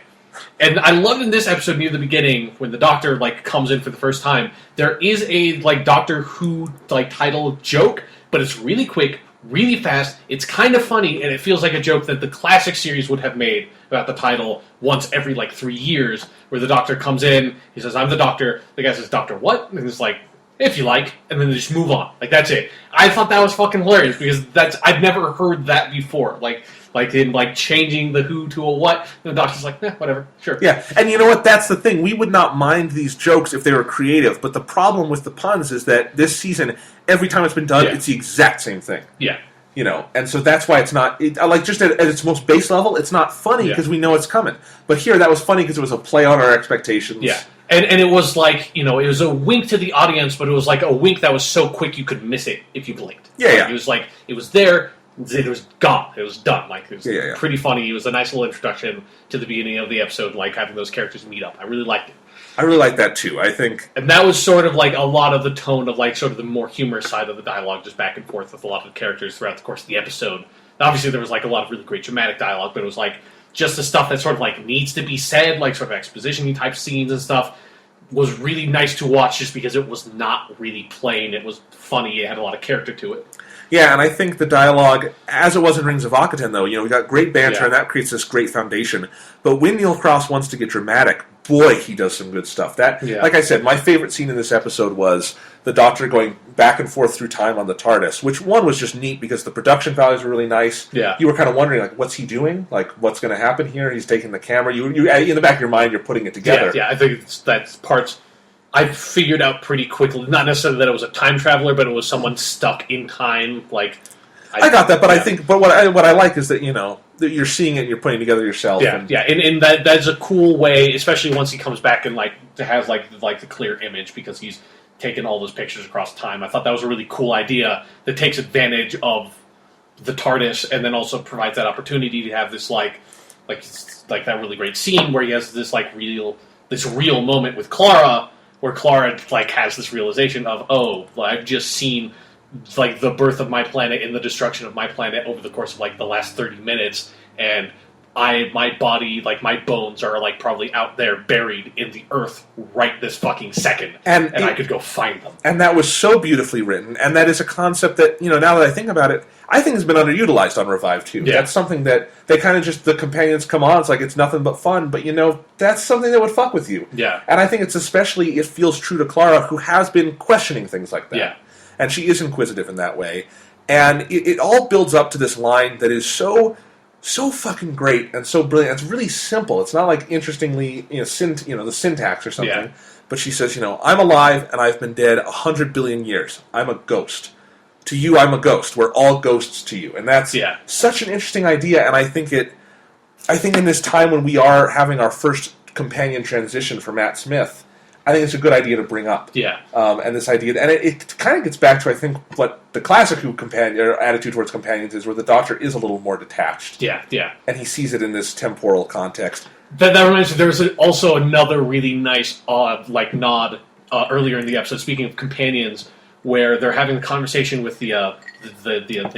And I loved in this episode near the beginning, when the Doctor, like, comes in for the first time, there is a, like, Doctor Who, like, title joke, but it's really quick, really fast, it's kind of funny, and it feels like a joke that the classic series would have made about the title once every, like, 3 years, where the Doctor comes in, he says, "I'm the Doctor," the guy says, "Doctor what?" And it's like, "If you like," and then they just move on. Like, that's it. I thought that was fucking hilarious, because I've never heard that before. Like in, like, changing the who to a what, and the Doctor's like, whatever, sure. Yeah, and you know what, that's the thing, we would not mind these jokes if they were creative, but the problem with the puns is that this season, every time it's been done, it's the exact same thing. Yeah. And so that's why it's not, just at its most base level, it's not funny because we know it's coming. But here, that was funny because it was a play on our expectations. Yeah. And it was like, it was a wink to the audience, but it was like a wink that was so quick you could miss it if you blinked. Yeah. It was like, it was there, it was gone, it was done. Like, it was pretty funny. It was a nice little introduction to the beginning of the episode, like having those characters meet up. I really liked it. I really like that too, I think. And that was sort of like a lot of the tone of, like, sort of the more humorous side of the dialogue, just back and forth with a lot of the characters throughout the course of the episode. Obviously, there was, like, a lot of really great dramatic dialogue, but it was, like, just the stuff that sort of, like, needs to be said, like, sort of exposition-y type scenes and stuff, was really nice to watch just because it was not really plain. It was funny. It had a lot of character to it. Yeah, and I think the dialogue, as it was in Rings of Akaten, though, we got great banter, and that creates this great foundation. But when Neil Cross wants to get dramatic, boy, he does some good stuff. Like I said, my favorite scene in this episode was the Doctor going back and forth through time on the TARDIS, which, one, was just neat because the production values were really nice. Yeah. You were kind of wondering, like, what's he doing? Like, what's going to happen here? He's taking the camera. You in the back of your mind, you're putting it together. Yeah, I think that's parts I figured out pretty quickly. Not necessarily that it was a time traveler, but it was someone stuck in time. Like, I got that, but I think, but what I like is that that you're seeing it and you're putting it together yourself. Yeah, and that's a cool way, especially once he comes back and, like, to have like the clear image because he's taken all those pictures across time. I thought that was a really cool idea that takes advantage of the TARDIS and then also provides that opportunity to have this like that really great scene where he has this real moment with Clara. Where Clara, like, has this realization of, I've just seen, like, the birth of my planet and the destruction of my planet over the course of, like, the last 30 minutes, and my body, like, my bones are, like, probably out there buried in the earth right this fucking second, and I could go find them. And that was so beautifully written, and that is a concept that, now that I think about it, I think has been underutilized on Revive, too. Yeah. That's something that they kind of just, the companions come on, it's like, it's nothing but fun, but, that's something that would fuck with you. Yeah. And I think it feels true to Clara, who has been questioning things like that. Yeah. And she is inquisitive in that way. And it all builds up to this line that is so fucking great and so brilliant. It's really simple. It's not like interestingly, the syntax or something. Yeah. But she says, I'm alive and I've been dead 100 billion years. I'm a ghost. to you, I'm a ghost. We're all ghosts to you. And that's such an interesting idea, and I think in this time when we are having our first companion transition for Matt Smith, I think it's a good idea to bring up. Yeah. And this idea, and it kind of gets back to, I think, what the classic Who attitude towards companions is, where the Doctor is a little more detached. Yeah, yeah. And he sees it in this temporal context. That reminds me, there was also another really nice nod earlier in the episode, speaking of companions, where they're having a conversation with the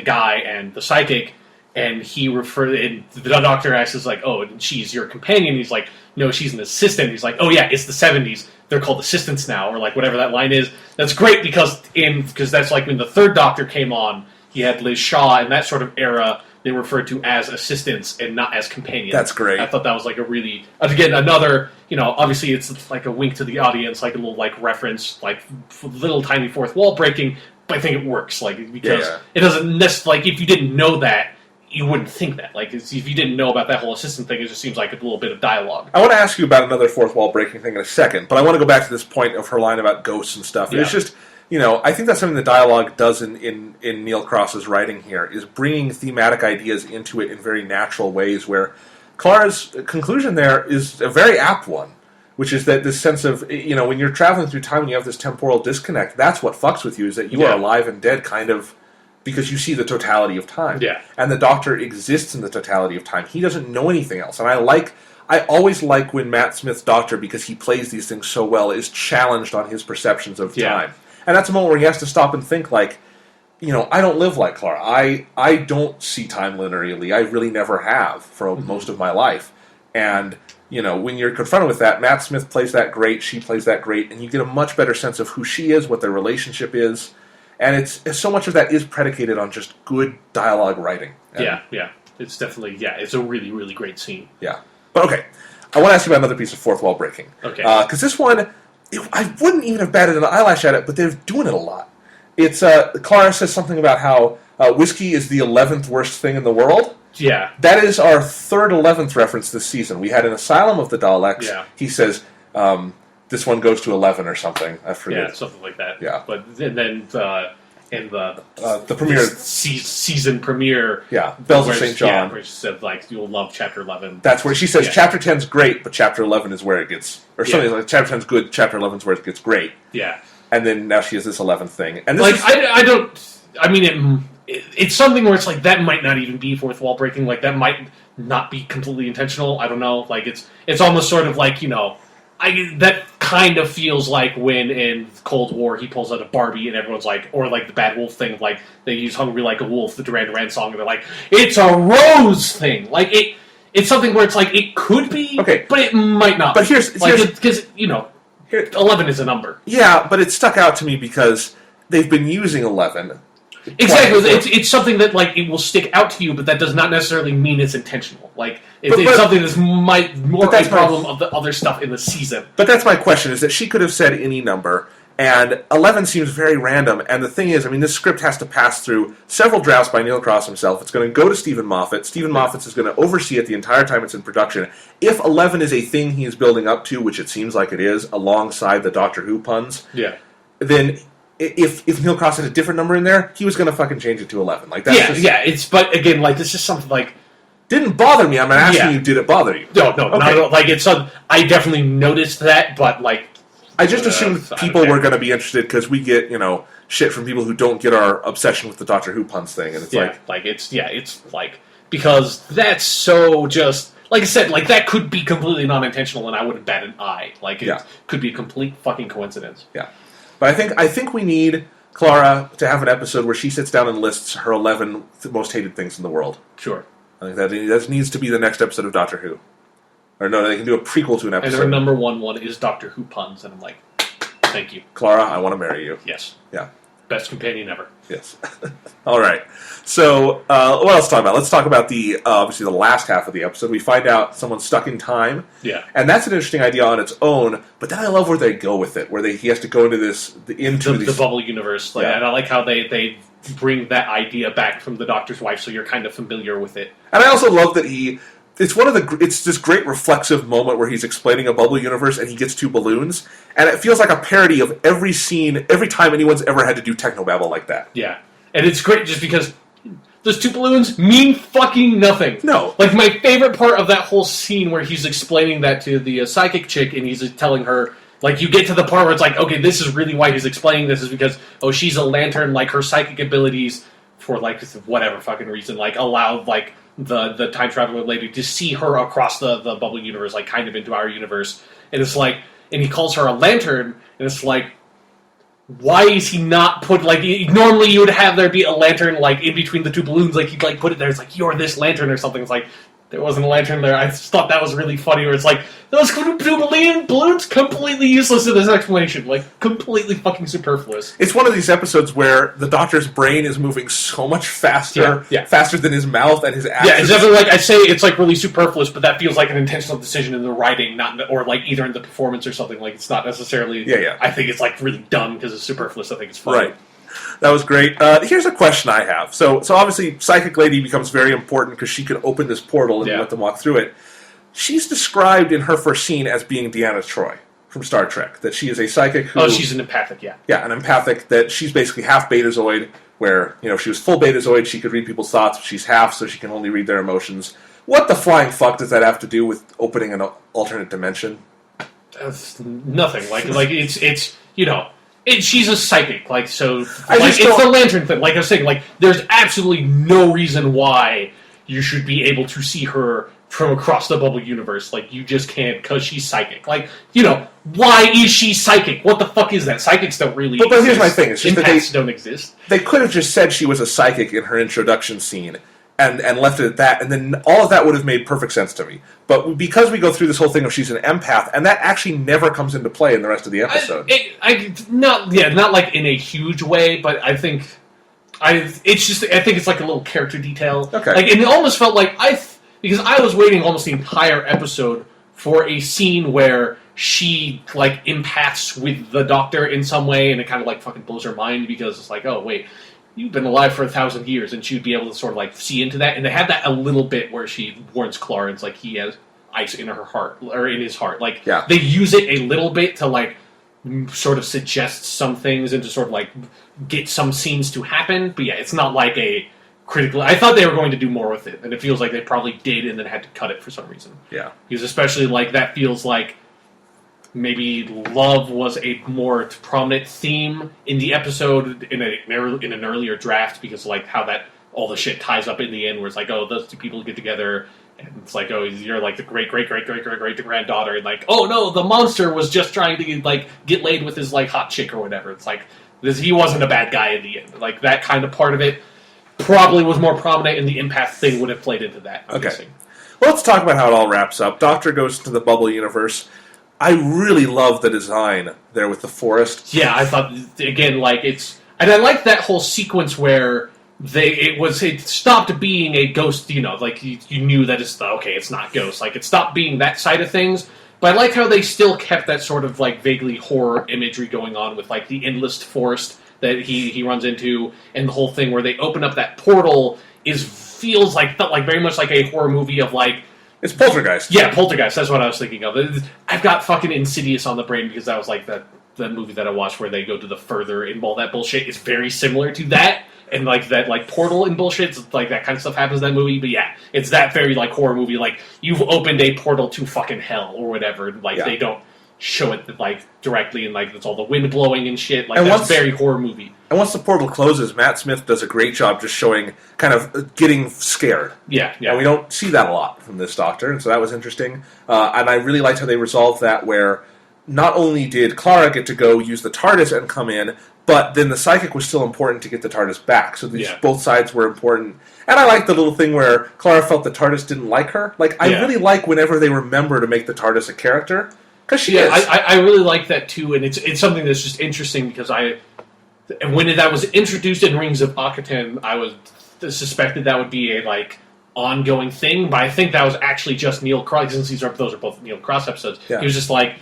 guy and the psychic, and the Doctor asks, like, oh, and she's your companion? He's like, no, she's an assistant. He's like, oh yeah, it's the 70s. They're called assistants now, or like whatever that line is. That's great because that's like when the third Doctor came on, he had Liz Shaw, in that sort of era, they referred to as assistants and not as companions. That's great. I thought that was like a really, again, another, obviously it's like a wink to the audience, like a little like reference, like little tiny fourth wall breaking, but I think it works, like, because it doesn't necessarily, like, if you didn't know that, you wouldn't think that. Like, if you didn't know about that whole assistant thing, it just seems like a little bit of dialogue. I want to ask you about another fourth wall breaking thing in a second, but I want to go back to this point of her line about ghosts and stuff. Yeah. It's just, I think that's something the dialogue does in Neil Cross's writing here, is bringing thematic ideas into it in very natural ways, where Clara's conclusion there is a very apt one, which is that this sense of, when you're traveling through time and you have this temporal disconnect, that's what fucks with you, is that you are alive and dead kind of because you see the totality of time. Yeah. And the Doctor exists in the totality of time. He doesn't know anything else. And I always like when Matt Smith's Doctor, because he plays these things so well, is challenged on his perceptions of time. And that's a moment where he has to stop and think, like, I don't live like Clara. I don't see time linearly. I really never have for most of my life. And, when you're confronted with that, Matt Smith plays that great, she plays that great, and you get a much better sense of who she is, what their relationship is. And it's so much of that is predicated on just good dialogue writing. And It's definitely, it's a really, really great scene. Yeah. But okay, I want to ask you about another piece of fourth wall breaking. Okay. Because this one, I wouldn't even have batted an eyelash at it, but they're doing it a lot. It's, Clara says something about how whiskey is the 11th worst thing in the world. Yeah. That is our third 11th reference this season. We had an Asylum of the Daleks. Yeah. He says, this one goes to 11 or something. I forget. Yeah, something like that. Yeah. But and then in the premiere season premiere, Bells of St. John, where she said, like, you'll love Chapter 11. That's where she says Chapter 10's great, but Chapter 11 is where it gets, or something like Chapter 10's good, Chapter 11's where it gets great. Yeah. And then now she has this 11th thing, and this like I don't. I mean, it's something where it's like that might not even be fourth wall breaking. Like that might not be completely intentional. I don't know. Like it's almost sort of like that kind of feels like when in Cold War he pulls out a Barbie and everyone's like, or like the Bad Wolf thing, like they use "Hungry Like a Wolf," the Duran Duran song, and they're like, it's a Rose thing. Like it's something where it's like it could be, but it might not. But here's because 11 is a number. Yeah, but it stuck out to me because they've been using 11. Exactly, it's something that like it will stick out to you, but that does not necessarily mean it's intentional. Like it's something that's more a problem of the other stuff in the season. But that's my question: is that she could have said any number, and 11 seems very random. And the thing is, I mean, this script has to pass through several drafts by Neil Cross himself. It's going to go to Stephen Moffat. Stephen Moffat is going to oversee it the entire time it's in production. If 11 is a thing he is building up to, which it seems like it is, alongside the Doctor Who puns, then if Neil Cross had a different number in there, he was going to fucking change it to 11. Like that's but again, like this is something like didn't bother me. I'm not asking you, did it bother you? No, not at all. Like it's I definitely noticed that, but like I just assumed people were going to be interested because we get shit from people who don't get our obsession with the Doctor Who puns thing, and it's it's like because that's so just. Like I said, like that could be completely non-intentional, and I wouldn't bat an eye. Like it could be a complete fucking coincidence. Yeah, but I think we need Clara to have an episode where she sits down and lists her 11 most hated things in the world. Sure, I think that needs to be the next episode of Doctor Who. Or no, they can do a prequel to an episode. And her number one is Doctor Who puns, and I'm like, thank you, Clara. I want to marry you. Yes. Yeah. Best companion ever. Yes. All right. So, what else to talk about? Let's talk about the obviously the last half of the episode. We find out someone's stuck in time. Yeah. And that's an interesting idea on its own. But then I love where they go with it, where he has to go into the bubble universe. Like, and I like how they bring that idea back from the Doctor's wife, so you're kind of familiar with it. And I also love that it's this great reflexive moment where he's explaining a bubble universe and he gets two balloons, and it feels like a parody of every scene, every time anyone's ever had to do technobabble like that. Yeah. And it's great just because those two balloons mean fucking nothing. No. Like, my favorite part of that whole scene where he's explaining that to the psychic chick, and he's telling her, like, you get to the part where it's like, okay, this is really why he's explaining this, is because, oh, she's a lantern, like, her psychic abilities, for, like, whatever fucking reason, like, allow, like, the time traveler lady to see her across the bubble universe, like, kind of into our universe. And it's like, and he calls her a lantern, and it's like, why is he not put, like, normally you would have there be a lantern, like, in between the two balloons, like, he'd, like, put it there, it's like, you're this lantern or something. It's like, there wasn't a lantern there. I just thought that was really funny, where it's like, those two balloons, completely useless in this explanation. Like, completely fucking superfluous. It's one of these episodes where the Doctor's brain is moving so much faster, faster than his mouth and his actions. Yeah, it's definitely, like, I say it's, like, really superfluous, but that feels like an intentional decision in the writing, or, like, either in the performance or something. Like, it's not necessarily... Yeah. I think it's, like, really dumb because it's superfluous. I think it's funny. Right. That was great. Here's a question I have. So obviously, Psychic Lady becomes very important because she can open this portal and let them walk through it. She's described in her first scene as being Deanna Troi from Star Trek. That she is a psychic who... Oh, she's an empathic, yeah. Yeah, an empathic, that she's basically half Betazoid, where, if she was full Betazoid, she could read people's thoughts, but she's half, so she can only read their emotions. What the flying fuck does that have to do with opening an alternate dimension? That's nothing. Like it's she's a psychic, like, so, like, it's the lantern thing. Like I was saying, like, there's absolutely no reason why you should be able to see her from across the bubble universe. Like, you just can't, because she's psychic. Like, why is she psychic? What the fuck is that? Psychics don't really exist. But here's my thing. It's just Empaths don't exist. They could have just said she was a psychic in her introduction scene, and left it at that, and then all of that would have made perfect sense to me. But because we go through this whole thing of she's an empath, and that actually never comes into play in the rest of the episode. Not like in a huge way, but I think it's like a little character detail. Okay. Like, and it almost felt like because I was waiting almost the entire episode for a scene where she, like, empaths with the Doctor in some way, and it kind of, like, fucking blows her mind, because it's like, oh, wait, you've been alive for 1,000 years, and she would be able to sort of, like, see into that. And they had that a little bit where she warns Clarence, like, he has ice in her heart, or in his heart. Like, they use it a little bit to, like, sort of suggest some things and to sort of, like, get some scenes to happen. But yeah, it's not like a critical... I thought they were going to do more with it, and it feels like they probably did and then had to cut it for some reason. Yeah. Because especially, like, that feels like maybe love was a more prominent theme in the episode in an earlier draft, because, like, how that all the shit ties up in the end, where it's like, oh, those two people get together, and it's like, oh, you're like the great granddaughter, and like, oh no, the monster was just trying to, like, get laid with his, like, hot chick or whatever. It's like, he wasn't a bad guy in the end. Like, that kind of part of it probably was more prominent, and the empath thing would have played into that. I'm guessing. Well, let's talk about how it all wraps up. Doctor goes to the bubble universe. I really love the design there with the forest. Yeah, I thought, again, like, it's... And I like that whole sequence where it stopped being a ghost, like, you knew that it's not ghost. Like, it stopped being that side of things. But I like how they still kept that sort of, like, vaguely horror imagery going on with, like, the endless forest that he runs into, and the whole thing where they open up that portal felt like very much like a horror movie of, like... It's Poltergeist. Yeah, Poltergeist. That's what I was thinking of. I've got fucking Insidious on the brain, because that was like the movie that I watched where they go to the further and all that bullshit. It's very similar to that, and like that, like, portal and bullshit. It's like that kind of stuff happens in that movie. But yeah, it's that very, like, horror movie. Like, you've opened a portal to fucking hell or whatever. Like, they don't show it, like, directly, and, like, it's all the wind blowing and shit. Like, that's very horror movie. And once the portal closes, Matt Smith does a great job just showing kind of getting scared. Yeah. And we don't see that a lot from this Doctor, and so that was interesting. And I really liked how they resolved that, where not only did Clara get to go use the TARDIS and come in, but then the psychic was still important to get the TARDIS back. So both sides were important. And I like the little thing where Clara felt the TARDIS didn't like her. Like, I really like whenever they remember to make the TARDIS a character, because she is. I really like that too, and it's something that's just interesting, because when that was introduced in Rings of Akhaten, I was suspected that would be a, like, ongoing thing, but I think that was actually just Neil Cross, since those are both Neil Cross episodes. Yeah. He was just like,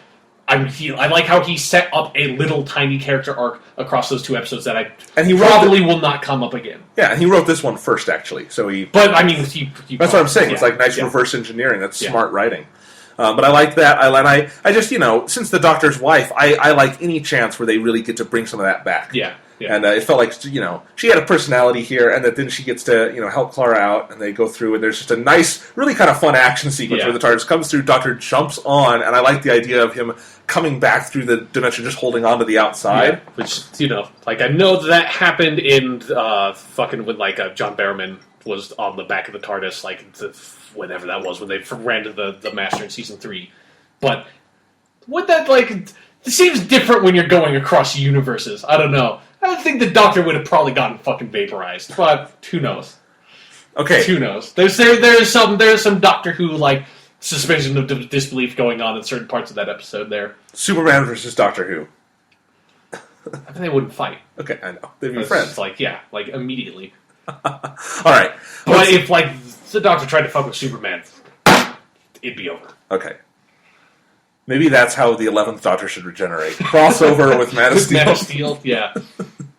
I like how he set up a little tiny character arc across those two episodes that probably will not come up again. Yeah, and he wrote this one first, actually. So But I mean, that's what I'm saying. It's like nice reverse engineering. That's smart writing. But I like that. I just, since the Doctor's wife, I like any chance where they really get to bring some of that back. Yeah. Yeah. And it felt like, she had a personality here, and that then she gets to, help Clara out, and they go through, and there's just a nice, really kind of fun action sequence where the TARDIS comes through, Doctor jumps on, and I like the idea of him coming back through the dimension, just holding on to the outside. Yeah, which, I know that happened in fucking when, John Barrowman was on the back of the TARDIS, whenever that was, when they ran to the Master in Season 3. But would that, it seems different when you're going across universes. I don't know. I think the Doctor would have probably gotten fucking vaporized, but who knows? Okay. Who knows? There's some Doctor Who, suspension of disbelief going on in certain parts of that episode there. Superman versus Doctor Who. I think they wouldn't fight. Okay, I know. They'd be friends. Immediately. Alright. But if, the Doctor tried to fuck with Superman, it'd be over. Okay. Maybe that's how the 11th Doctor should regenerate. Crossover with Man of Steel. Man of Steel, yeah.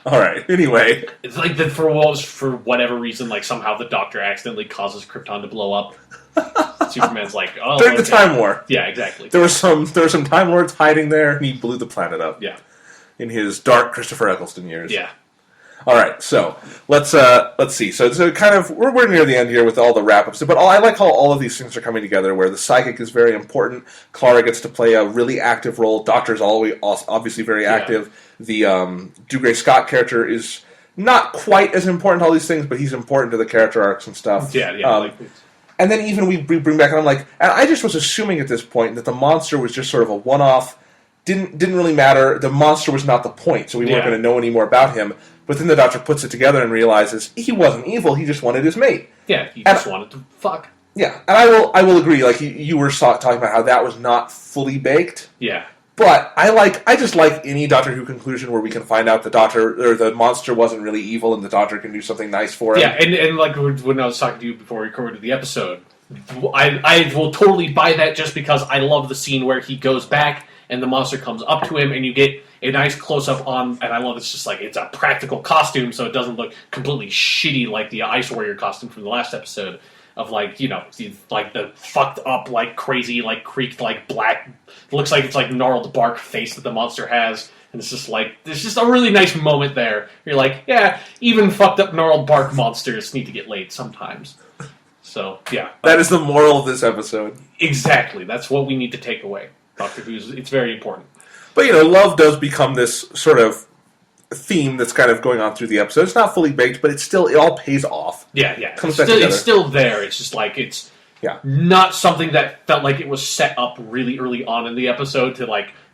Alright, anyway. It's for whatever reason, somehow the Doctor accidentally causes Krypton to blow up. Superman's oh... During the Time War. Yeah, exactly. There were some Time Lords hiding there, and he blew the planet up. Yeah. In his dark Christopher Eccleston years. Yeah. Alright, so let's see. So kind of we're near the end here with all the wrap-ups, but I like how all of these things are coming together, where the psychic is very important, Clara gets to play a really active role, Doctor's always obviously very active, the Dougray Scott character is not quite as important to all these things, but he's important to the character arcs and stuff. Yeah. And then even we bring back, and and I just was assuming at this point that the monster was just sort of a one-off, didn't really matter, the monster was not the point, so we weren't going to know any more about him. But then the Doctor puts it together and realizes he wasn't evil, he just wanted his mate. Yeah, he just wanted to fuck. Yeah, and I will agree, you were talking about how that was not fully baked. Yeah. But I just like any Doctor Who conclusion where we can find out the Doctor, or the monster wasn't really evil and the Doctor can do something nice for him. Yeah, and when I was talking to you before we recorded the episode, I will totally buy that just because I love the scene where he goes back and the monster comes up to him and you get a nice close-up on, and I love it's just it's a practical costume, so it doesn't look completely shitty like the Ice Warrior costume from the last episode of the fucked up, crazy, creaked, black, looks like it's gnarled bark face that the monster has, and it's just there's just a really nice moment there. You're yeah, even fucked up gnarled bark monsters need to get laid sometimes. So, yeah. That is the moral of this episode. Exactly, that's what we need to take away. Doctor Who's, it's very important. But, love does become this sort of theme that's kind of going on through the episode. It's not fully baked, but it all pays off. Yeah. It's still there. It's just it's not something that felt like it was set up really early on in the episode to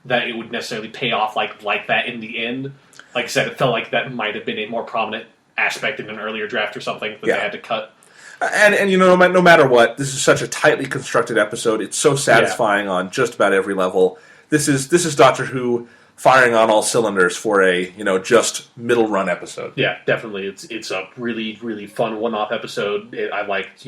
that it would necessarily pay off like that in the end. Like I said, it felt like that might have been a more prominent aspect in an earlier draft or something that they had to cut. And no matter what, this is such a tightly constructed episode. It's so satisfying on just about every level. This is Doctor Who firing on all cylinders for a just middle run episode. Yeah, definitely. It's a really really fun one-off episode. I liked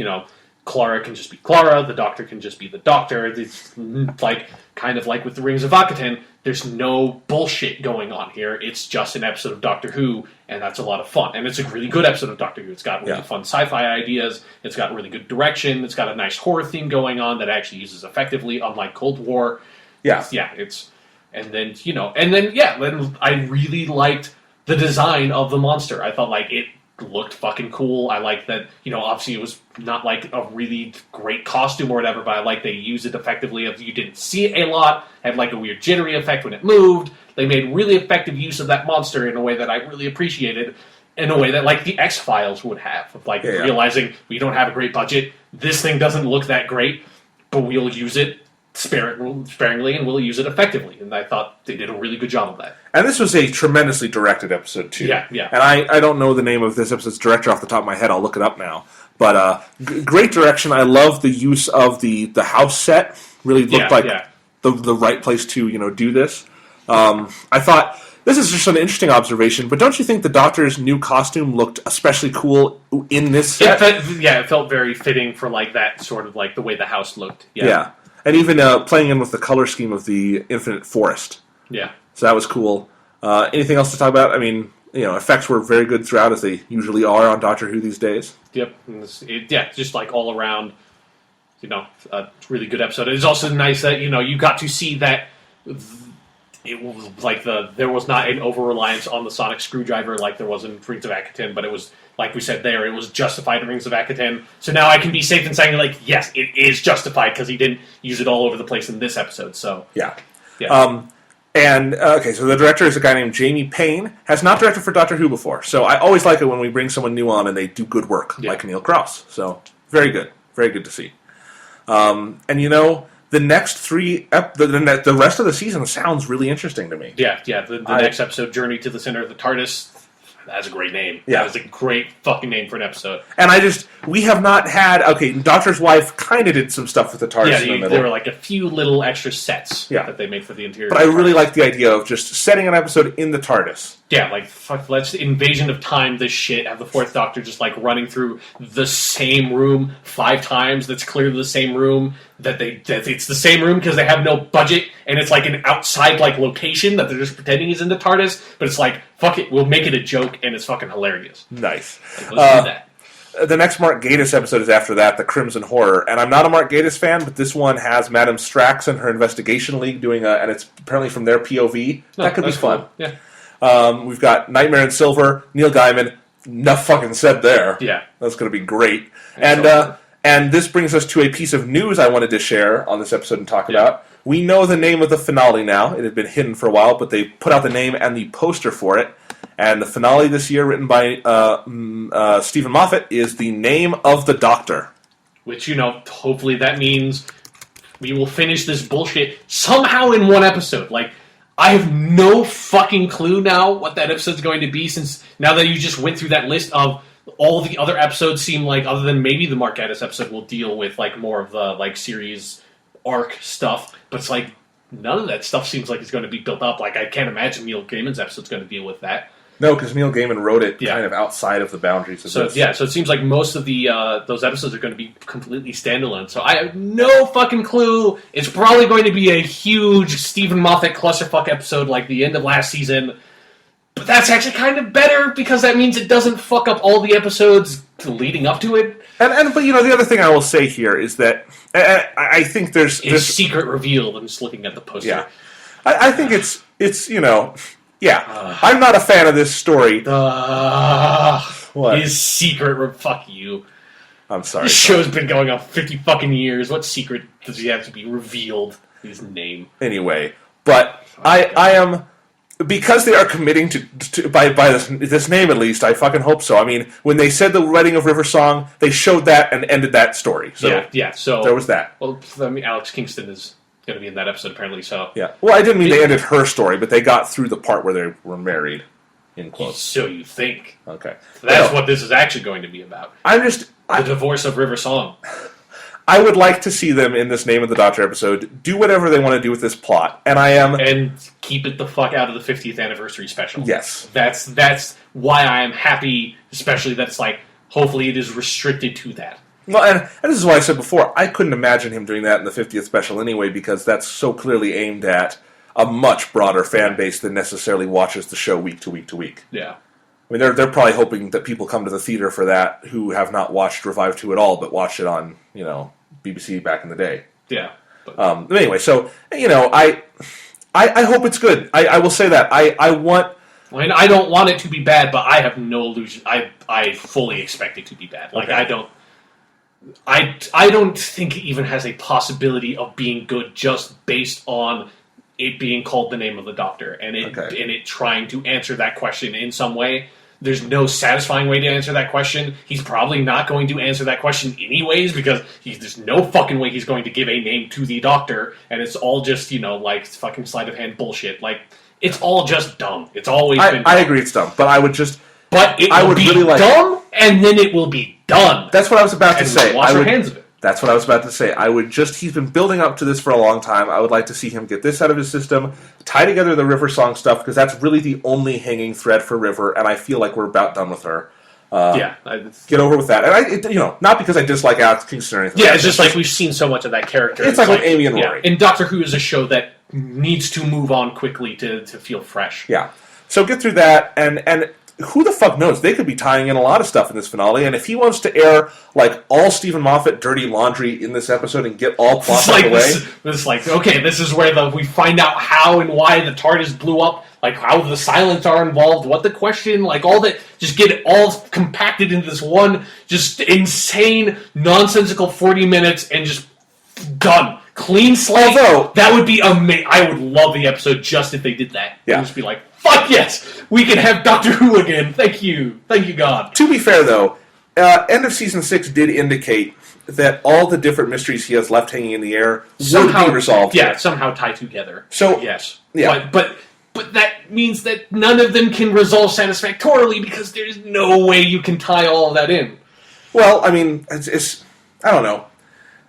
Clara can just be Clara. The Doctor can just be the Doctor. It's kind of like with the Rings of Akaten. There's no bullshit going on here. It's just an episode of Doctor Who, and that's a lot of fun. And it's a really good episode of Doctor Who. It's got really fun sci-fi ideas. It's got really good direction. It's got a nice horror theme going on that actually uses effectively, unlike Cold War. Yeah. Then I really liked the design of the monster. I felt like it looked fucking cool. I like that, obviously it was not a really great costume or whatever, but I like they used it effectively. If you didn't see it a lot, it had a weird jittery effect when it moved. They made really effective use of that monster in a way that I really appreciated, in a way that the X-Files would have. Of realizing we don't have a great budget, this thing doesn't look that great, but we'll use it sparingly and we'll use it effectively. And I thought they did a really good job of that. And this was a tremendously directed episode, too. Yeah. And I don't know the name of this episode's director off the top of my head. I'll look it up now. But great direction. I love the use of the house set. Really looked the right place to do this. I thought this is just an interesting observation, but don't you think the Doctor's new costume looked especially cool in this set? It felt very fitting for that sort of the way the house looked. Yeah. And even playing in with the color scheme of the Infinite Forest. Yeah. So that was cool. Anything else to talk about? I mean, effects were very good throughout, as they usually are on Doctor Who these days. Yep. Just all around, a really good episode. It's also nice that, you got to see that it was like there was not an over-reliance on the sonic screwdriver like there was in Rings of Akaten, but it was, like we said there, it was justified in Rings of Akaten. So now I can be safe in saying, like, yes, it is justified because he didn't use it all over the place in this episode. So yeah. yeah. So the director is a guy named Jamie Payne. Has not directed for Doctor Who before, so I always like it when we bring someone new on and they do good work, like Neil Krause. So very good to see. And the next three, the rest of the season sounds really interesting to me. Yeah. The next episode, Journey to the Center of the TARDIS. That's a great name. Yeah. That is a great fucking name for an episode. And we have not had, Doctor's Wife kind of did some stuff with the TARDIS in the middle. There were like a few little extra sets that they made for the interior. But I really like the idea of just setting an episode in the TARDIS. Yeah, like, fuck, let's Invasion of Time this shit, have the Fourth Doctor just, like, running through the same room 5 times, that's clearly the same room, that it's the same room because they have no budget, and it's, like, an outside, like, location that they're just pretending is in the TARDIS, but it's like, fuck it, we'll make it a joke, and it's fucking hilarious. Nice. Like, let's do that. The next Mark Gatiss episode is after that, The Crimson Horror, and I'm not a Mark Gatiss fan, but this one has Madame Strax and her Investigation League doing and it's apparently from their POV. That could be fun. Cool. Yeah. We've got Nightmare in Silver, Neil Gaiman. Enough fucking said there. Yeah. That's going to be great. And this brings us to a piece of news I wanted to share on this episode and talk about. We know the name of the finale now. It had been hidden for a while, but they put out the name and the poster for it. And the finale this year, written by Stephen Moffat, is The Name of the Doctor. Which, hopefully that means we will finish this bullshit somehow in one episode. Like, I have no fucking clue now what that episode's going to be, since now that you just went through that list of all the other episodes seem like, other than maybe the Mark Gatiss episode, will deal with, like, more of the, like, series arc stuff, but it's like, none of that stuff seems like it's going to be built up. Like, I can't imagine Neil Gaiman's episode's going to deal with that. No, because Neil Gaiman wrote it kind of outside of the boundaries of this. Yeah, so it seems like most of the those episodes are going to be completely standalone. So I have no fucking clue. It's probably going to be a huge Stephen Moffat clusterfuck episode like the end of last season. But that's actually kind of better, because that means it doesn't fuck up all the episodes leading up to it. But the other thing I will say here is that I think there's secret revealed. I'm just looking at the poster. Yeah, I think it's I'm not a fan of this story. What? His secret. Fuck you. I'm sorry. This show's been going on 50 fucking years. What secret does he have to be revealed? His name. Anyway, but I am, because they are committing to by this name at least. I fucking hope so. I mean, when they said the wedding of River Song, they showed that and ended that story. So yeah. So there was that. Well, I mean, Alex Kingston is going to be in that episode apparently. So yeah. Well, I didn't mean they ended her story, but they got through the part where they were married. In quotes. So you think? Okay. That's what this is actually going to be about. The divorce of River Song. I would like to see them in this Name of the Doctor episode do whatever they want to do with this plot, and keep it the fuck out of the 50th anniversary special. Yes, that's why I am happy, especially that it's like, hopefully it is restricted to that. Well, and this is why I said before, I couldn't imagine him doing that in the 50th special anyway, because that's so clearly aimed at a much broader fan base than necessarily watches the show week to week to week. Yeah. I mean, they're probably hoping that people come to the theater for that who have not watched Revive 2 at all, but watched it on, BBC back in the day. Yeah. But anyway, so, I hope it's good. I will say that. I don't want it to be bad, but I have no illusion. I fully expect it to be bad. Like, okay. I don't think it even has a possibility of being good just based on it being called The Name of the Doctor, and it trying to answer that question in some way. There's no satisfying way to answer that question. He's probably not going to answer that question anyways, because there's no fucking way he's going to give a name to the Doctor, and it's all just, like, fucking sleight of hand bullshit. Like, it's all just dumb. It's always been dumb. I agree it's dumb, but I would just... But it will be really dumb, and then it will be done. That's what I was about to say. Wash our hands of it. That's what I was about to say. He's been building up to this for a long time. I would like to see him get this out of his system, tie together the River Song stuff, because that's really the only hanging thread for River, and I feel like we're about done with her. Get over with that. And not because I dislike Alex Kingston or anything. Yeah, it's just like we've seen so much of that character. It's like with Amy and Rory. And Doctor Who is a show that needs to move on quickly to feel fresh. Yeah. So get through that, and who the fuck knows? They could be tying in a lot of stuff in this finale, and if he wants to air like all Stephen Moffat dirty laundry in this episode and get all plot out of the way, it's like, okay, this is where we find out how and why the TARDIS blew up, like how the Silents are involved, what the question, like all that. Just get it all compacted into this one, just insane, nonsensical 40 minutes, and just done. Clean slate. Although, that would be amazing. I would love the episode just if they did that. Yeah. Just be like, fuck yes! We can have Doctor Who again. Thank you. Thank you, God. To be fair, though, end of Season 6 did indicate that all the different mysteries he has left hanging in the air would be resolved. Yeah, somehow tie together. So, yes. Yeah. But that means that none of them can resolve satisfactorily because there's no way you can tie all of that in. Well, I mean, it's I don't know.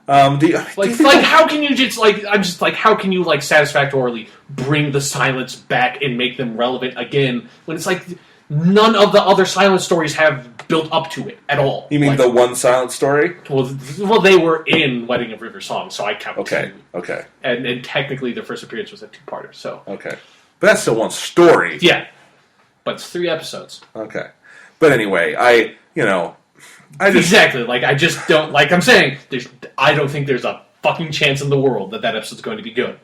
How can you just how can you satisfactorily bring the Silents back and make them relevant again when it's like none of the other Silent stories have built up to it at all? You mean the one Silent story? Well, they were in Wedding of River Song, so I count two. Okay. And technically their first appearance was a two-parter, so... Okay. But that's still one story. Yeah. But it's 3 episodes. Okay. But anyway, Exactly. I just don't... Like I'm saying, I don't think there's a fucking chance in the world that episode's going to be good.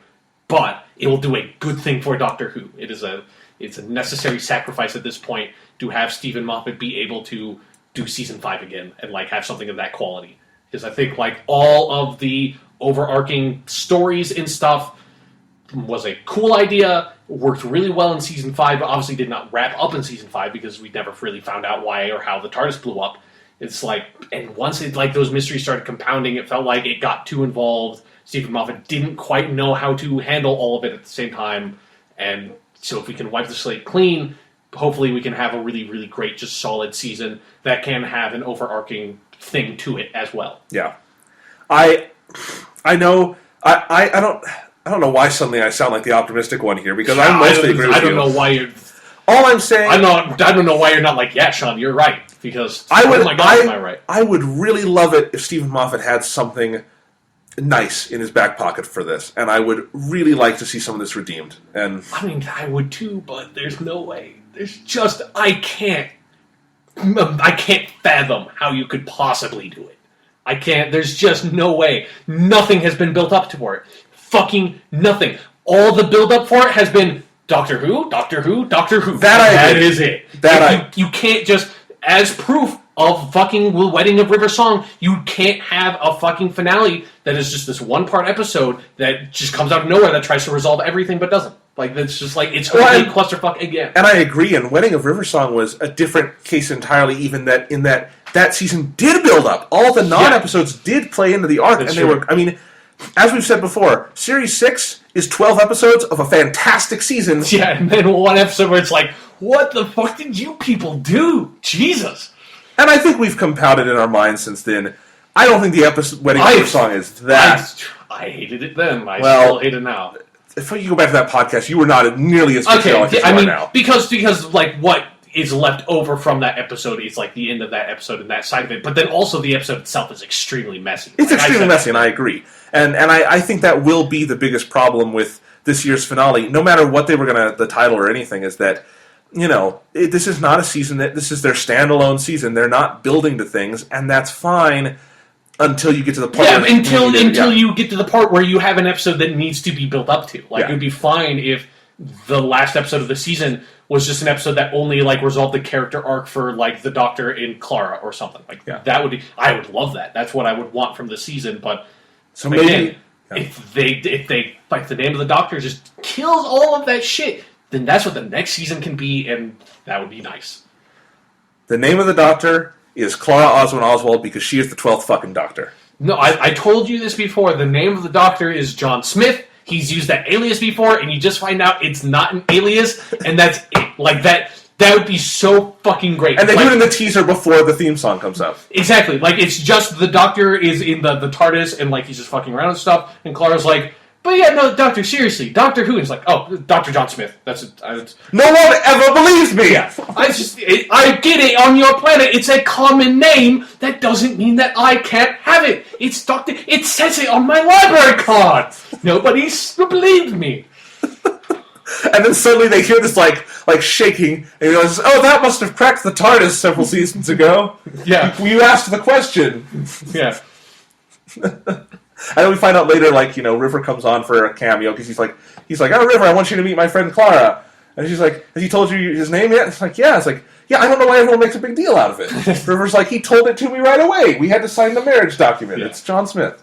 But it will do a good thing for Doctor Who. It's a necessary sacrifice at this point to have Stephen Moffat be able to do Season 5 again and have something of that quality. Because I think all of the overarching stories and stuff was a cool idea, worked really well in Season 5, but obviously did not wrap up in Season 5 because we never really found out why or how the TARDIS blew up. It's and once those mysteries started compounding, it felt like it got too involved. Stephen Moffat didn't quite know how to handle all of it at the same time, and so if we can wipe the slate clean, hopefully we can have a really, really great, just solid season that can have an overarching thing to it as well. Yeah. I know, I don't know why suddenly I sound like the optimistic one here, because I mostly agree with you. I don't know why you're... All I'm saying... I don't know why you're not like, yeah, Sean, you're right, because... am I right? I would really love it if Stephen Moffat had something nice in his back pocket for this, and I would really like to see some of this redeemed. And I mean, I would too, but there's no way. There's just... I can't fathom how you could possibly do it. I can't. There's just no way. Nothing has been built up for it. Fucking nothing. All the build up for it has been Doctor Who, Doctor Who, Doctor Who. That is it. You can't just, as proof of fucking Wedding of River Song, you can't have a fucking finale that is just this one-part episode that just comes out of nowhere that tries to resolve everything but doesn't. It's just it's going to be a clusterfuck again. And I agree, and Wedding of River Song was a different case entirely, even that season did build up. All the non-episodes did play into the arc, and they were, I mean, as we've said before, Series 6 is 12 episodes of a fantastic season. Yeah, and then one episode where it's what the fuck did you people do? Jesus. And I think we've compounded in our minds since then. I don't think the episode Wedding of River Song is that... I hated it then. I still hate it now. If you go back to that podcast, you were not nearly as vitriolic as you are now. Because what is left over from that episode is the end of that episode and that side of it. But then also the episode itself is extremely messy. It's extremely messy, and I agree. And I think that will be the biggest problem with this year's finale, no matter what they were the title or anything, is that, this is not a season this is their standalone season. They're not building to things, and that's fine until you get to the part until you get to the part where you have an episode that needs to be built up to. It would be fine if the last episode of the season was just an episode that only resolved the character arc for the Doctor and Clara or something. That would be, I would love that. That's what I would want from the season. But so maybe if they the name of the Doctor just kills all of that shit, then that's what the next season can be, and that would be nice. The name of the Doctor is Clara Oswald Oswald because she is the 12th fucking Doctor. No, I told you this before. The name of the Doctor is John Smith. He's used that alias before, and you just find out it's not an alias, and that's it. That would be so fucking great. And they do it in the teaser before the theme song comes up. Exactly. It's just the Doctor is in the TARDIS, and he's just fucking around and stuff, and Clara's but yeah, no, Doctor, seriously, Doctor Who? And it's oh, Dr. John Smith. That's it. No one ever believes me! Yeah. I get it, on your planet, it's a common name. That doesn't mean that I can't have it. It's Doctor... It says it on my library card. Nobody's believed me. And then suddenly they hear this like shaking, and he realizes, oh, that must have cracked the TARDIS several seasons ago. Yeah. You asked the question. Yeah. And then we find out later, like, River comes on for a cameo because he's like, oh, River, I want you to meet my friend Clara. And she's like, has he told you his name yet? It's like, yeah. It's like, yeah, I don't know why everyone makes a big deal out of it. River's like, he told it to me right away. We had to sign the marriage document. Yeah. It's John Smith.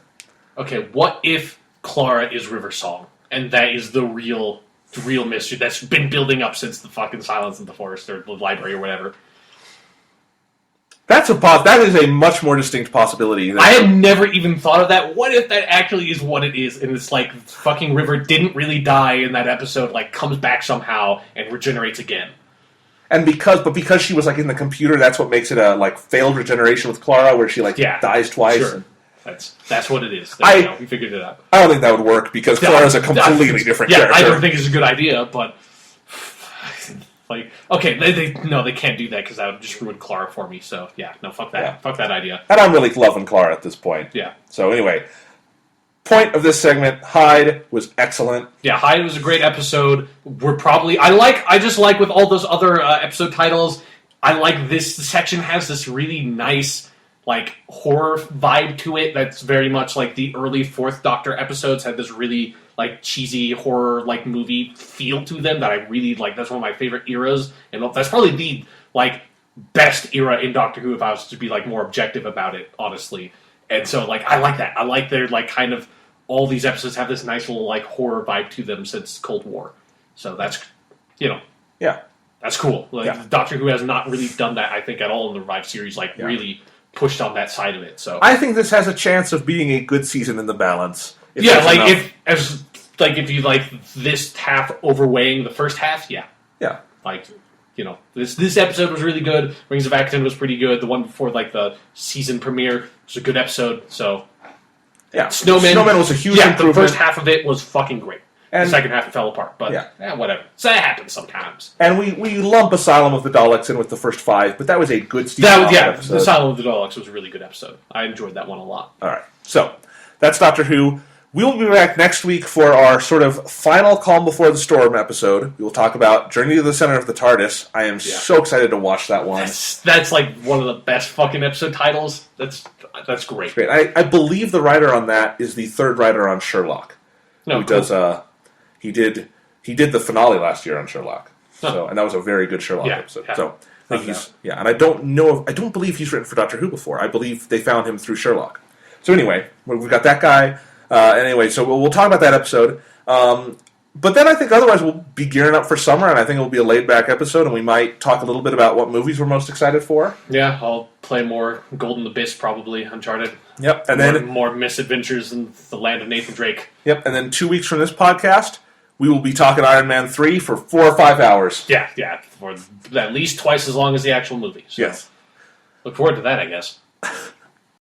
Okay, what if Clara is River's song, and that is the real mystery that's been building up since the fucking Silence in the Forest or the library or whatever? That is a much more distinct possibility. I had never even thought of that. What if that actually is what it is, and it's like fucking River didn't really die in that episode, like comes back somehow and regenerates again. And because she was like in the computer, that's what makes it a like failed regeneration with Clara, where she dies twice. Sure. That's what it is. We figured it out. I don't think that would work because Clara's a completely different character. I don't think it's a good idea, but like, okay, they can't do that because that would just ruin Clara for me. So yeah, no, fuck that. Yeah. Fuck that idea. And I'm really loving Clara at this point. Yeah. So anyway, point of this segment, Hyde was excellent. Yeah, Hyde was a great episode. I just like with all those other episode titles, I like this section has this really nice like horror vibe to it that's very much like the early Fourth Doctor episodes had this really like cheesy horror like movie feel to them that I really like. That's one of my favorite eras, and that's probably the like best era in Doctor Who if I was to be like more objective about it, honestly. And so like I like that. I like their like kind of all these episodes have this nice little like horror vibe to them since Cold War. So that's that's cool. Like Doctor Who has not really done that I think at all in the Revive series. Like really pushed on that side of it. So I think this has a chance of being a good season in the balance. If you like this half overweighing the first half, yeah. Like this episode was really good. Rings of Acton was pretty good. The one before like the season premiere was a good episode. So Snowman was a huge improvement. The first half of it was fucking great. And the second half it fell apart, but whatever. So that happens sometimes. And we lump Asylum of the Daleks in with the first 5, but that was a good episode. The Asylum of the Daleks was a really good episode. I enjoyed that one a lot. All right, so that's Doctor Who. We will be back next week for our sort of final Calm Before the Storm episode. We will talk about Journey to the Center of the TARDIS. I am so excited to watch that one. That's like one of the best fucking episode titles. That's great. Great. I believe the writer on that is the third writer on Sherlock. Who does he did the finale last year on Sherlock. So and that was a very good Sherlock episode. So I think and I don't believe he's written for Doctor Who before. I believe they found him through Sherlock. So anyway, we've got that guy. Anyway, so we'll talk about that episode. But then I think otherwise we'll be gearing up for summer, and I think it will be a laid-back episode, and we might talk a little bit about what movies we're most excited for. Yeah, I'll play more Golden Abyss, probably, Uncharted. Yep, and then more misadventures in the land of Nathan Drake. Yep, and then 2 weeks from this podcast, we will be talking Iron Man 3 for 4 or 5 hours. Yeah, for at least twice as long as the actual movie. So yes. Look forward to that, I guess.